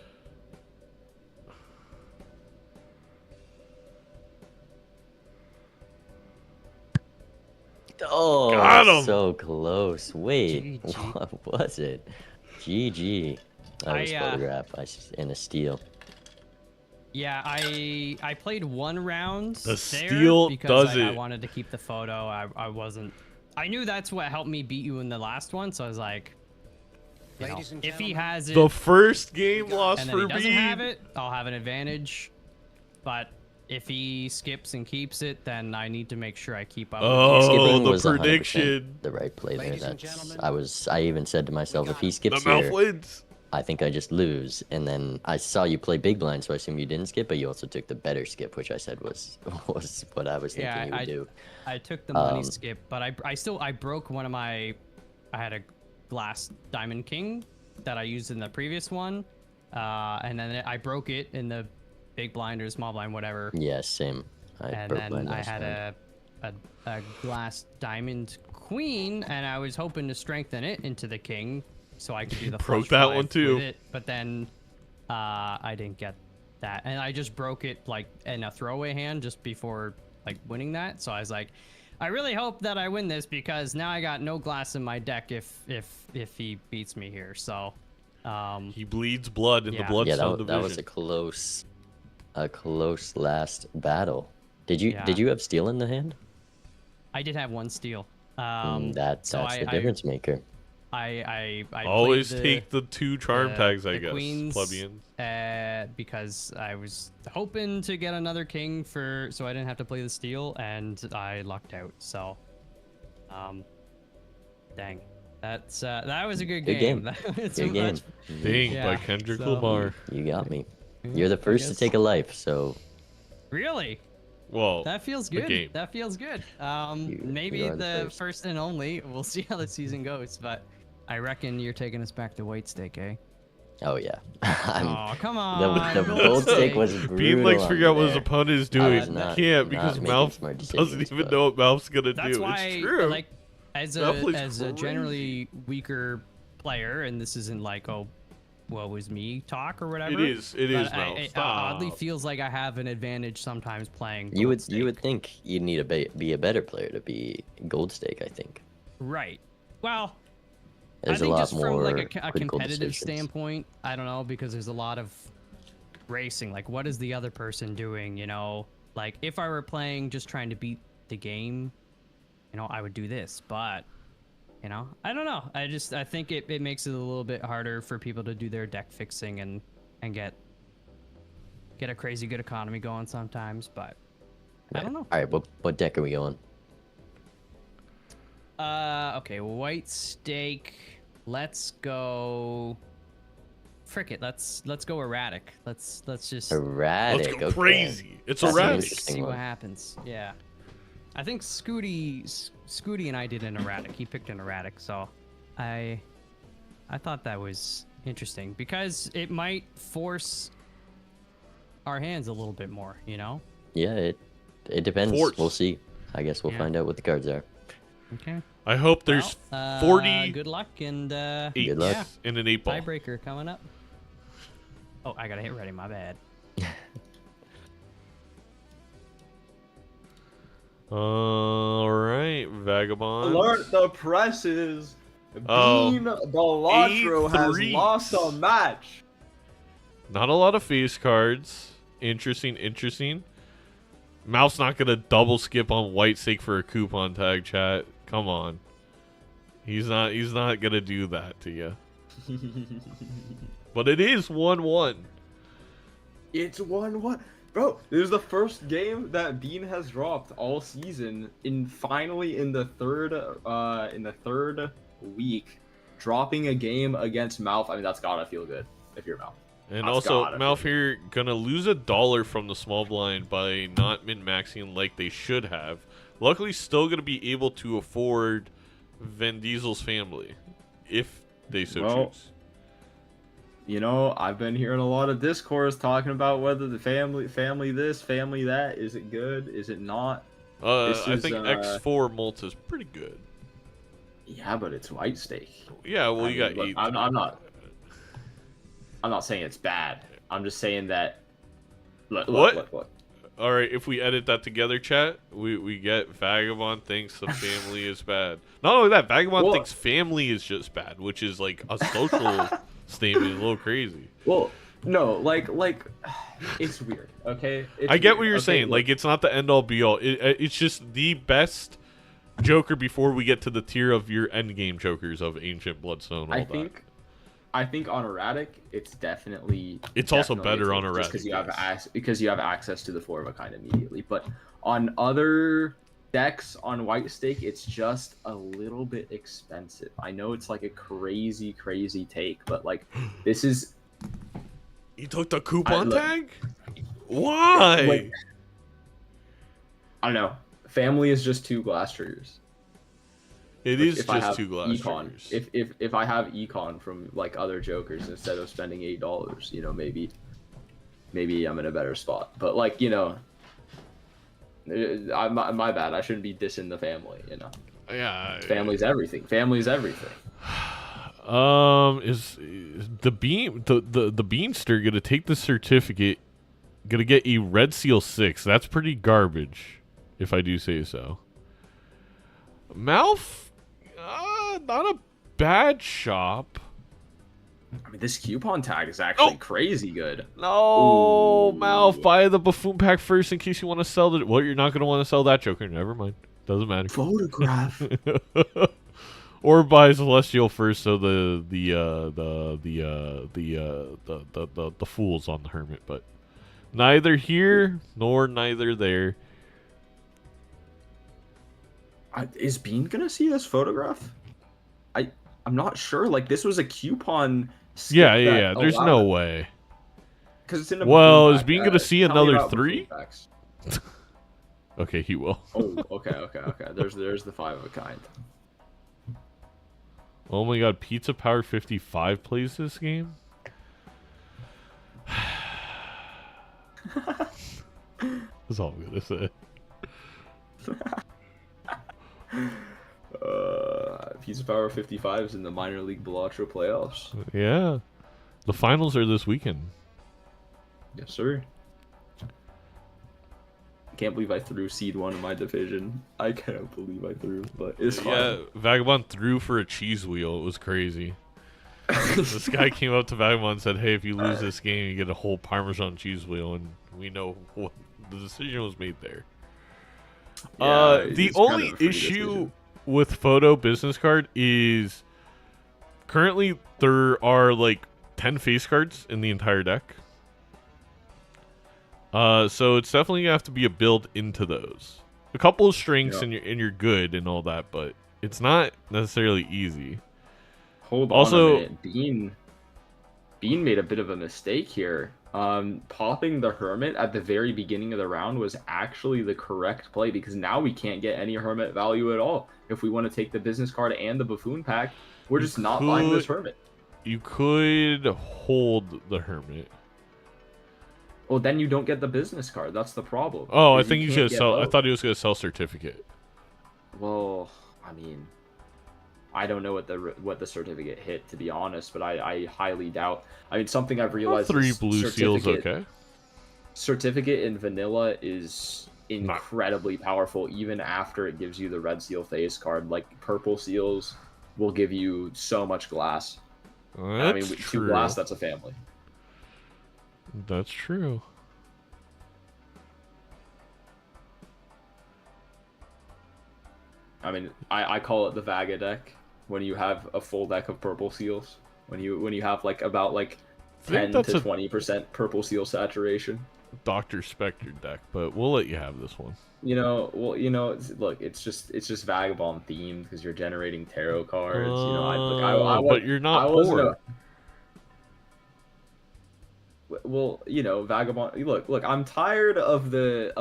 Oh, Got him. so close. Wait, GG. what was it? GG. That was I, photograph in a steal. Yeah, I played one round The there steal because does I it. wanted to keep the photo. I wasn't. I knew that's what helped me beat you in the last one, so I was like, you know, if he has it The first game loss and then for he doesn't have Bean. it, I'll have an advantage. But if he skips and keeps it, then I need to make sure I keep up. Oh, Skipping the was 100% prediction. the right play there. Ladies and That's gentlemen, I even said to myself, if he The skips Malf here, wins. I think I just lose. And then I saw you play big blind, so I assume you didn't skip, but you also took the better skip, which I said was what I was thinking Yeah, you would do. I took the money Um, skip, but I broke one of my. I had a glass diamond king that I used in the previous one, and then I broke it in the big blind or small blind, whatever. Yeah, same. I And broke then mine I last had time. a glass diamond queen, and I was hoping to strengthen it into the king, so I could do the Broke flush that five one too. with it, but then I didn't get that, and I just broke it like in a throwaway hand just before like winning that. So I was like, I really hope that I win this because now I got no glass in my deck if he beats me here. So He bleeds blood in the Yeah. Bloodstone Yeah, that division. was a close last battle. Did you Yeah. have steel in the hand? I did have one steal. That's so the difference maker. I Always played take the 2 charm tags, I the guess. queens, Plebeians. because I was hoping to get another king so I didn't have to play the steal, and I lucked out. So, dang, that was a good Good game. game. That was Good game. Ding Yeah, by Kendrick so- Lamar. You got me. You're the first to guess- take a life, so Really, Well, that feels the good. game. That feels good. You Maybe are the the first. first and only. We'll see how the season goes, but I reckon you're taking us back to white steak, eh? oh yeah. Oh, come on. the gold stick was brutal. Bean likes to on figure out what his there. opponent is I doing. was not- He can't not because making Malf smart doesn't decisions, even but- know what Malf's gonna That's do. why, It's true. like, as That plays a crazy. generally weaker player, and this isn't like, oh, what was me talk or whatever. It is, but Malf. It Stop. oddly feels like I have an advantage sometimes playing. You gold would stake. think you'd need to be a better player to be gold stake. I think Right. Well, there's I think a lot just more from like a critical competitive decisions. standpoint, I don't know, because there's a lot of racing. Like, what is the other person doing? You know, like if I were playing just trying to beat the game, you know, I would do this. But you know, I don't know. I think it makes it a little bit harder for people to do their deck fixing and and get a crazy good economy going sometimes. But I don't know. All right, what deck are we going? Okay, white stake. Let's go. Frick it. Let's go erratic. Let's just Erratic. Let's go okay. crazy. It's That's an erratic. interesting see what one. happens. Yeah. I think Scooty and I did an erratic. He picked an erratic, so I thought that was interesting because it might force our hands a little bit more, you know? Yeah, it depends. Force. We'll see. I guess we'll Yeah. find out what the cards are. Okay. I hope there's Well, 40 good luck and eights Good luck. yeah. in an 8-ball. Tiebreaker coming up. Oh, I gotta hit ready. My bad. All right, Vagabond. Alert the presses. Oh, BeanBalatro has 8-3. lost a match. Not a lot of face cards. Interesting. MALF's not gonna double skip on white stake for a coupon tag, chat. Come on. He's not gonna do that to you. But it is 1-1. It's 1-1. Bro, this is the first game that Bean has dropped all season finally in the third week, dropping a game against MALF. I mean, that's gotta feel good if you're MALF. And That's also, gotta MALF here gonna lose $1 from the small blind by not min-maxing like they should have. Luckily, still gonna be able to afford Vin Diesel's family, if they so Well, choose. You know, I've been hearing a lot of discourse talking about whether the family this, family that, is it good, is it not? This I is, think X4 Malta is pretty good. Yeah, but it's white stake. Yeah, well, I you got mean, look, 8. I'm not saying it's bad. I'm just saying that. Look. All right, if we edit that together, chat, we get Vagabond thinks the family is bad. Not only that, Vagabond thinks family is just bad, which is like a social statement, a little crazy. Well, no, like it's weird. Okay, I get what you're saying. Like, it's not the end all be all. It's just the best Joker before we get to the tier of your end game Jokers of Ancient Bloodstone. I think on erratic, it's definitely. It's also definitely better a on take, erratic, just because you yes. have because you have access to the 4 of a kind immediately. But on other decks on white stake, it's just a little bit expensive. I know it's like a crazy take, but like this is. You took the coupon look, tag? Why? Like, I don't know. Family is just 2 glass triggers. It Like, is if I have just 2 glass econ, triggers. if I have econ from like other Jokers instead of spending $8, you know, maybe I'm in a better spot. But like, you know, my bad. I shouldn't be dissing the family. You know, Yeah. family's everything. Family's everything. Is the Beanster gonna take the certificate? Gonna get a Red Seal 6? That's pretty garbage, if I do say so. MALF, not a bad shop. I mean, this coupon tag is actually crazy good. No, Ooh. MALF, buy the buffoon pack first in case you want to sell it. Well, you're not gonna want to sell that Joker. Never mind. Doesn't matter. Photograph. Or buy Celestial first, so the fool's on the Hermit, but neither here nor neither there. Is Bean gonna see this photograph? I'm not sure. Like, this was a coupon. Yeah. There's no way. Because it's in a Well, buffoon is pack. Bean gonna see Tell me another about 3? buffoon packs. Okay, he will. Oh, okay. There's the 5 of a kind. Oh my god, Pizza Power 55 plays this game? That's all I'm gonna say. Pizza Power 55 is in the Minor League Balatro playoffs. Yeah. The finals are this weekend. Yes, sir. Can't believe I threw seed 1 in my division. I cannot believe I threw, but it's fine. Yeah, Vagabond threw for a cheese wheel. It was crazy. This guy came up to Vagabond and said, hey, if you lose this game, you get a whole Parmesan cheese wheel. And we know what the decision was made there. Yeah, the it's kind only of a free issue decision. with Photo Business Card is currently there are like 10 face cards in the entire deck. So it's definitely gonna have to be a build into those. A couple of strengths and you're good and all that, but it's not necessarily easy. Hold Also, on a minute. Bean made a bit of a mistake here. Popping the Hermit at the very beginning of the round was actually the correct play, because now we can't get any Hermit value at all. If we want to take the business card and the Buffoon pack, we're just not buying this Hermit. You could hold the Hermit. Well, then you don't get the business card. That's the problem. Oh, I Because think you you can't should get sell. I both. thought he was gonna sell certificate. Well, I mean, I don't know what the certificate hit, to be honest, but I highly doubt. I mean, something I've realized 3 is blue seals, okay. Certificate in vanilla is incredibly powerful, even after it gives you the red seal face card. Like, purple seals will give you so much glass. I mean, with 2 glass, that's a family. That's true. I mean, I call it the Vaga deck when you have a full deck of purple seals. When you have about 10 to 20% purple seal saturation. Dr. Spectre deck, but we'll let you have this one. Look, it's just Vagabond themed because you're generating tarot cards. But you're not poor. Well, Vagabond. Look. I'm tired of the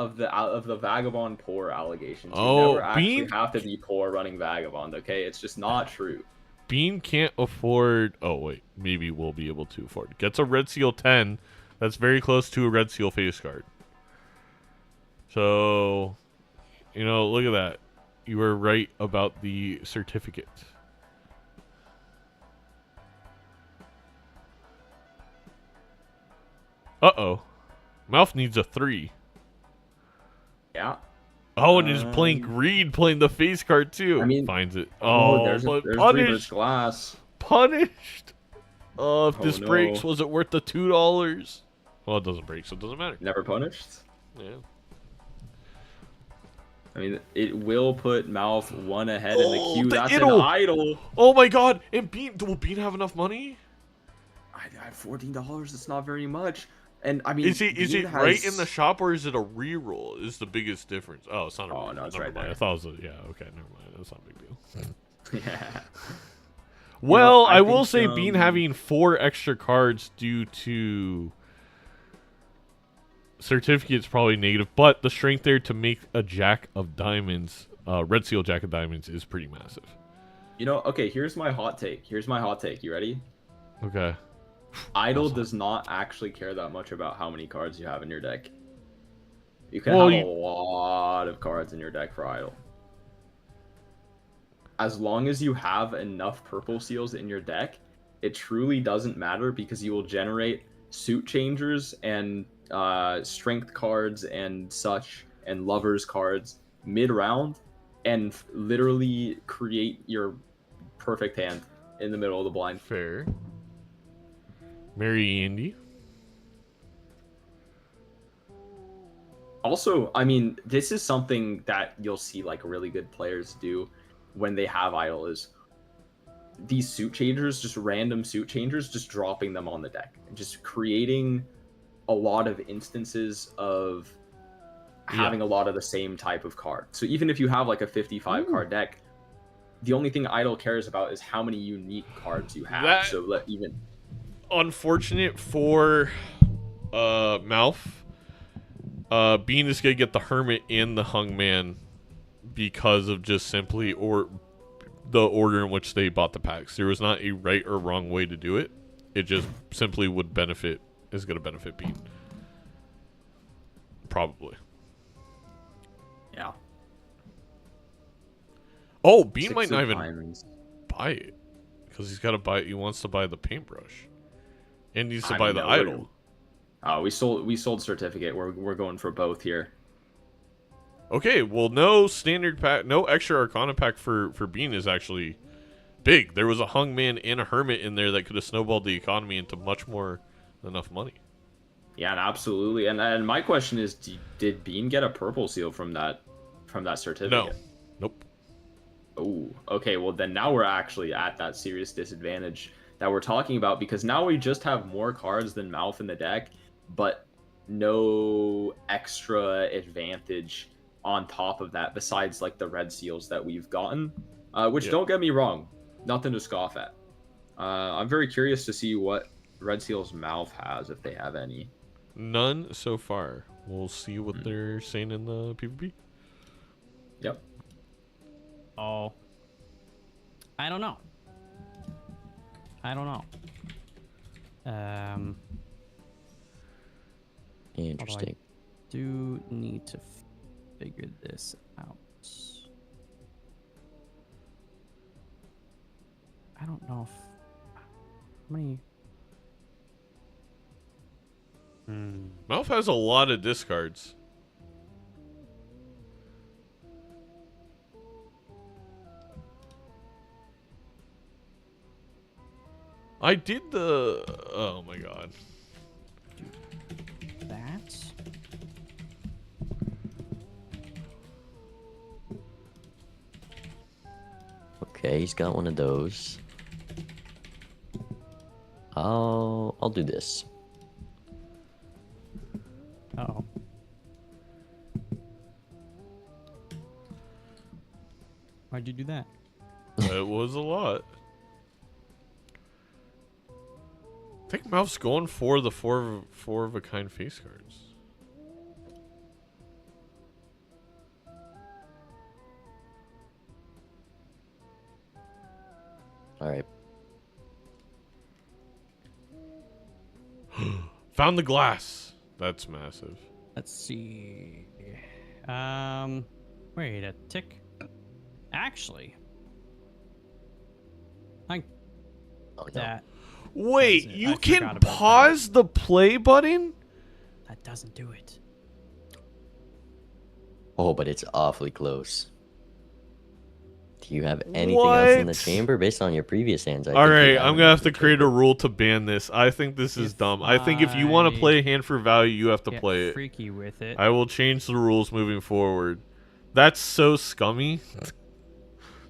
Vagabond poor allegations. You never actually have to be poor running Vagabond. Okay, it's just not true. Bean can't afford. Oh wait, maybe we'll be able to afford. Gets a red seal 10. That's very close to a red seal face card. So, look at that. You were right about the certificate. Uh-oh. MALF needs a 3. Yeah. Oh, and he's playing greed, playing the face card too. I mean, finds it. there's punished. Glass. Punished. Oh, if this no. breaks, was it worth the $2? Well, it doesn't break, so it doesn't matter. Never punished. Yeah. I mean, it will put MALF 1 ahead in the queue. That's idol. an idol. Oh my god! And will Bean have enough money? I have $14. That's not very much. And I mean, is it right in the shop, or is it a reroll? Is the biggest difference? Oh, it's not a reroll. Oh no, it's never right mind. there. I thought it was yeah. Okay, never mind. That's not a big deal. Yeah. Well, I will think, say Bean having 4 extra cards due to certificate's probably negative, but the strength there to make a Jack of Diamonds, red seal Jack of Diamonds, is pretty massive. Okay, here's my hot take. You ready? Okay. Idol does not actually care that much about how many cards you have in your deck. You can have a lot of cards in your deck for Idol. As long as you have enough purple seals in your deck, it truly doesn't matter, because you will generate suit changers and strength cards and such, and lovers cards mid-round, and literally create your perfect hand in the middle of the blind. Fair. Mary Andy. Also, I mean, this is something that you'll see really good players do when they have idol, is these suit changers, just random suit changers, just dropping them on the deck and just creating a lot of instances of having a lot of the same type of card. So even if you have a 55 card deck, the only thing idol cares about is how many unique cards you have. Unfortunate for MALF. Bean is gonna get the Hermit and the Hungman because of just simply the order in which they bought the packs. There was not a right or wrong way to do it. It just simply is gonna benefit Bean. Probably. Yeah. Oh, Bean might not even buy it, because he wants to buy the paintbrush. And needs to buy the idol. Oh, we sold certificate. We're going for both here. Okay, well, no standard pack, no extra Arcana pack for Bean is actually big. There was a Hungman and a Hermit in there that could have snowballed the economy into much more than enough money. Yeah, absolutely. And my question is, did Bean get a purple seal from that certificate? No. Nope. Oh, okay. Well, then now we're actually at that serious disadvantage. that we're talking about, because now we just have more cards than MALF in the deck, but no extra advantage on top of that besides like the red seals that we've gotten, which don't get me wrong, nothing to scoff at. I'm very curious to see what red seals MALF has, if they have any. None so far. We'll see what they're saying in the PvP. Yep. Oh, I don't know. Interesting. Do need to figure this out. I don't know if how many. MALF has a lot of discards. I did the... Oh my god. That. Okay, he's got one of those. I'll do this. Uh-oh. Why'd you do that? It was a lot. I think MALF's going for the four of a kind face cards. All right. Found the glass. That's massive. Let's see. Wait a tick. Actually, I Oh, no. that Wait, That's it. you I can forgot about pause the play button? that doesn't do it. Oh, but it's awfully close. Do you have anything else in the What? chamber based on your previous hands? All right, I'm gonna have to create a rule to ban this. I think this is If dumb. I think if you want to I play a hand for value, you have to Get play it. freaky with it. I will change the rules moving forward. That's so scummy.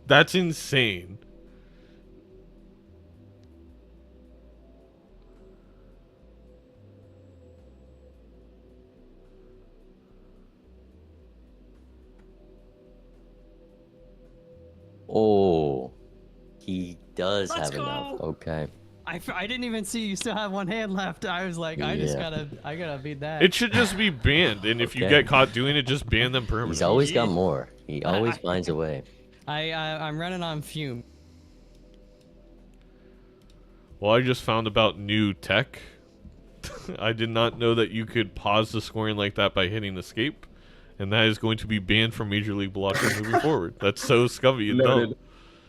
That's insane. Oh, he does Let's have enough. go! Okay. I didn't even see you still have one hand left. I was like, I gotta beat that. It should just be banned, and if you Okay. get caught doing it, just ban them permanently. He's always got more. He always finds a way. I'm running on fume. Well, I just found about new tech. I did not know that you could pause the scoring like that by hitting escape, and that is going to be banned from Major League Balatro moving forward. That's so scummy and dumb.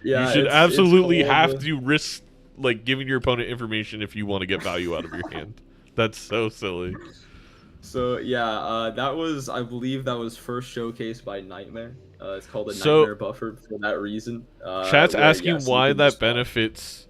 Yeah, You should it's absolutely cold. have to risk like giving your opponent information if you want to get value out of your hand. That's so silly. So yeah, that was, I believe that was first showcased by Nightmare. It's called a So- Nightmare buffer for that reason. Chat's where, asking yes, you why can that just- benefits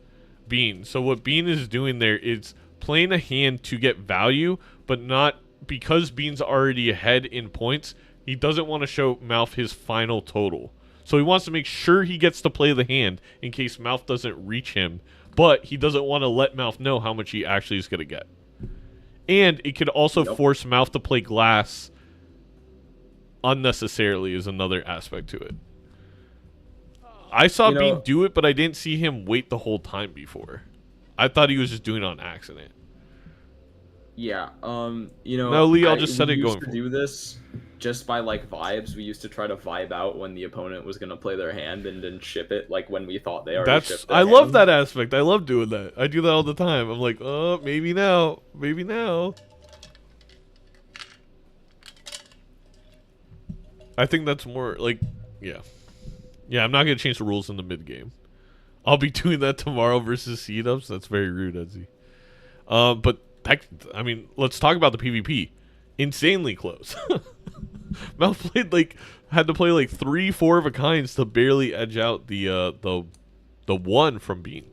Bean. So what Bean is doing there is playing a hand to get value, but not because Bean's already ahead in points. He doesn't want to show MALF his final total. So he wants to make sure he gets to play the hand in case MALF doesn't reach him, but he doesn't want to let MALF know how much he actually is going to get. And it could also force MALF to play glass unnecessarily is another aspect to it. I saw Bean do it, but I didn't see him wait the whole time before. I thought he was just doing it on accident. Yeah, you know, No, Lee, I'll just set we it used going to forward. do this just by like vibes. We used to try to vibe out when the opponent was gonna play their hand and then ship it like when we thought they already shipped their I love hand. that aspect. I love doing that. I do that all the time. I'm like, oh, maybe now. Maybe now. I think that's more like, yeah. Yeah, I'm not going to change the rules in the mid game. I'll be doing that tomorrow versus seed-ups. That's very rude, Ezzy. But, I mean, let's talk about the PvP. Insanely close. MALF played had to play 3 4 of a kinds to barely edge out the one from Bean.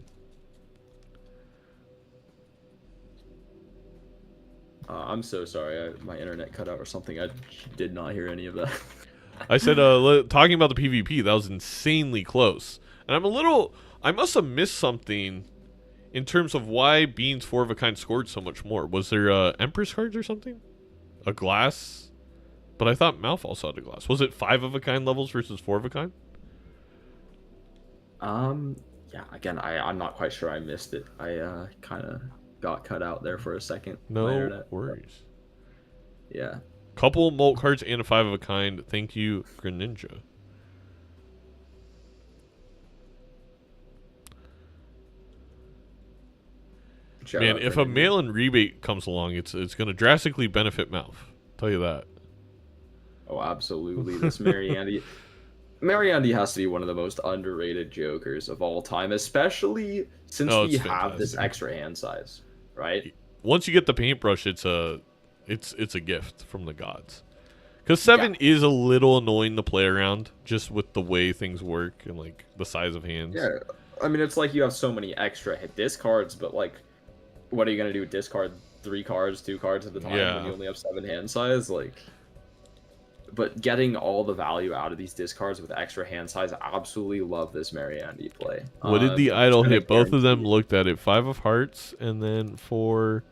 I'm so sorry. My internet cut out or something. I did not hear any of that. I said, talking about the PvP, that was insanely close. And I must have missed something in terms of why Bean's 4 of a kind scored so much more. Was there Empress cards or something? A glass? But I thought MALF also had a glass. Was it 5 of a kind levels versus 4 of a kind? Yeah, again, I'm not quite sure. I missed it. I kind of got cut out there for a second. No my internet. worries. Yeah. Couple molt cards and a 5 of a kind. Thank you, Greninja. Shout Man, out if a Greninja. mail-in rebate comes along, it's going to drastically benefit MALF. Tell you that. Oh, absolutely. This Mariandy. Mariandy has to be one of the most underrated jokers of all time, especially since Oh, we it's have this fantastic. extra hand size, right? Once you get the paintbrush, it's a gift from the gods. Because 7 is a little annoying to play around, just with the way things work and like the size of hands. Yeah, I mean, it's like you have so many extra hit discards, but like, what are you gonna do? Discard 3 cards, 2 cards at a time Yeah. when you only have 7 hand size? Like, but getting all the value out of these discards with extra hand size, I absolutely love this Mariandy play. What did the It's idol gonna hit? Both of them guarantee- looked at it. 5 of hearts, and then for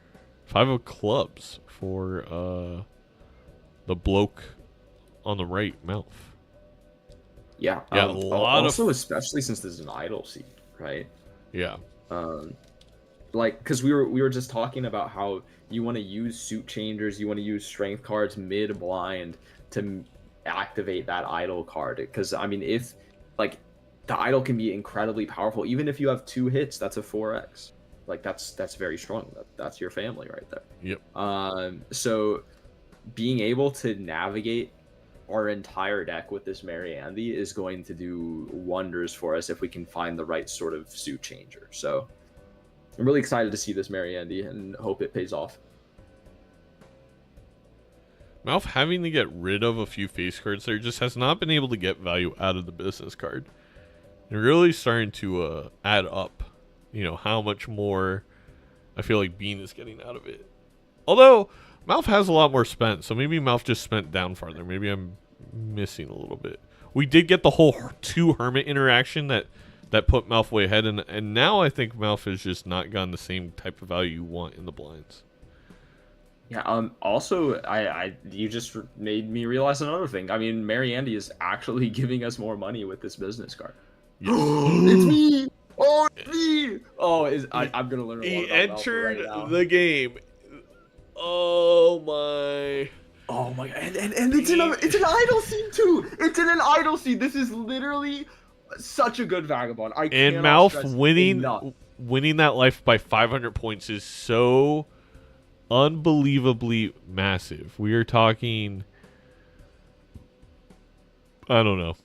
5 of clubs for the bloke on the right, MALF. Yeah, Yeah, a lot of- also especially since this is an idol seed, right? Yeah. Like, because we were just talking about how you want to use suit changers, you want to use strength cards mid blind to activate that idol card. Because I mean, if like the idol can be incredibly powerful, even if you have 2 hits, that's a 4x. Like that's very strong. That's your family right there. Yep. So being able to navigate our entire deck with this Mariandy is going to do wonders for us if we can find the right sort of suit changer. So I'm really excited to see this Mariandy and hope it pays off. MALF having to get rid of a few face cards there just has not been able to get value out of the business card. And really starting to add up, you know, how much more I feel like Bean is getting out of it. Although, MALF has a lot more spent, so maybe MALF just spent down farther. Maybe I'm missing a little bit. We did get the whole 2 Hermit interaction that put MALF way ahead, and now I think MALF has just not gotten the same type of value you want in the blinds. Yeah. Also, you just made me realize another thing. I mean, Mariandy is actually giving us more money with this business card. It's me. Oh, it's me. Oh, I'm gonna learn. He a lot about Malfoy entered right now. the game. Oh my. Oh my god! And it's an idol scene too. It's in an idol scene. This is literally such a good vagabond. I And cannot MALF stress enough. winning that life by 500 points is so unbelievably massive. We are talking, I don't know,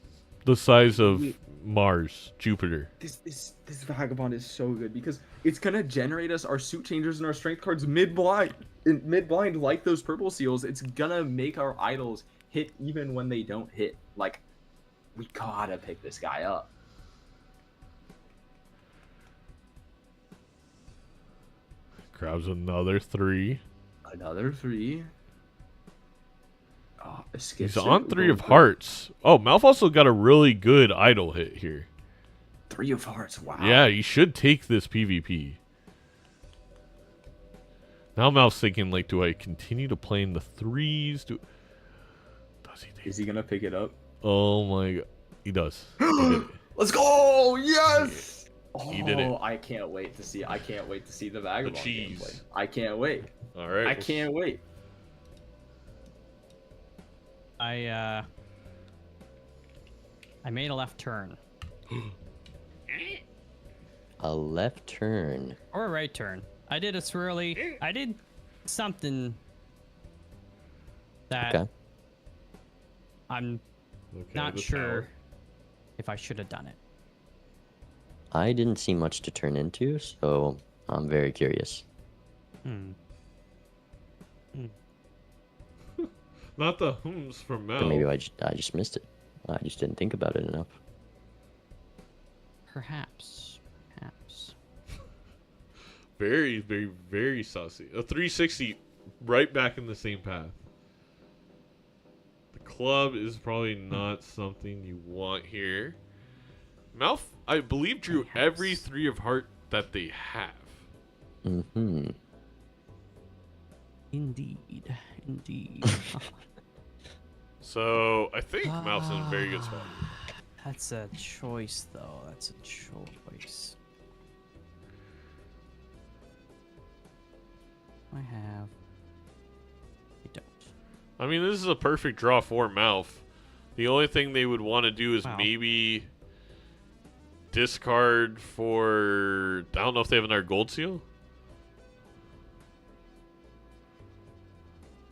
the size of Mars, Jupiter. This vagabond is so good because it's gonna generate us our suit changers and our strength cards mid blind. Like those purple seals, it's gonna make our idols hit even when they don't hit. Like, we gotta pick this guy up. Grabs another 3. Another 3. Oh, He's on 3 of hearts. Oh, MALF also got a really good idol hit here. 3 of hearts. Wow. Yeah, you should take this PvP. Now MALF's thinking, like, do I continue to play in the 3s? Does he take Is he gonna pick it up? Oh my god. He does. He did it. Let's go! Yes! He did it. I can't wait to see. I can't wait to see the vagabond cheese. gameplay. I can't wait. All right. I can't wait. I made a left turn A left turn. or a right turn. I did a swirly. I did something that Okay. I'm Okay, not the sure tower. if I should have done it. I didn't see much to turn into, so I'm very curious. Not the hums from Mel. Or maybe I just missed it. I just didn't think about it enough. Perhaps. Very, very, very saucy. A 360 right back in the same path. The club is probably not something you want here. MALF, I believe, drew every 3 of heart that they have. Mm-hmm. Indeed. Indeed. So I think Mouth's in a very good spot. That's a choice, though. That's a choice. I have. I don't. I mean, this is a perfect draw for Mouth. The only thing they would want to do is maybe discard for... I don't know if they have another gold seal.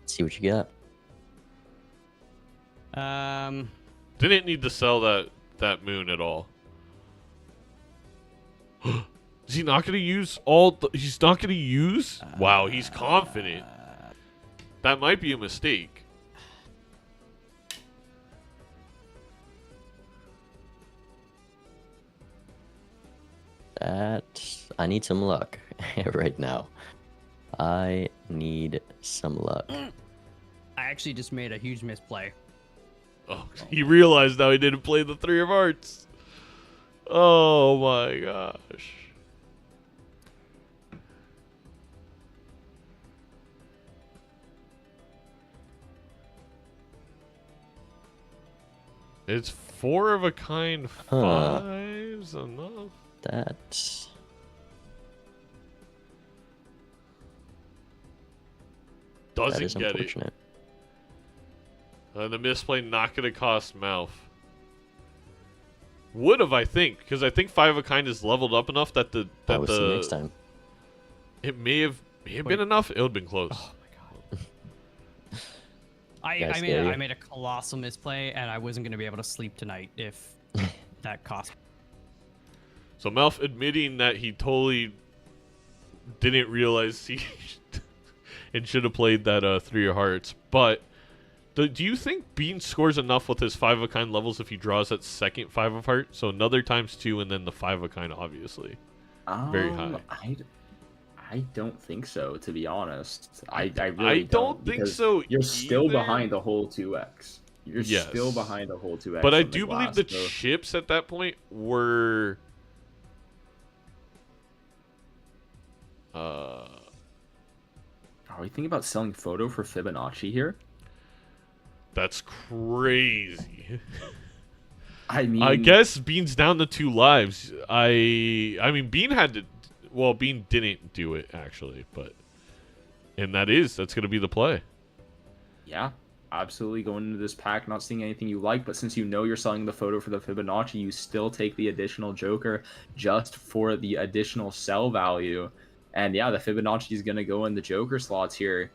See what you got. Didn't need to sell that moon at all. Is he not going to use all... he's not going to use... wow, he's confident. That might be a mistake. I need some luck right now. I need some luck. I actually just made a huge misplay. Oh, he realized now he didn't play the 3 of hearts. Oh my gosh. It's 4 of a kind 5's enough. That's... Doesn't that is get unfortunate. it. The misplay not going to cost Mouth. Would have, I think, because I think 5 of a kind is leveled up enough that the I will see next time. It may have been enough. It would have been close. Oh my god. I made a colossal misplay, and I wasn't going to be able to sleep tonight if that cost. So Mouth admitting that he totally didn't realize he and should have played that 3 of hearts. But do you think Bean scores enough with his 5 of a kind levels if he draws that second 5 of heart? So another ×2 and then the 5 of a kind, obviously. Very high. I don't think so, to be honest. I really don't think so. You're still either. behind the whole 2x. You're still behind the whole 2x. But I do believe the chips at that point were... Are we thinking about selling photo for Fibonacci here? That's crazy. I mean, I guess Bean's down to 2 lives. I mean, Bean had to... Well, Bean didn't do it, actually, but... And that's going to be the play. Yeah, absolutely. Going into this pack, not seeing anything you like, but since you know you're selling the photo for the Fibonacci, you still take the additional Joker just for the additional sell value. And yeah, the Fibonacci is going to go in the Joker slots here.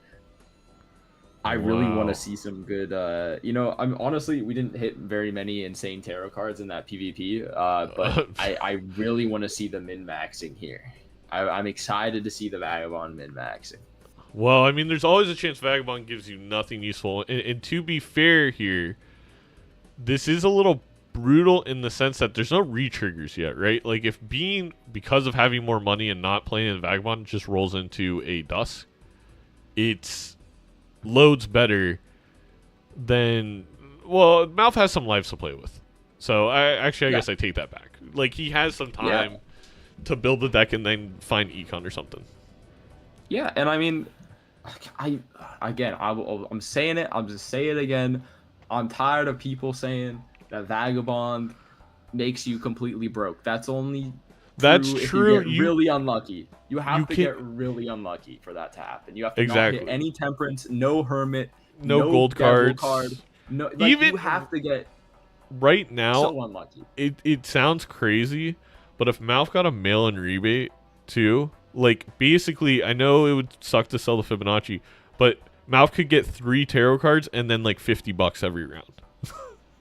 I really want to see some good, I'm honestly, we didn't hit very many insane tarot cards in that PvP, but I really want to see the min-maxing here. I'm excited to see the Vagabond min-maxing. Well, I mean, there's always a chance Vagabond gives you nothing useful. And to be fair here, this is a little brutal in the sense that there's no re-triggers yet, right? Like, if Bean, because of having more money and not playing in Vagabond, just rolls into a Dusk, it's loads better than... Well, Mouth has some lives to play with. So, I guess I take that back. Like, he has some time to build the deck and then find Econ or something. Yeah, and I mean... I'm saying it. I'm just saying it again. I'm tired of people saying that Vagabond makes you completely broke. That's only true. If you get really unlucky. You have to get really unlucky for that to happen. You have to not hit any Temperance, no Hermit, no gold cards. No, like, even you have to get right now. So unlucky. It sounds crazy, but if Mouth got a mail-in rebate too. Like, basically, I know it would suck to sell the Fibonacci, but Mouth could get 3 tarot cards and then, like, $50 every round.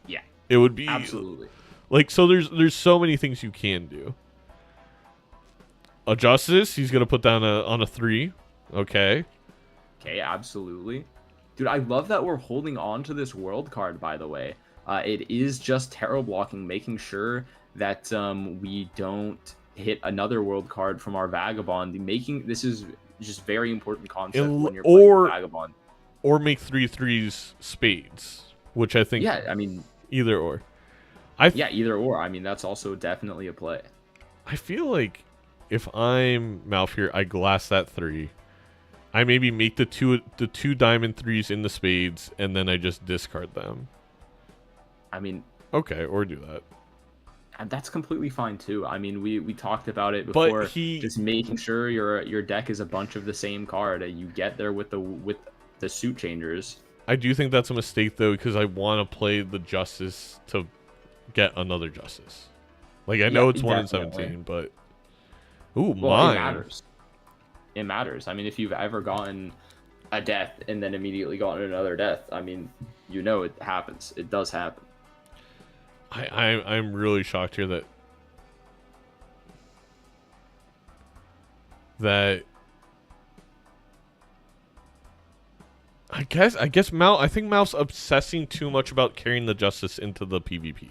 Yeah. It would be... Absolutely. Like, so there's so many things you can do. A Justice, he's going to put down on a 3. Okay. Okay, absolutely. Dude, I love that we're holding on to this world card, by the way. It is just tarot blocking, making sure that we don't... hit another world card from our Vagabond. This is just very important concept when you're playing Vagabond. Or make 3 3s spades, which I think... Yeah, I mean... Either or. either or. I mean, that's also definitely a play. I feel like if I'm MALF here, I glass that 3. I maybe make the two diamond 3s in the spades, and then I just discard them. I mean, Okay, or do that. and that's completely fine too. I mean, we talked about it But before. he- Just making sure your deck is a bunch of the same card. You get there with the suit changers. I do think that's a mistake, though, because I want to play the Justice to get another Justice. Like, I know Yeah, it's 1 in definitely. 17, but... Ooh, Well, mine. it matters. It matters. I mean, if you've ever gotten a death and then immediately gotten another death, I mean, you know it happens. It does happen. I'm really shocked here that I guess I think MALF's obsessing too much about carrying the Justice into the PvP.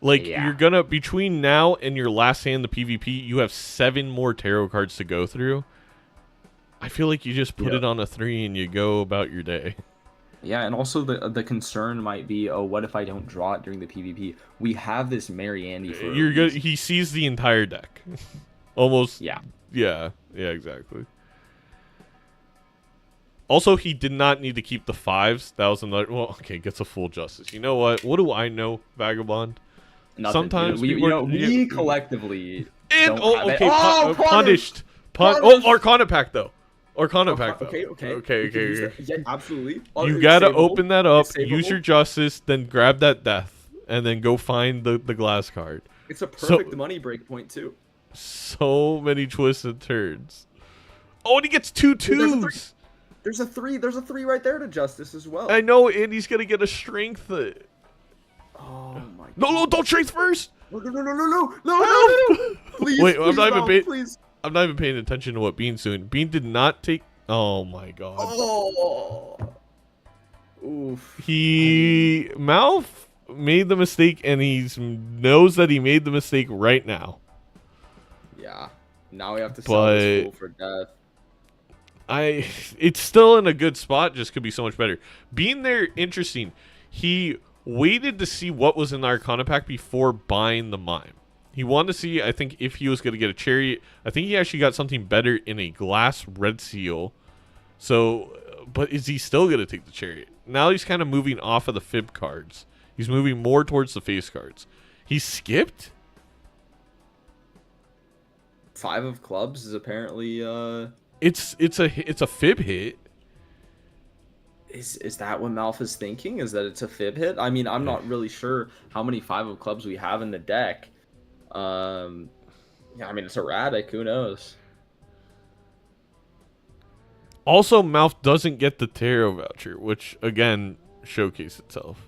Like, Yeah. you're gonna, between now and your last hand in the PvP, you have 7 more tarot cards to go through. I feel like you just put Yeah. it on a 3 and you go about your day. Yeah, and also the concern might be, oh, what if I don't draw it during the PvP? We have this Mary Andy for a You're good. reason. He sees the entire deck. Almost. Yeah. Yeah, exactly. Also, he did not need to keep the 5s. That was another. Well, okay, gets a full Justice. You know what? What do I know, Vagabond? Nothing. Sometimes we people are- we collectively And don't have it. okay, Oh, punished. Punished! Oh, Arcana Pack though. Arcana Pack though. Okay. Okay. We can use that. Yeah, absolutely. Oh, You it's gotta savable. open that up, It's use your savable. Justice, then grab that Death, and then go find the glass card. It's a So- perfect money break point too. So many twists and turns. Oh, and he gets 2 There's a 2s. There's a 3. There's a 3 right there to Justice as well. I know, and he's gonna get a strength. Oh my. No, don't strength first. No. Please, Wait, I'm please, not even no, paying. please. I'm not even paying attention to what Bean's doing. Bean did not take. Oh my god. Oh. Oof. He MALF made the mistake, and he knows that he made the mistake right now. Yeah. Now we have to sell this But- fool for death. It's still in a good spot, just could be so much better. Being there, interesting. He waited to see what was in the Arcana Pack before buying the Mime. He wanted to see, I think, if he was going to get a Chariot. I think he actually got something better in a glass Red Seal. So, but is he still going to take the Chariot? Now he's kind of moving off of the Fib cards. He's moving more towards the face cards. He skipped? 5 of clubs is apparently It's a Fib hit. Is that what MALF is thinking? Is that it's a fib hit? I mean, I'm not really sure how many 5 of clubs we have in the deck. Yeah, I mean, it's erratic. Who knows? Also, MALF doesn't get the tarot voucher, which again showcase itself.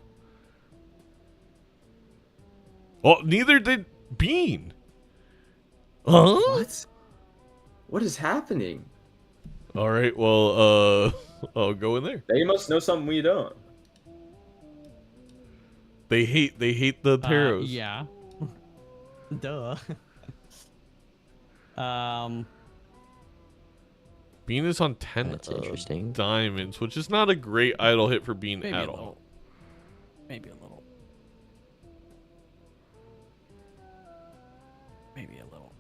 Well, neither did Bean. Huh? What? What is happening? All right, well, I'll go in there. They must know something we don't. They hate the tarots. Yeah. Duh. Bean is on 10 That's interesting. diamonds, which is not a great idle hit for Bean Maybe at a all. little. Maybe a little. Maybe a little.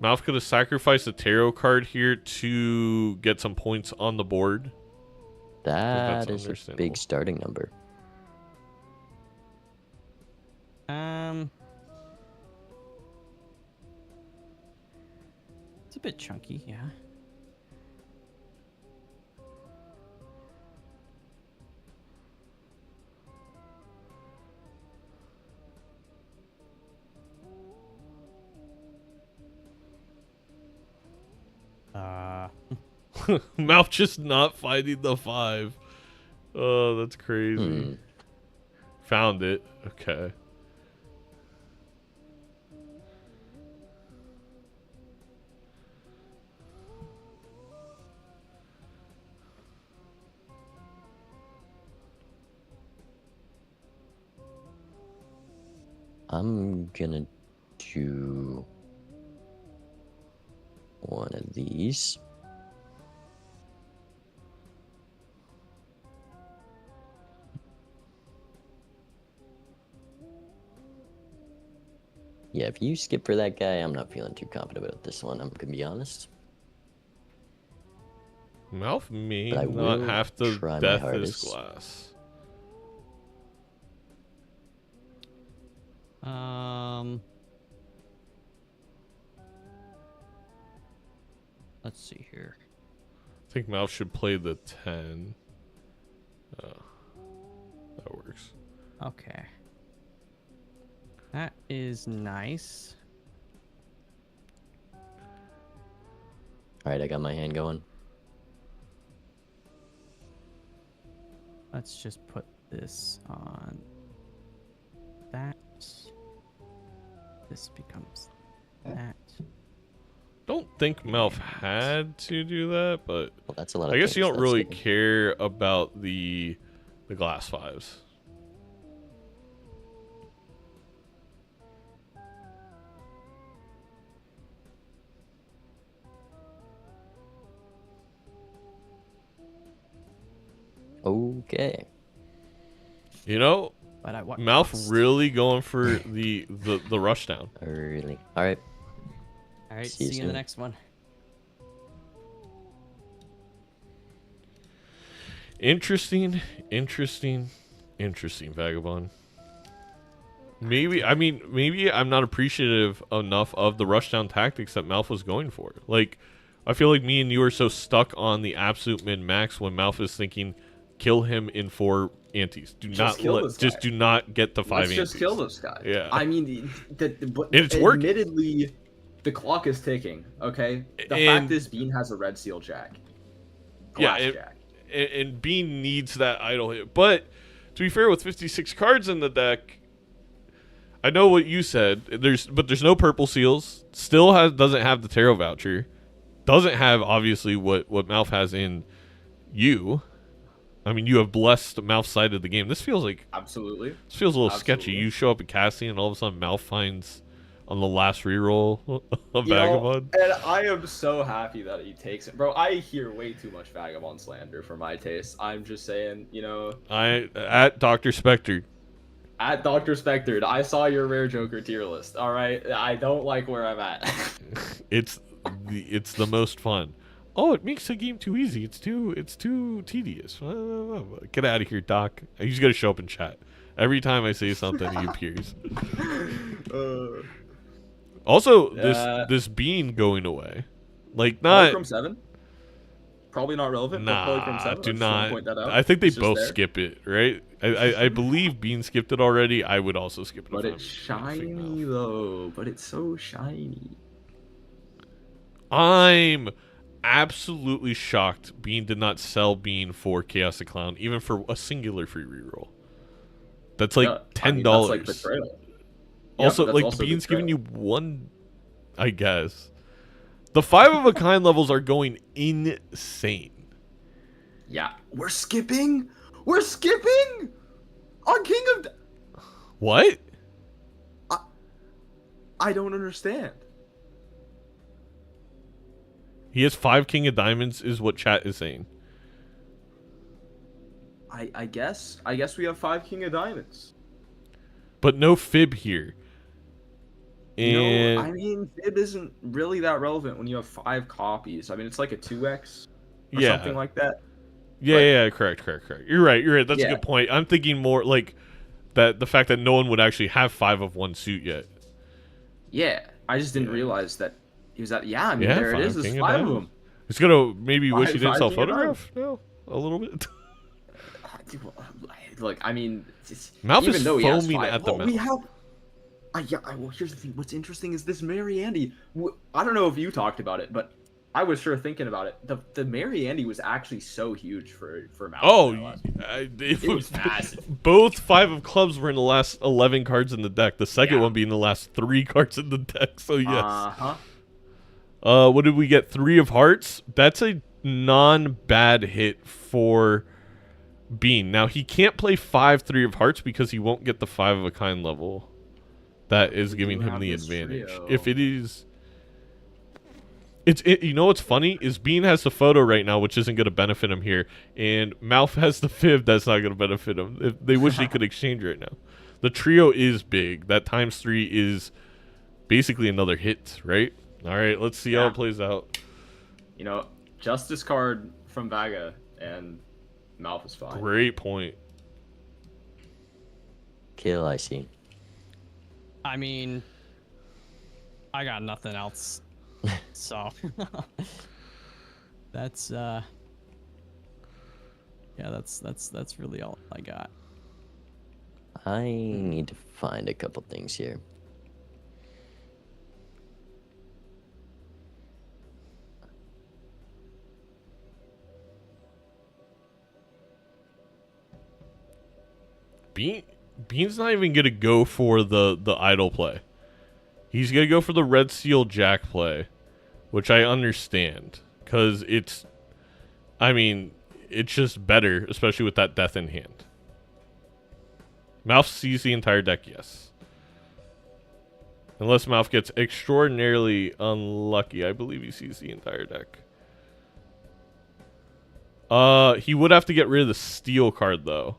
MALF could have sacrificed a tarot card here to get some points on the board. That is a understandable. big starting number. It's a bit chunky, yeah. MALF just not finding the 5. Oh, that's crazy. Found it. Okay. I'm gonna do one of these. Yeah, if you skip for that guy, I'm not feeling too confident about this one. I'm gonna be honest. MALF may But I not will have to try my death this hardest. glass. Let's see here. I think MALF should play the 10. That works. Okay. That is nice. All right, I got my hand going. Let's just put this on that. This becomes that. Don't think MALF had to do that, but Well, that's a lot of I guess you kings, don't that's really good. care about the glass 5s. Okay. You know, But at what MALF cost? really going for the rush down. Early. All right. All right, See you see you in the soon. next one. Interesting, Vagabond. Maybe I'm not appreciative enough of the rushdown tactics that MALF was going for. Like, I feel like me and you are so stuck on the absolute min max when MALF is thinking, kill him in 4 antes. Just do not get the 5 Let's antes. just kill this guy. Yeah. I mean, but And it's working. admittedly, the clock is ticking. Okay. The And- fact is, Bean has a red seal jack. Yeah, Glass it- jack. And Bean needs that idle hit. But to be fair, with 56 cards in the deck, I know what you said. There's no purple seals. Still doesn't have the tarot voucher. Doesn't have obviously what MALF has in you. I mean, you have blessed MALF's side of the game. This feels Absolutely. a little sketchy. Absolutely. You show up at casting and all of a sudden MALF finds on the last reroll a You know, Vagabond. and I am so happy that he takes it, bro. I hear way too much Vagabond slander for my taste. I'm just saying, you know, At Dr. Spectre. at Dr. Spectre, I saw your rare Joker tier list. All right, I don't like where I'm at. It's the most fun. Oh, it makes the game too easy. It's too tedious. Get out of here, Doc. He's gonna show up in chat every time I say something. He appears. Also, this Bean going away, like not. Polychrome 7? Probably not relevant. but Polychrome Nah, 7. do I just wanna not. point that out. I think they It's just both there. skip it, right? I believe Bean skipped it already. I would also skip it. But if it's I'm a shiny female. though. But it's so shiny. I'm absolutely shocked Bean did not sell Bean for Chaos the Clown, even for a singular free reroll. That's like Yeah, $10. I mean, that's like betrayal. Yeah, Also, that's like also Bean's betrayal. giving you one, I guess. The 5 of a kind levels are going insane. Yeah, we're skipping. We're skipping on King of. What? I don't understand. He has 5 King of Diamonds, is what chat is saying. I guess we have 5 King of Diamonds. But no fib here. And No, I mean Fib isn't really that relevant when you have 5 copies. I mean it's like a 2x or yeah, something like that. yeah, correct. You're right. That's a Yeah. good point. I'm thinking more like that the fact that no one would actually have 5 of one suit yet. Yeah, I just didn't realize that he was at. Yeah, I mean Yeah, there it 5 is. There's King of 5 of Diamonds. them. It's gonna maybe wish he Five- didn't sell five King of photograph. No, a little bit. Look, I mean, Mouth even is though he has foaming 5, at the well, we mouth. have. Well, here's the thing. What's interesting is this Mary Andy. I don't know if you talked about it, but I was sure thinking about it. The Mary Andy was actually so huge for Mouth. Oh, it it was massive. Both 5 of clubs were in the last 11 cards in the deck. The second Yeah. one being the last 3 cards in the deck. So yes. Uh-huh. What did we get? 3 of hearts. That's a non-bad hit for Bean. Now he can't play 5 3 of hearts because he won't get the 5 of a kind level. That is giving him have the this advantage. trio. If it is. You know what's funny is Bean has the photo right now, which isn't going to benefit him here, and MALF has the fib that's not going to benefit him. If they wish they could exchange right now. The trio is big. That ×3 is basically another hit, right? All right, let's see how it plays out. You know, just discard from Vaga and MALF is fine. Great point. Kill, I see. I mean, I got nothing else. So that's yeah, that's really all I got. I need to find a couple things here. Bean's not even gonna go for the idle play. He's gonna go for the red seal jack play, which I understand, because it's, I mean, it's just better, especially with that death in hand. MALF sees the entire deck, yes. Unless MALF gets extraordinarily unlucky, I believe he sees the entire deck. He would have to get rid of the steel card though,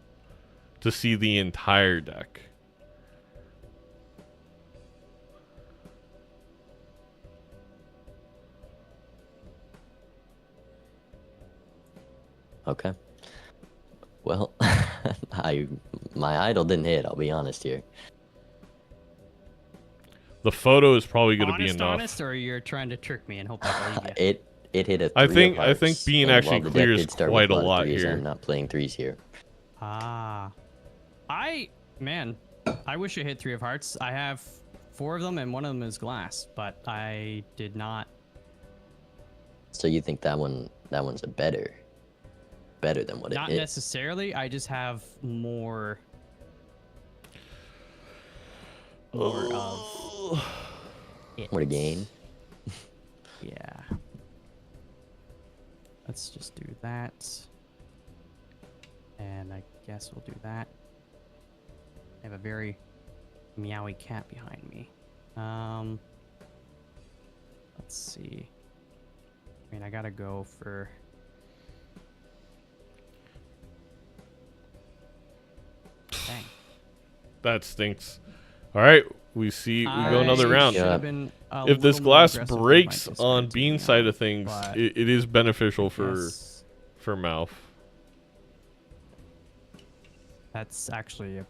to see the entire deck. Okay. Well, my idol didn't hit, I'll be honest here. The photo is probably going to be enough. Honest, or you're trying to trick me and hope I believe you? It hit a 3 I of think hearts, Bean and actually while the deck clears did start quite with a lot threes, here. I'm not playing threes here. Ah, man, I wish it hit 3 of hearts. I have 4 of them, and one of them is glass, but I did not. So you think that one's a better than what it Not hit? necessarily. I just have more of it. More to gain. Yeah. Let's just do that. And I guess we'll do that. I have a very meowy cat behind me. Let's see. I mean, I gotta go for... Dang. That stinks. All right, we go another round. Yeah. If this glass breaks on Bean's side of things, it is beneficial for MALF. That's actually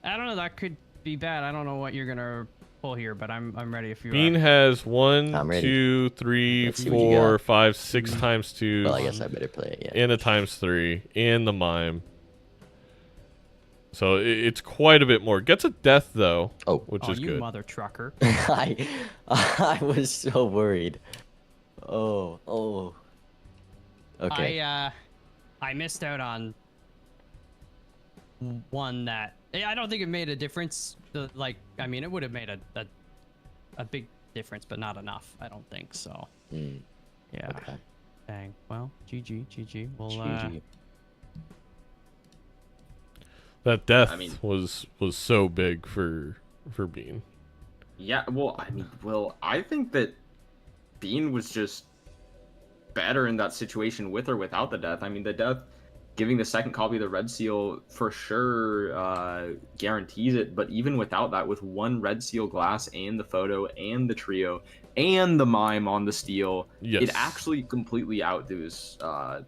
I don't know, that could be bad. I don't know what you're gonna pull here, but I'm ready if you Bean are. has I'm 1, ready. 2, 3, Let's see what you 4, got. 5, 6 times 2, Well, I guess I better play it, yeah. and a times 3, and the mime. So it's quite a bit more. Gets a death though, which is you good. mother trucker. I was so worried. Oh. Okay. I missed out on one that I don't think it made a difference. I mean, it would have made a big difference, but not enough. I don't think so. Yeah. Okay. Dang. Well, GG. Well, GG. That death I mean- was so big for Bean. Yeah, well, I think that Bean was just better in that situation with or without the death. I mean, the death, giving the second copy of the red seal for sure guarantees it, but even without that, with 1 red seal glass and the photo and the trio and the mime on the steel, Yes. it actually completely outdoes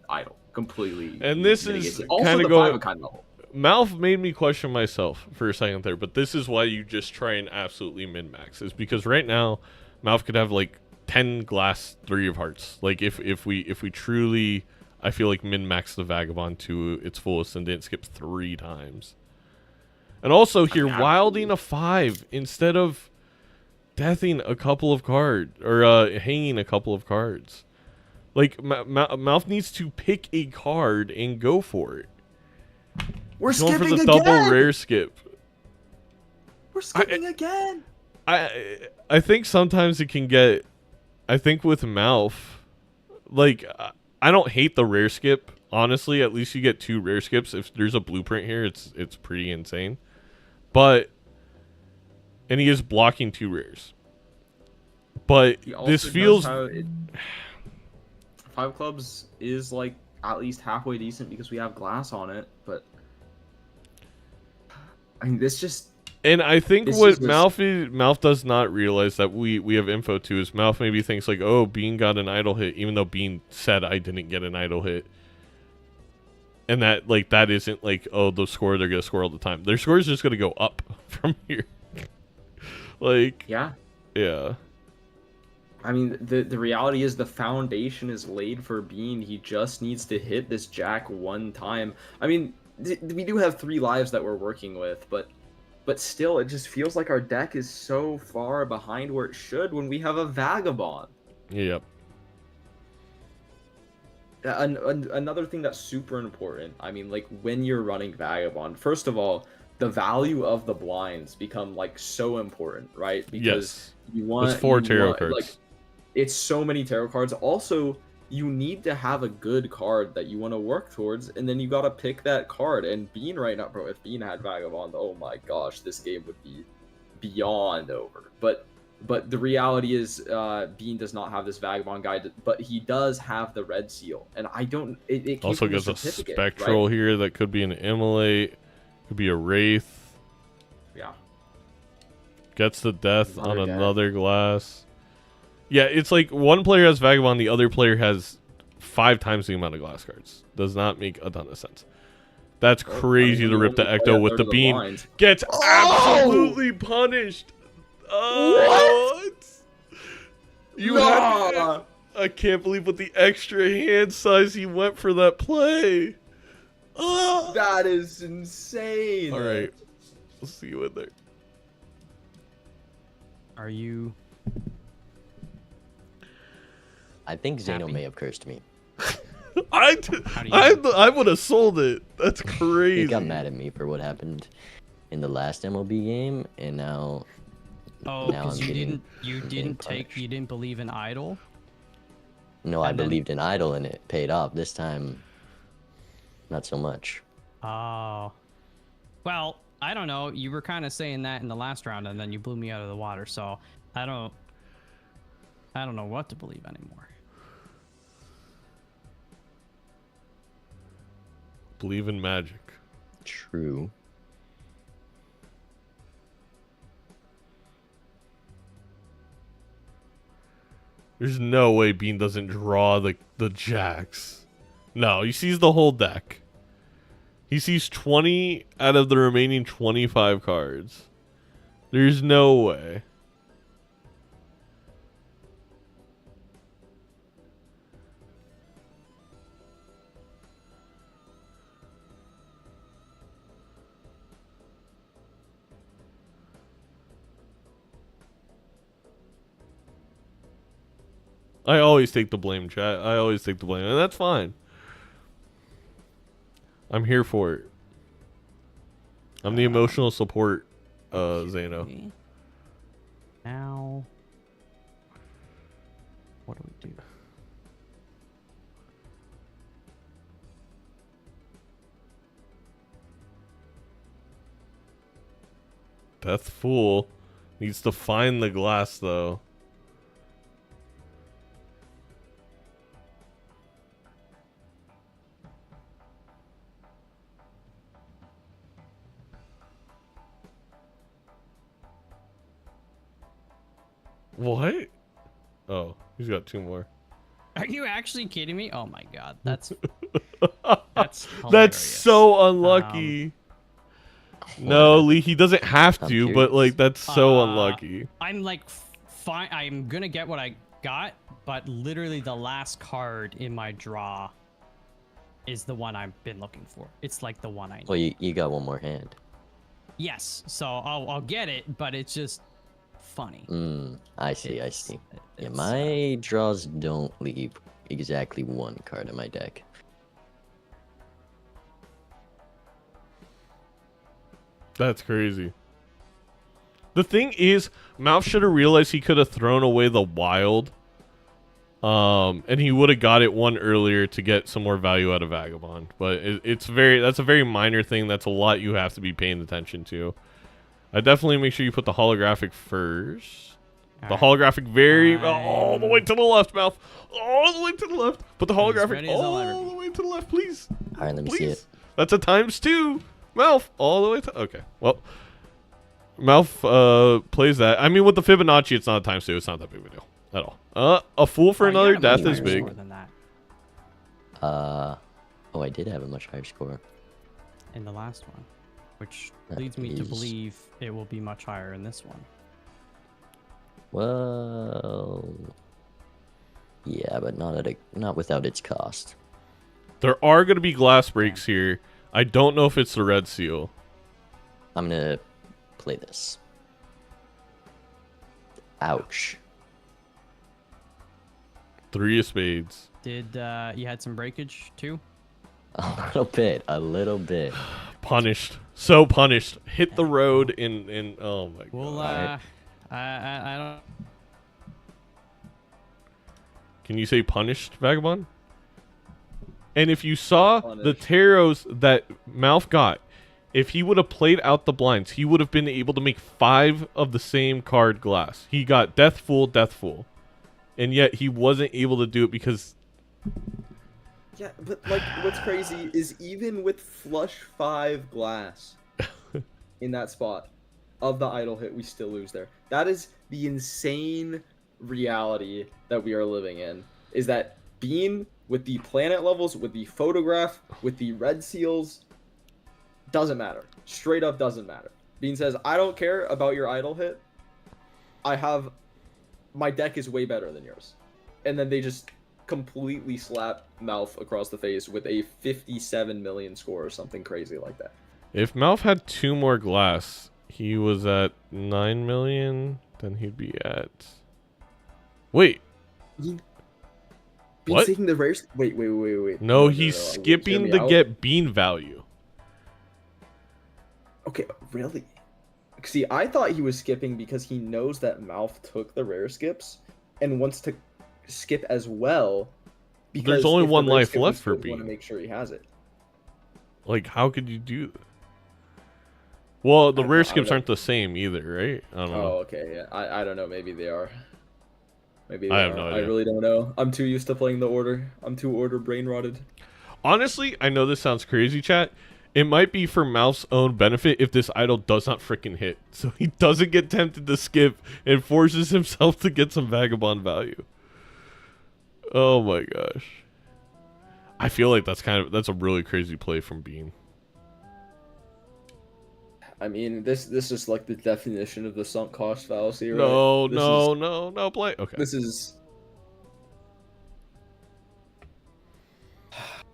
idle. Completely. And this mitigates is it. Also kinda the going- 5 of kind level. MALF made me question myself for a second there, but this is why you just try and absolutely min-max, is because right now MALF could have like 10 glass 3 of hearts. Like if we truly, I feel like min-max the Vagabond to its fullest and didn't skip 3 times. And also here, wilding a 5 instead of deathing a couple of cards, or hanging a couple of cards. Like MALF needs to pick a card and go for it. We're He's going for skipping the again! double rare skip. We're skipping again! I think sometimes it can get, I think with MALF, like, I don't hate the rare skip, honestly. At least you get 2 rare skips. If there's a blueprint here, it's pretty insane. But, and he is blocking 2 rares. But this feels... 5 clubs is like at least halfway decent because we have glass on it, but I mean, this just And I think This what is this- MALF does not realize that we have info to is MALF maybe thinks like, oh, Bean got an idle hit, even though Bean said I didn't get an idle hit. And that like that isn't like, oh, the score they're gonna score all the time. Their score is just gonna go up from here. Like Yeah. yeah. I mean, the reality is the foundation is laid for Bean. He just needs to hit this jack one time. I mean, we do have 3 lives that we're working with, but still, it just feels like our deck is so far behind where it should when we have a Vagabond. Yep. Another thing that's super important, I mean, like, when you're running Vagabond, first of all, the value of the blinds become, like, so important, right? Because you want... There's 4 tarot want, cards. like, it's so many tarot cards. Also, you need to have a good card that you want to work towards, and then you gotta pick that card. And Bean right now, bro, if Bean had Vagabond, oh my gosh, this game would be beyond over. But the reality is, Bean does not have this Vagabond guide, but he does have the red seal, and I don't. It came Also from the gets a certificate, spectral right? here that could be an immolate, could be a wraith. Yeah. Gets the death Another on death. another glass. Yeah, it's like one player has Vagabond, the other player has 5 times the amount of glass cards. Does not make a ton of sense. That's crazy to rip the Ecto with the Bean. blinds. Gets absolutely punished. What? You had I can't believe what the extra hand size he went for that play. Oh. That is insane. All right. We'll see you in there. Are you? I think Zeno Happy. may have cursed me. I would have sold it. That's He crazy. got mad at me for what happened in the last MLB game, and now Oh, Now because I'm you getting- didn't punished. you didn't believe in idol. no, I And then- believed in Idol and it paid off. This time, not so much. Oh. Well, I don't know. You were kind of saying that in the last round, and then you blew me out of the water. So I don't know what to believe anymore. Believe in magic. True. There's no way Bean doesn't draw the jacks. No, he sees the whole deck. He sees 20 out of the remaining 25 cards. There's no way. I always take the blame, chat. I always take the blame, and that's fine. I'm here for it. I'm the emotional support, Zano. Okay. Now, what do we do? Death Fool needs to find the glass, though. What? Oh, he's got 2 more. Are you actually kidding me? Oh my god, that's hilarious. That's so unlucky. No, Lee, he doesn't have I'm to, but curious. like that's so Uh, unlucky. I'm like fine. I'm gonna get what I got, but literally the last card in my draw is the one I've been looking for. It's like the one I need. Well, you got one more hand. Yes, so I'll get it, but it's just funny. I see, I It's- see. Yeah, it's, my draws don't leave exactly 1 card in my deck. That's crazy. The thing is, Mouth should have realized he could have thrown away the wild. And he would have got it 1 earlier to get some more value out of Vagabond. But that's a very minor thing. That's a lot you have to be paying attention to. I definitely make sure you put the holographic first. The holographic all the way to the left, Mouth. All the way to the left. Put the I'm as holographic ready as I'll ever all be. the way to the left, please. All right, let me see Please. it. That's a ×2. Mouth all the way to... Okay, well... MALF plays that. I mean, with the Fibonacci, it's not a times 2. It's not that big of a deal at all. A fool for Oh, you another had a much death is higher big. score than that Oh, I did have a much higher score. in the last one, which That leads me to is- believe it will be much higher in this one. Well, yeah, but not without its cost. There are going to be glass breaks here. I don't know if it's the red seal. I'm gonna play this. Ouch. 3 of spades. Did you had some breakage too? A little bit. Punished. So punished. Hit the road in oh my Well, god. I don't. Can you say punished, Vagabond? And if you saw the Punished. taros that MALF got, if he would have played out the blinds, he would have been able to make 5 of the same card glass. He got Death Fool, Death Fool. And yet he wasn't able to do it because Yeah, but like, what's crazy is even with flush 5 glass in that spot of the idle hit, we still lose there. That is the insane reality that we are living in. Is that Bean with the planet levels, with the photograph, with the red seals, doesn't matter. Straight up doesn't matter. Bean says, I don't care about your idle hit. My deck is way better than yours. And then they just completely slap MALF across the face with a 57 million score or something crazy like that. if MALF had 2 more glass, he was at 9 million, then he'd be at... Wait. Bean's What? taking the rare... Wait. No, he's Hear skipping me to out. get bean value. Okay, really? See, I thought he was skipping because he knows that MALF took the rare skips and wants to skip as well. Because There's only if the one rare life skip left was for good, we want to Bean. make sure he has it. Like, how could you do that? Well, the I don't rare know, I skips don't- aren't the same either, right? I don't know. Oh, okay, yeah. I don't know, maybe they are. Maybe they I have are. no I idea. really don't know. I'm too used to playing the order. I'm too order brain rotted. Honestly, I know this sounds crazy, chat. It might be for MALF's own benefit if this idol does not freaking hit. So he doesn't get tempted to skip and forces himself to get some vagabond value. Oh my gosh. I feel like that's a really crazy play from Bean. I mean, this is like the definition of the sunk cost fallacy, right? No, This no, is- no, play. Okay. This is...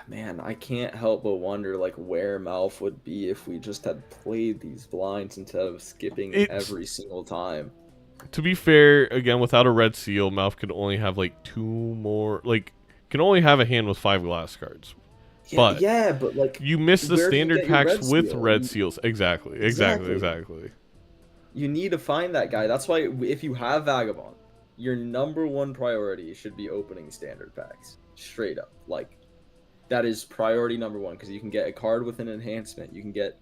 Man, I can't help but wonder, like, where MALF would be if we just had played these blinds instead of skipping It's- every single time. To be fair, again, without a red seal, MALF could only have like 2 more, like, can only have a hand with 5 glass cards. But but like, you miss the where do you standard get your packs red with seal? red seals. Exactly. you need to find that guy. That's why if you have Vagabond, your number one priority should be opening standard packs. Straight up. Like, that is priority number 1 because you can get a card with an enhancement. You can get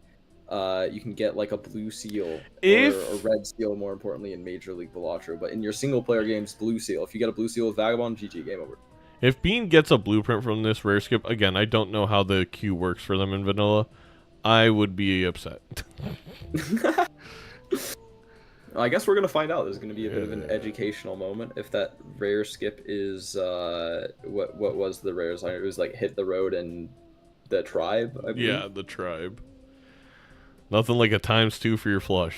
like a blue seal or a red seal, more importantly, in Major League Balatro. But in your single player games, blue seal. If you get a blue seal with Vagabond, GG, game over. If Bean gets a blueprint from this rare skip, again, I don't know how the queue works for them in vanilla. I would be upset. I guess we're gonna find out. There's gonna be a bit of an Yeah. educational moment if that rare skip is what was the rares? It was like hit the road and the tribe. I believe. Yeah, the tribe. Nothing like a ×2 for your flush.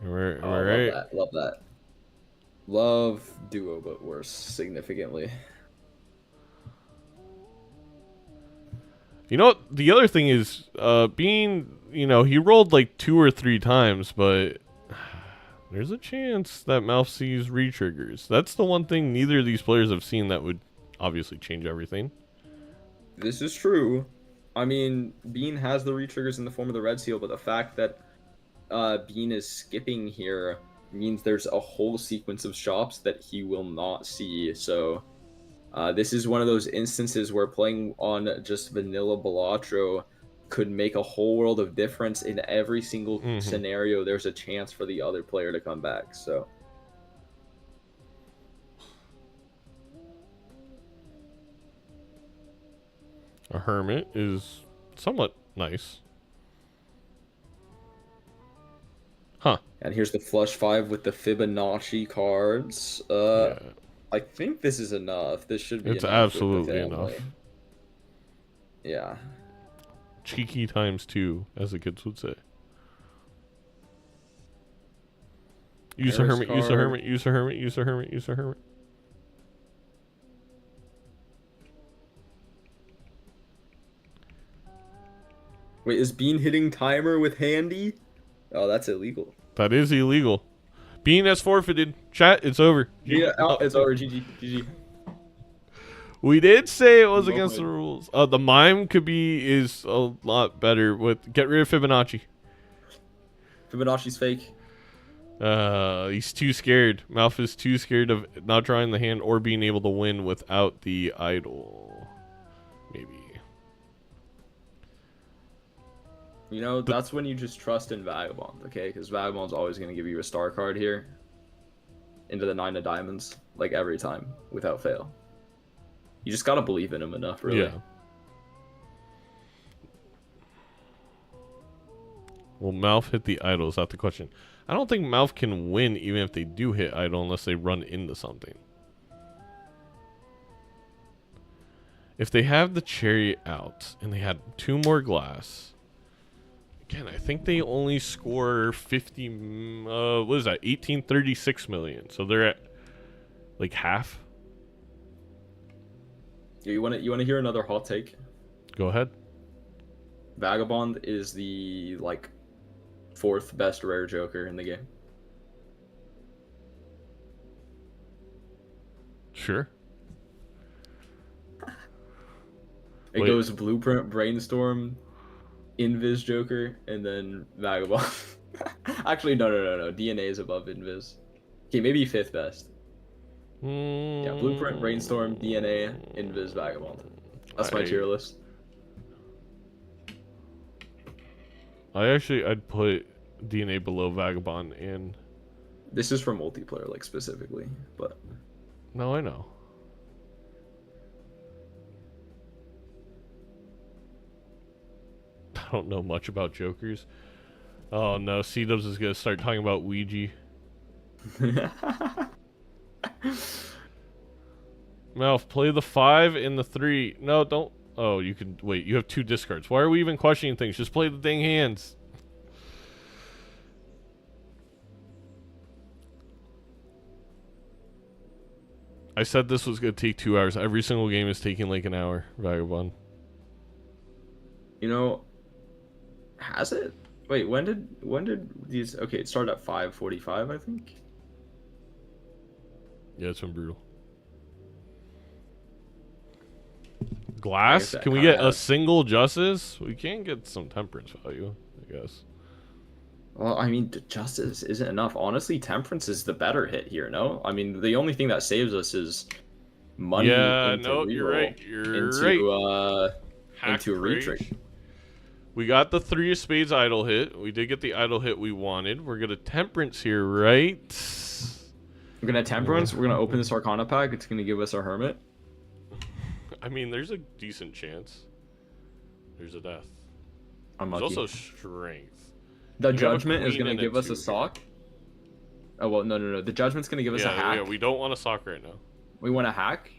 Am I right? Love that. Love duo, but worse significantly. You know what? The other thing is, Bean, he rolled like 2 or 3 times, but there's a chance that MALF sees re-triggers. That's the one thing neither of these players have seen that would obviously change everything. This is true. I mean, Bean has the re-triggers in the form of the red seal, but the fact that Bean is skipping here means there's a whole sequence of shops that he will not see. So this is one of those instances where playing on just vanilla Balatro could make a whole world of difference. In every single scenario, there's a chance for the other player to come back. So A hermit is somewhat nice. Huh. And here's the flush 5 with the Fibonacci cards. Yeah. I think this is enough. This should be It's enough absolutely with the family. enough. Yeah. Cheeky times 2, as the kids would say. Use a Harris hermit, use a card. hermit, use a hermit, use a hermit, use a hermit. Wait, is Bean hitting timer with Handy? Oh, that's illegal. That is illegal. Bean has forfeited. Chat, it's over. Yeah, it's over. GG. GG. We did say it was Well against the played. rules. The mime is a lot better with get rid of Fibonacci. Fibonacci's fake. He's too scared. MALF is too scared of not drawing the hand or being able to win without the idol. Maybe. You know, that's when you just trust in Vagabond, okay? Because Vagabond's always going to give you a star card here. Into the 9 of diamonds. Like, every time. Without fail. You just got to believe in him enough, really. Yeah. Will MALF hit the idol? Is that the question? I don't think MALF can win even if they do hit idol unless they run into something. If they have the cherry out and they had 2 more glass... Again, I think they only score 50, what is that, 1836 million. So they're at, like, half. You want to hear another hot take? Go ahead. Vagabond is the, like, 4th best rare Joker in the game. Sure. It Wait. goes Blueprint, Brainstorm, Invis Joker, and then Vagabond. Actually, no. DNA is above Invis. Okay, maybe 5th best. Yeah, Blueprint, Brainstorm, DNA, Invis, Vagabond. That's my tier list. I'd put DNA below Vagabond and... This is for multiplayer, like, specifically, but... No, I know. I don't know much about Jokers. Oh no, C-Dubs is gonna start talking about Ouija. MALF, play the 5 and the 3. No, don't. Oh, you can wait. You have 2 discards. Why are we even questioning things? Just play the dang hands. I said this was gonna take 2 hours. Every single game is taking like an hour. Vagabond. You know, has it? Wait, when did these? Okay, it started at 5:45, I think. Yeah, it's been brutal. Glass? that Can we kinda get a has- single justice? We can get some temperance value, I guess. Well, I mean, Justice isn't enough. Honestly, Temperance is the better hit here. No, I mean, the only thing that saves us is money. Yeah, into no, you're reroll, right. You're into right. Hack into rage. retrig. We got the 3 of spades idle hit. We did get the idle hit we wanted. We're gonna temperance here, right? We're gonna Temperance. We're gonna open this Arcana pack. It's gonna give us our Hermit. I mean, there's a decent chance. There's a death. Unlucky. There's also strength. The have a Judgment is queen gonna and a give us 2 a here. sock. Oh well, no. The Judgment's gonna give us a hack. Yeah, we don't want a sock right now. We want a hack.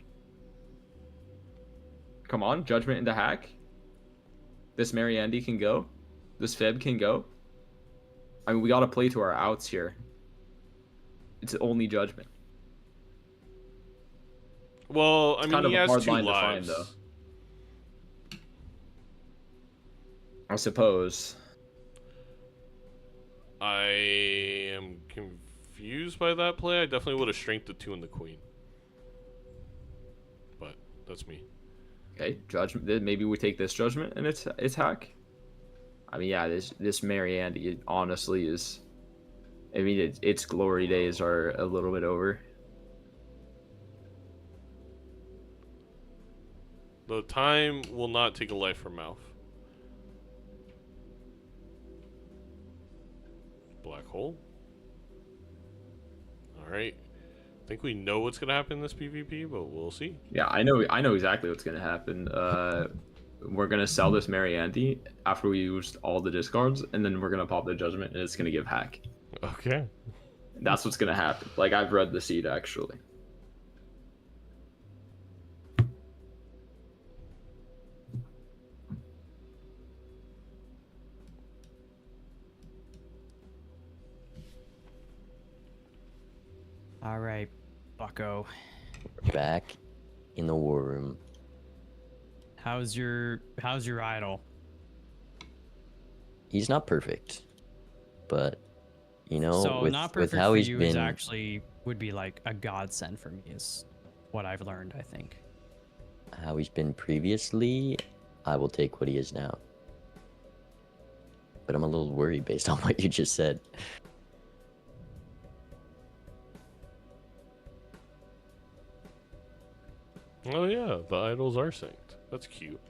Come on, Judgment into hack. This Mariandy can go. This Fib can go. I mean, we gotta play to our outs here. It's only Judgment. Well, I It's mean, kind of he a has hard 2 line to find, lives. though. I suppose. I am confused by that play. I definitely would have strength the 2 and the queen. But that's me. Okay, Judgment. Then maybe we take this Judgment and it's hack. I mean, yeah, this Mariandy it honestly is. I mean, its glory days are a little bit over. The time will not take a life from MALF. Black hole. Alright. I think we know what's going to happen in this PvP, but we'll see. Yeah, I know exactly what's gonna happen. We're gonna sell this Mariandy after we used all the discards, and then we're gonna pop the Judgment, and it's gonna give hack. Okay. That's what's gonna happen. Like, I've read the seed actually. All right, Bucko. Back in the war room. How's your idol? He's not perfect, but you know, So with not with perfect how for he's you is been, actually would be like a godsend for me is what I've learned, I think. how he's been previously, I will take what he is now. But I'm a little worried based on what you just said. Oh yeah, the idols are synced. That's cute.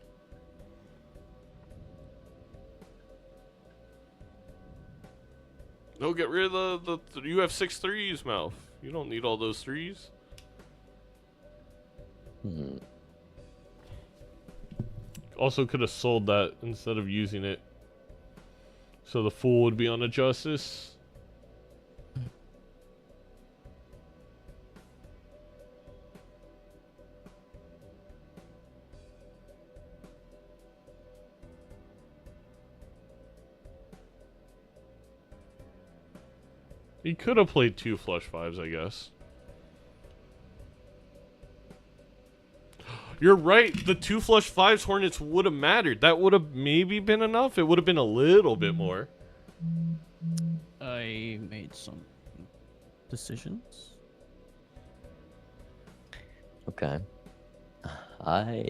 No, get rid of the you have 6 threes, MALF. You don't need all those threes. Hmm. Also could have sold that instead of using it. So the fool would be on a justice. He could have played 2 flush fives, I guess. You're right. The 2 flush fives Hornets would have mattered. That would have maybe been enough. It would have been a little bit more. I made some decisions. Okay. I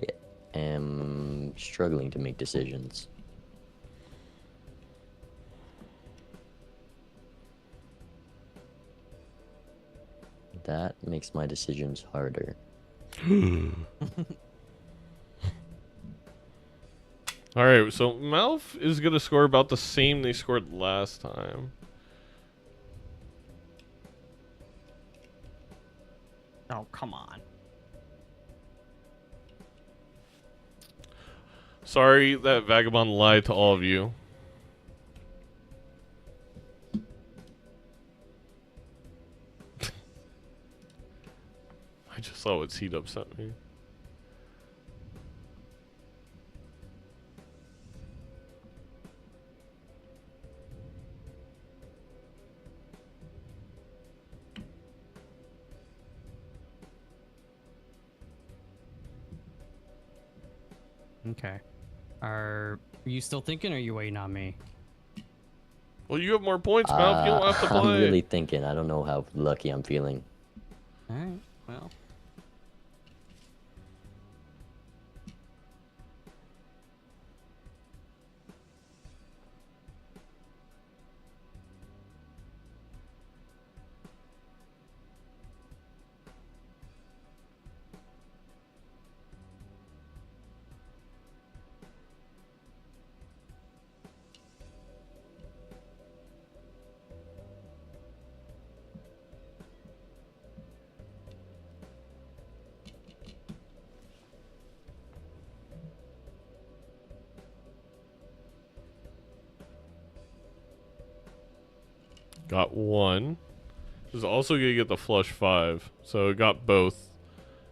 am struggling to make decisions. That makes my decisions harder. Alright, so MALF is going to score about the same they scored last time. Oh, come on. Sorry that Vagabond lied to all of you. I just saw what Seed upset me. Okay. Are you still thinking, or are you waiting on me? Well, you have more points, MALF. You don't have to play. I'm really thinking. I don't know how lucky I'm feeling. All right. Well. Got 1. Is also gonna get the flush 5, so it got both.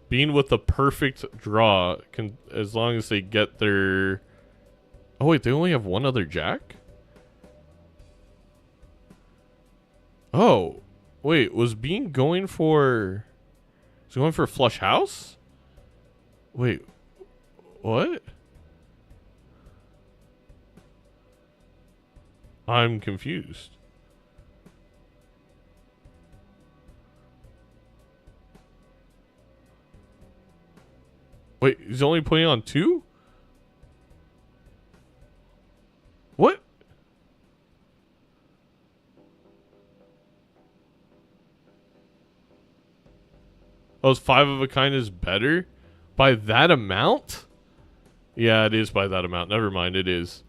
Being with the perfect draw can, as long as they get their. Oh wait, they only have 1 other jack. Oh, wait, was Bean going for? Was he going for flush house? Wait, what? I'm confused. Wait, he's only putting on 2? What? Oh, 5 of a kind is better? By that amount? Yeah, it is by that amount. Never mind, it is.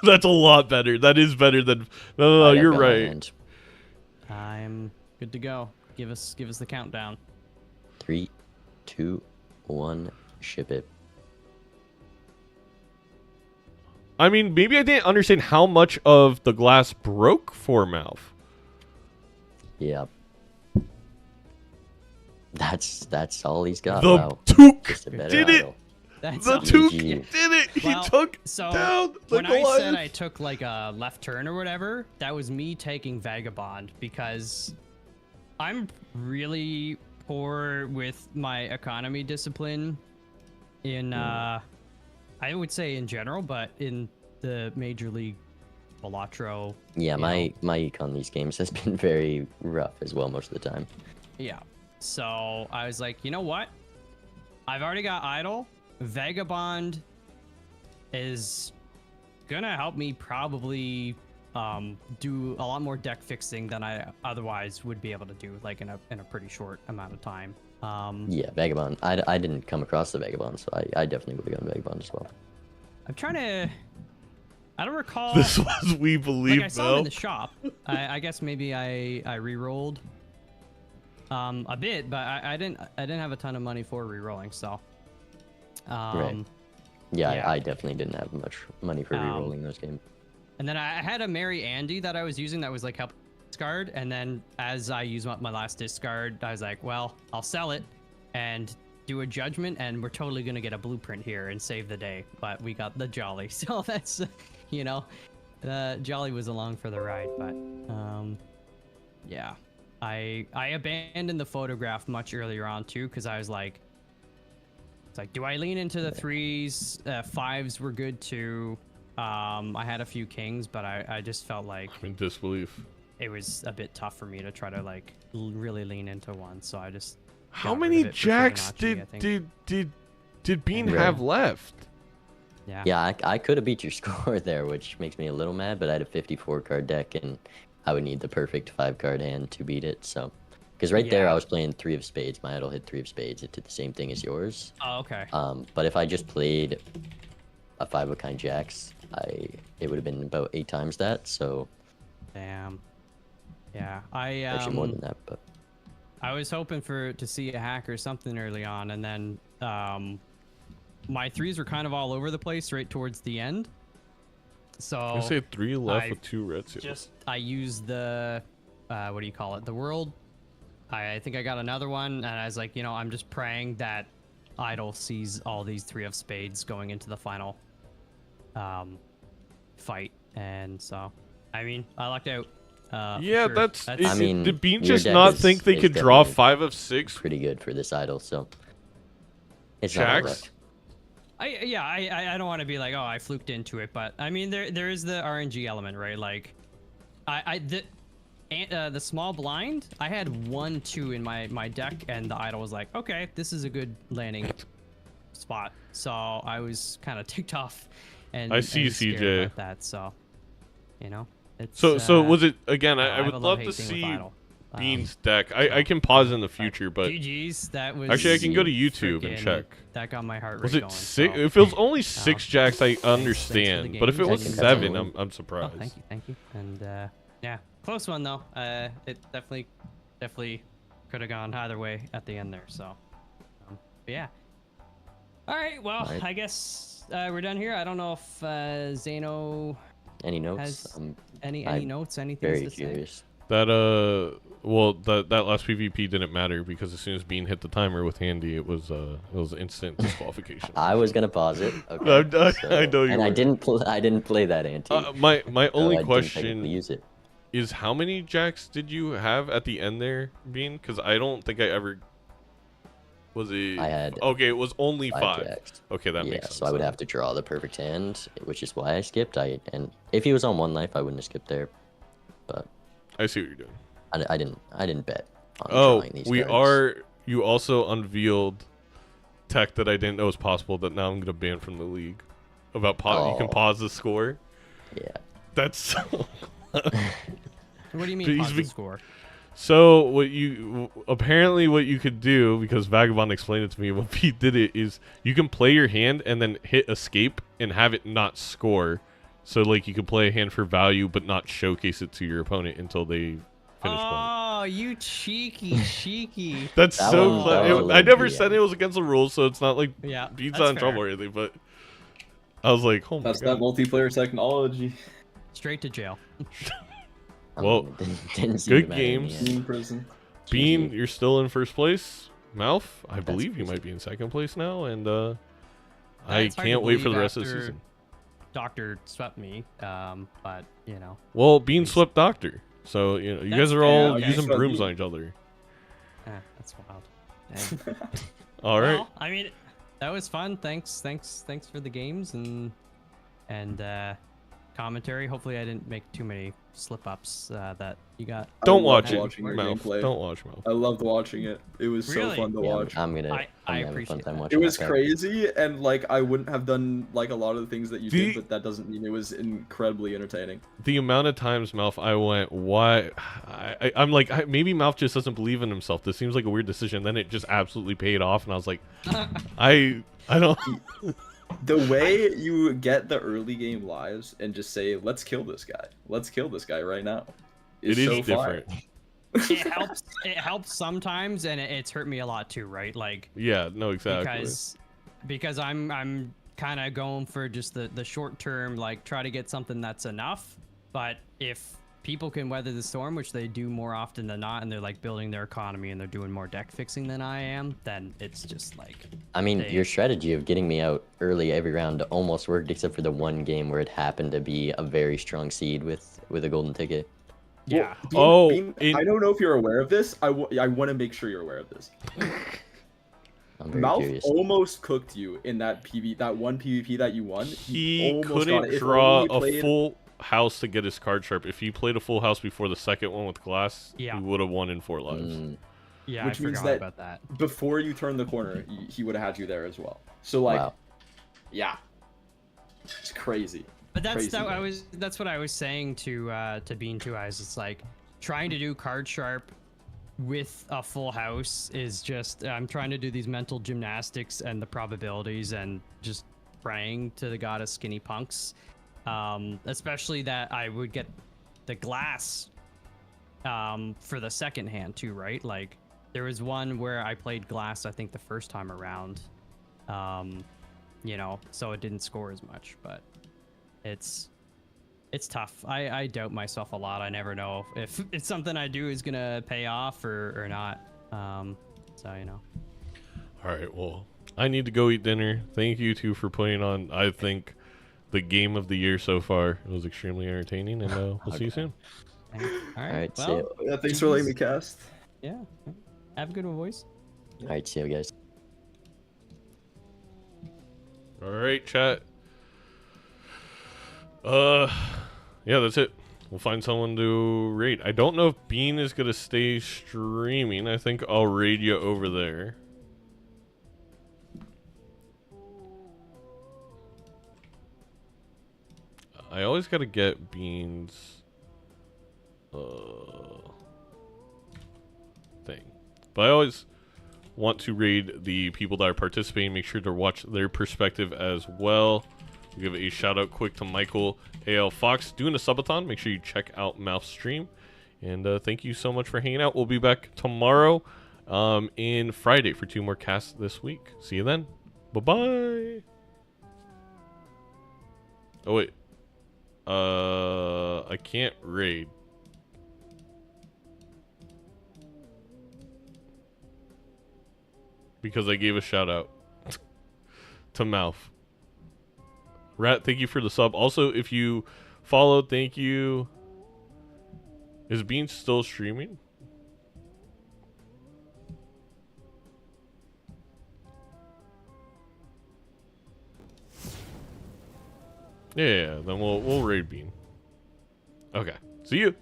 That's a lot better. That is better than... No, I've you're got my right. hand. I'm good to go. Give us the countdown. 3, 2, 1, ship it. I mean, maybe I didn't understand how much of the glass broke for MALF. Yeah. That's all he's got. The Wow. Took Just a better did it. idol. That's The all- Took GG. did it. He Well, took so down the when I said I Goliath. took like a left turn or whatever, that was me taking Vagabond because I'm really poor with my economy discipline in I would say in general, but in the Major League Balatro. Yeah, you my econ these games has been very rough as well most of the time. Yeah. So I was like, you know what? I've already got Idol. Vagabond is gonna help me probably do a lot more deck fixing than I otherwise would be able to do, like in a pretty short amount of time. Yeah, Vagabond. I didn't come across the Vagabond, so I definitely would have gone Vagabond as well. I'm trying to. I don't recall. This was We Believe Like I saw him in Bell. the shop. I guess maybe I re-rolled a bit, but I didn't have a ton of money for re-rolling, so. Right. Yeah, yeah. I definitely didn't have much money for re-rolling those games. And then I had a Mary Andy that I was using that was like help discard, and then as I used my last discard, I was like, well, I'll sell it and do a judgment, and we're totally gonna get a blueprint here and save the day. But we got the Jolly, so that's, you know, the Jolly was along for the ride. But yeah, I abandoned the photograph much earlier on too, because I was like, it's like, do I lean into the threes? Fives were good too. I had a few kings, but I just felt like I'm in disbelief. it was a bit tough for me to try to like really lean into one. So I just How got rid many of it for jacks Fibonacci, I think. did Bean Right. have left? Yeah. Yeah, I could have beat your score there, which makes me a little mad, but I had a 54 card deck, and I would need the perfect 5-card hand to beat it, so... Because right there, Yeah. I was playing 3 of spades. My idol hit 3 of spades. It did the same thing as yours. Oh, okay. But if I just played a 5 of kind jacks, it would have been about 8 times that, so... Damn. Yeah. I Actually more than that, but... I was hoping to see a hack or something early on, and then my threes were kind of all over the place right towards the end. So I say 3 left I with 2 red seals. I used the what do you call it? The world. I think I got another one, and I was like, you know, I'm just praying that Idol sees all these 3 of spades going into the final fight, and so I mean, I lucked out. Yeah, sure. that's. I mean, did Bean your just deck not is- think they is could draw definitely 5 of 6? pretty good for this idol, so... It's not a Jacks? luck. I don't want to be like, oh, I fluked into it, but I mean there is the RNG element, right? Like the small blind, I had 1-2 in my deck, and the idol was like, okay, this is a good landing spot. So I was kind of ticked off, and I see, and scared CJ. about that. So you know, it's So was it again? I have would a love to love-hate thing with see Idol. Bean's deck. I can pause in the future, but GG's, that was actually I can go to YouTube and freaking- check. That got my heart rate Was it going. 6? so- If it was only 6 jacks, I thanks for the understand. But if it game. was I can 7, definitely- I'm Oh, surprised. thank you. And yeah, close one though. It definitely could have gone either way at the end there. So, but yeah. All right. Well, Alright. I guess we're done here. I don't know if Zano Any notes? has I'm any I'm notes, anything very to say. curious. That well, that last PvP didn't matter because as soon as Bean hit the timer with Handy, it was instant disqualification. I was gonna pause it. I Okay, know you and I were. didn't play that ante. My so only I didn't technically question use it. is how many jacks did you have at the end there, Bean? Because I don't think I ever was it. I had Okay, it was only 5. jacks. Okay, that Yeah, makes sense. so I would then. have to draw the perfect hand, which is why I skipped. And if he was on 1 life, I wouldn't have skipped there. But I see what you're doing. I didn't bet on Oh, drawing these we cards. are. You also unveiled tech that I didn't know was possible that now I'm gonna ban from the league. About you can Oh. pause the score. Yeah. That's so. What do you mean He's pause the been- score? So what you could do, because Vagabond explained it to me when Pete did it, is you can play your hand and then hit escape and have it not score. So like you can play a hand for value but not showcase it to your opponent until they finish playing. Oh, you cheeky. That's That so one- clever. that was I never low-key, said yeah. it was against the rules, so it's not like Yeah, Beat's that's not in fair. trouble or anything. But I was like, oh my That's god. that multiplayer technology. Straight to jail. Well, didn't seem to good matter in the games. end. Bean prison. Bean, you're still in first place. Malf, I That's believe you crazy. might be in second place now, and I It's hard to can't wait for the believe rest of the after season. Doctor swept me, but you know. Well, Bean least- swept Doctor, so you know you That's guys are fair, all okay. using Swept brooms me. on each other. That's wild. Dang. All right. Well, I mean, that was fun. Thanks for the games and commentary. Hopefully, I didn't make too many slip ups that you got. Don't I watch loved it, watching your Malf. gameplay. Don't watch Malf. I loved watching it. It was Really? so fun to Yeah, watch. I'm gonna I have a fun appreciate time that. watching It was that back. crazy, and like I wouldn't have done like a lot of the things that you The- did, but that doesn't mean it was incredibly entertaining. The amount of times Malf I went, why? I'm like, maybe Malf just doesn't believe in himself. This seems like a weird decision. Then it just absolutely paid off, and I was like, I don't. The way you get the early game lives and just say, "Let's kill this guy. Let's kill this guy right now," It is so fire. different. It helps sometimes, and it's hurt me a lot too, right? Like Yeah, no, exactly. because I'm kind of going for just the short term, like try to get something that's enough. But if people can weather the storm, which they do more often than not, and they're like building their economy and they're doing more deck fixing than I am, then it's just like. I mean, They- your strategy of getting me out early every round almost worked, except for the one game where it happened to be a very strong seed with a golden ticket. Yeah. I don't know if you're aware of this. I want to make sure you're aware of this. I'm very Malf curious. almost cooked you in that one PvP that you won. He almost got couldn't it. If draw only a he played- full house to get his card sharp. If he played a full house before the second one with glass, Yeah. he would have won in 4 lives. Yeah, Which I means forgot that- about that. Before you turned the corner, he would have had you there as well. So like, Wow. yeah, it's crazy. But Crazy, that's what I was saying to Bean Two Eyes. It's like trying to do card sharp with a full house is just I'm trying to do these mental gymnastics and the probabilities and just praying to the god of skinny punks. Especially that I would get the glass for the second hand too, right? Like there was one where I played glass, I think the first time around. You know, so it didn't score as much, but it's tough. I doubt myself a lot. I never know if it's something I do is gonna pay off or not. So you know. All right, well, I need to go eat dinner. Thank you two for putting on, I think, the game of the year so far. It was extremely entertaining, and we'll see you soon. All All right, see Well, ya. Yeah, thanks for letting me cast. yeah. Have a good one, boys. All right, see you guys. All right, chat. Yeah, that's it. We'll find someone to raid. I don't know if Bean is gonna stay streaming. I think I'll raid you over there. I always gotta get Bean's thing, but I always want to raid the people that are participating. Make sure to watch their perspective as well. We'll give a shout out quick to Michael AL Fox doing a subathon. Make sure you check out Malf's stream, and thank you so much for hanging out. We'll be back tomorrow and Friday for 2 more casts this week. See you then. Bye bye. Oh wait, I can't raid. Because I gave a shout out to Malf. Rat, thank you for the sub. Also, if you followed, thank you. Is Bean still streaming? Yeah, then we'll raid Bean. Okay. See you.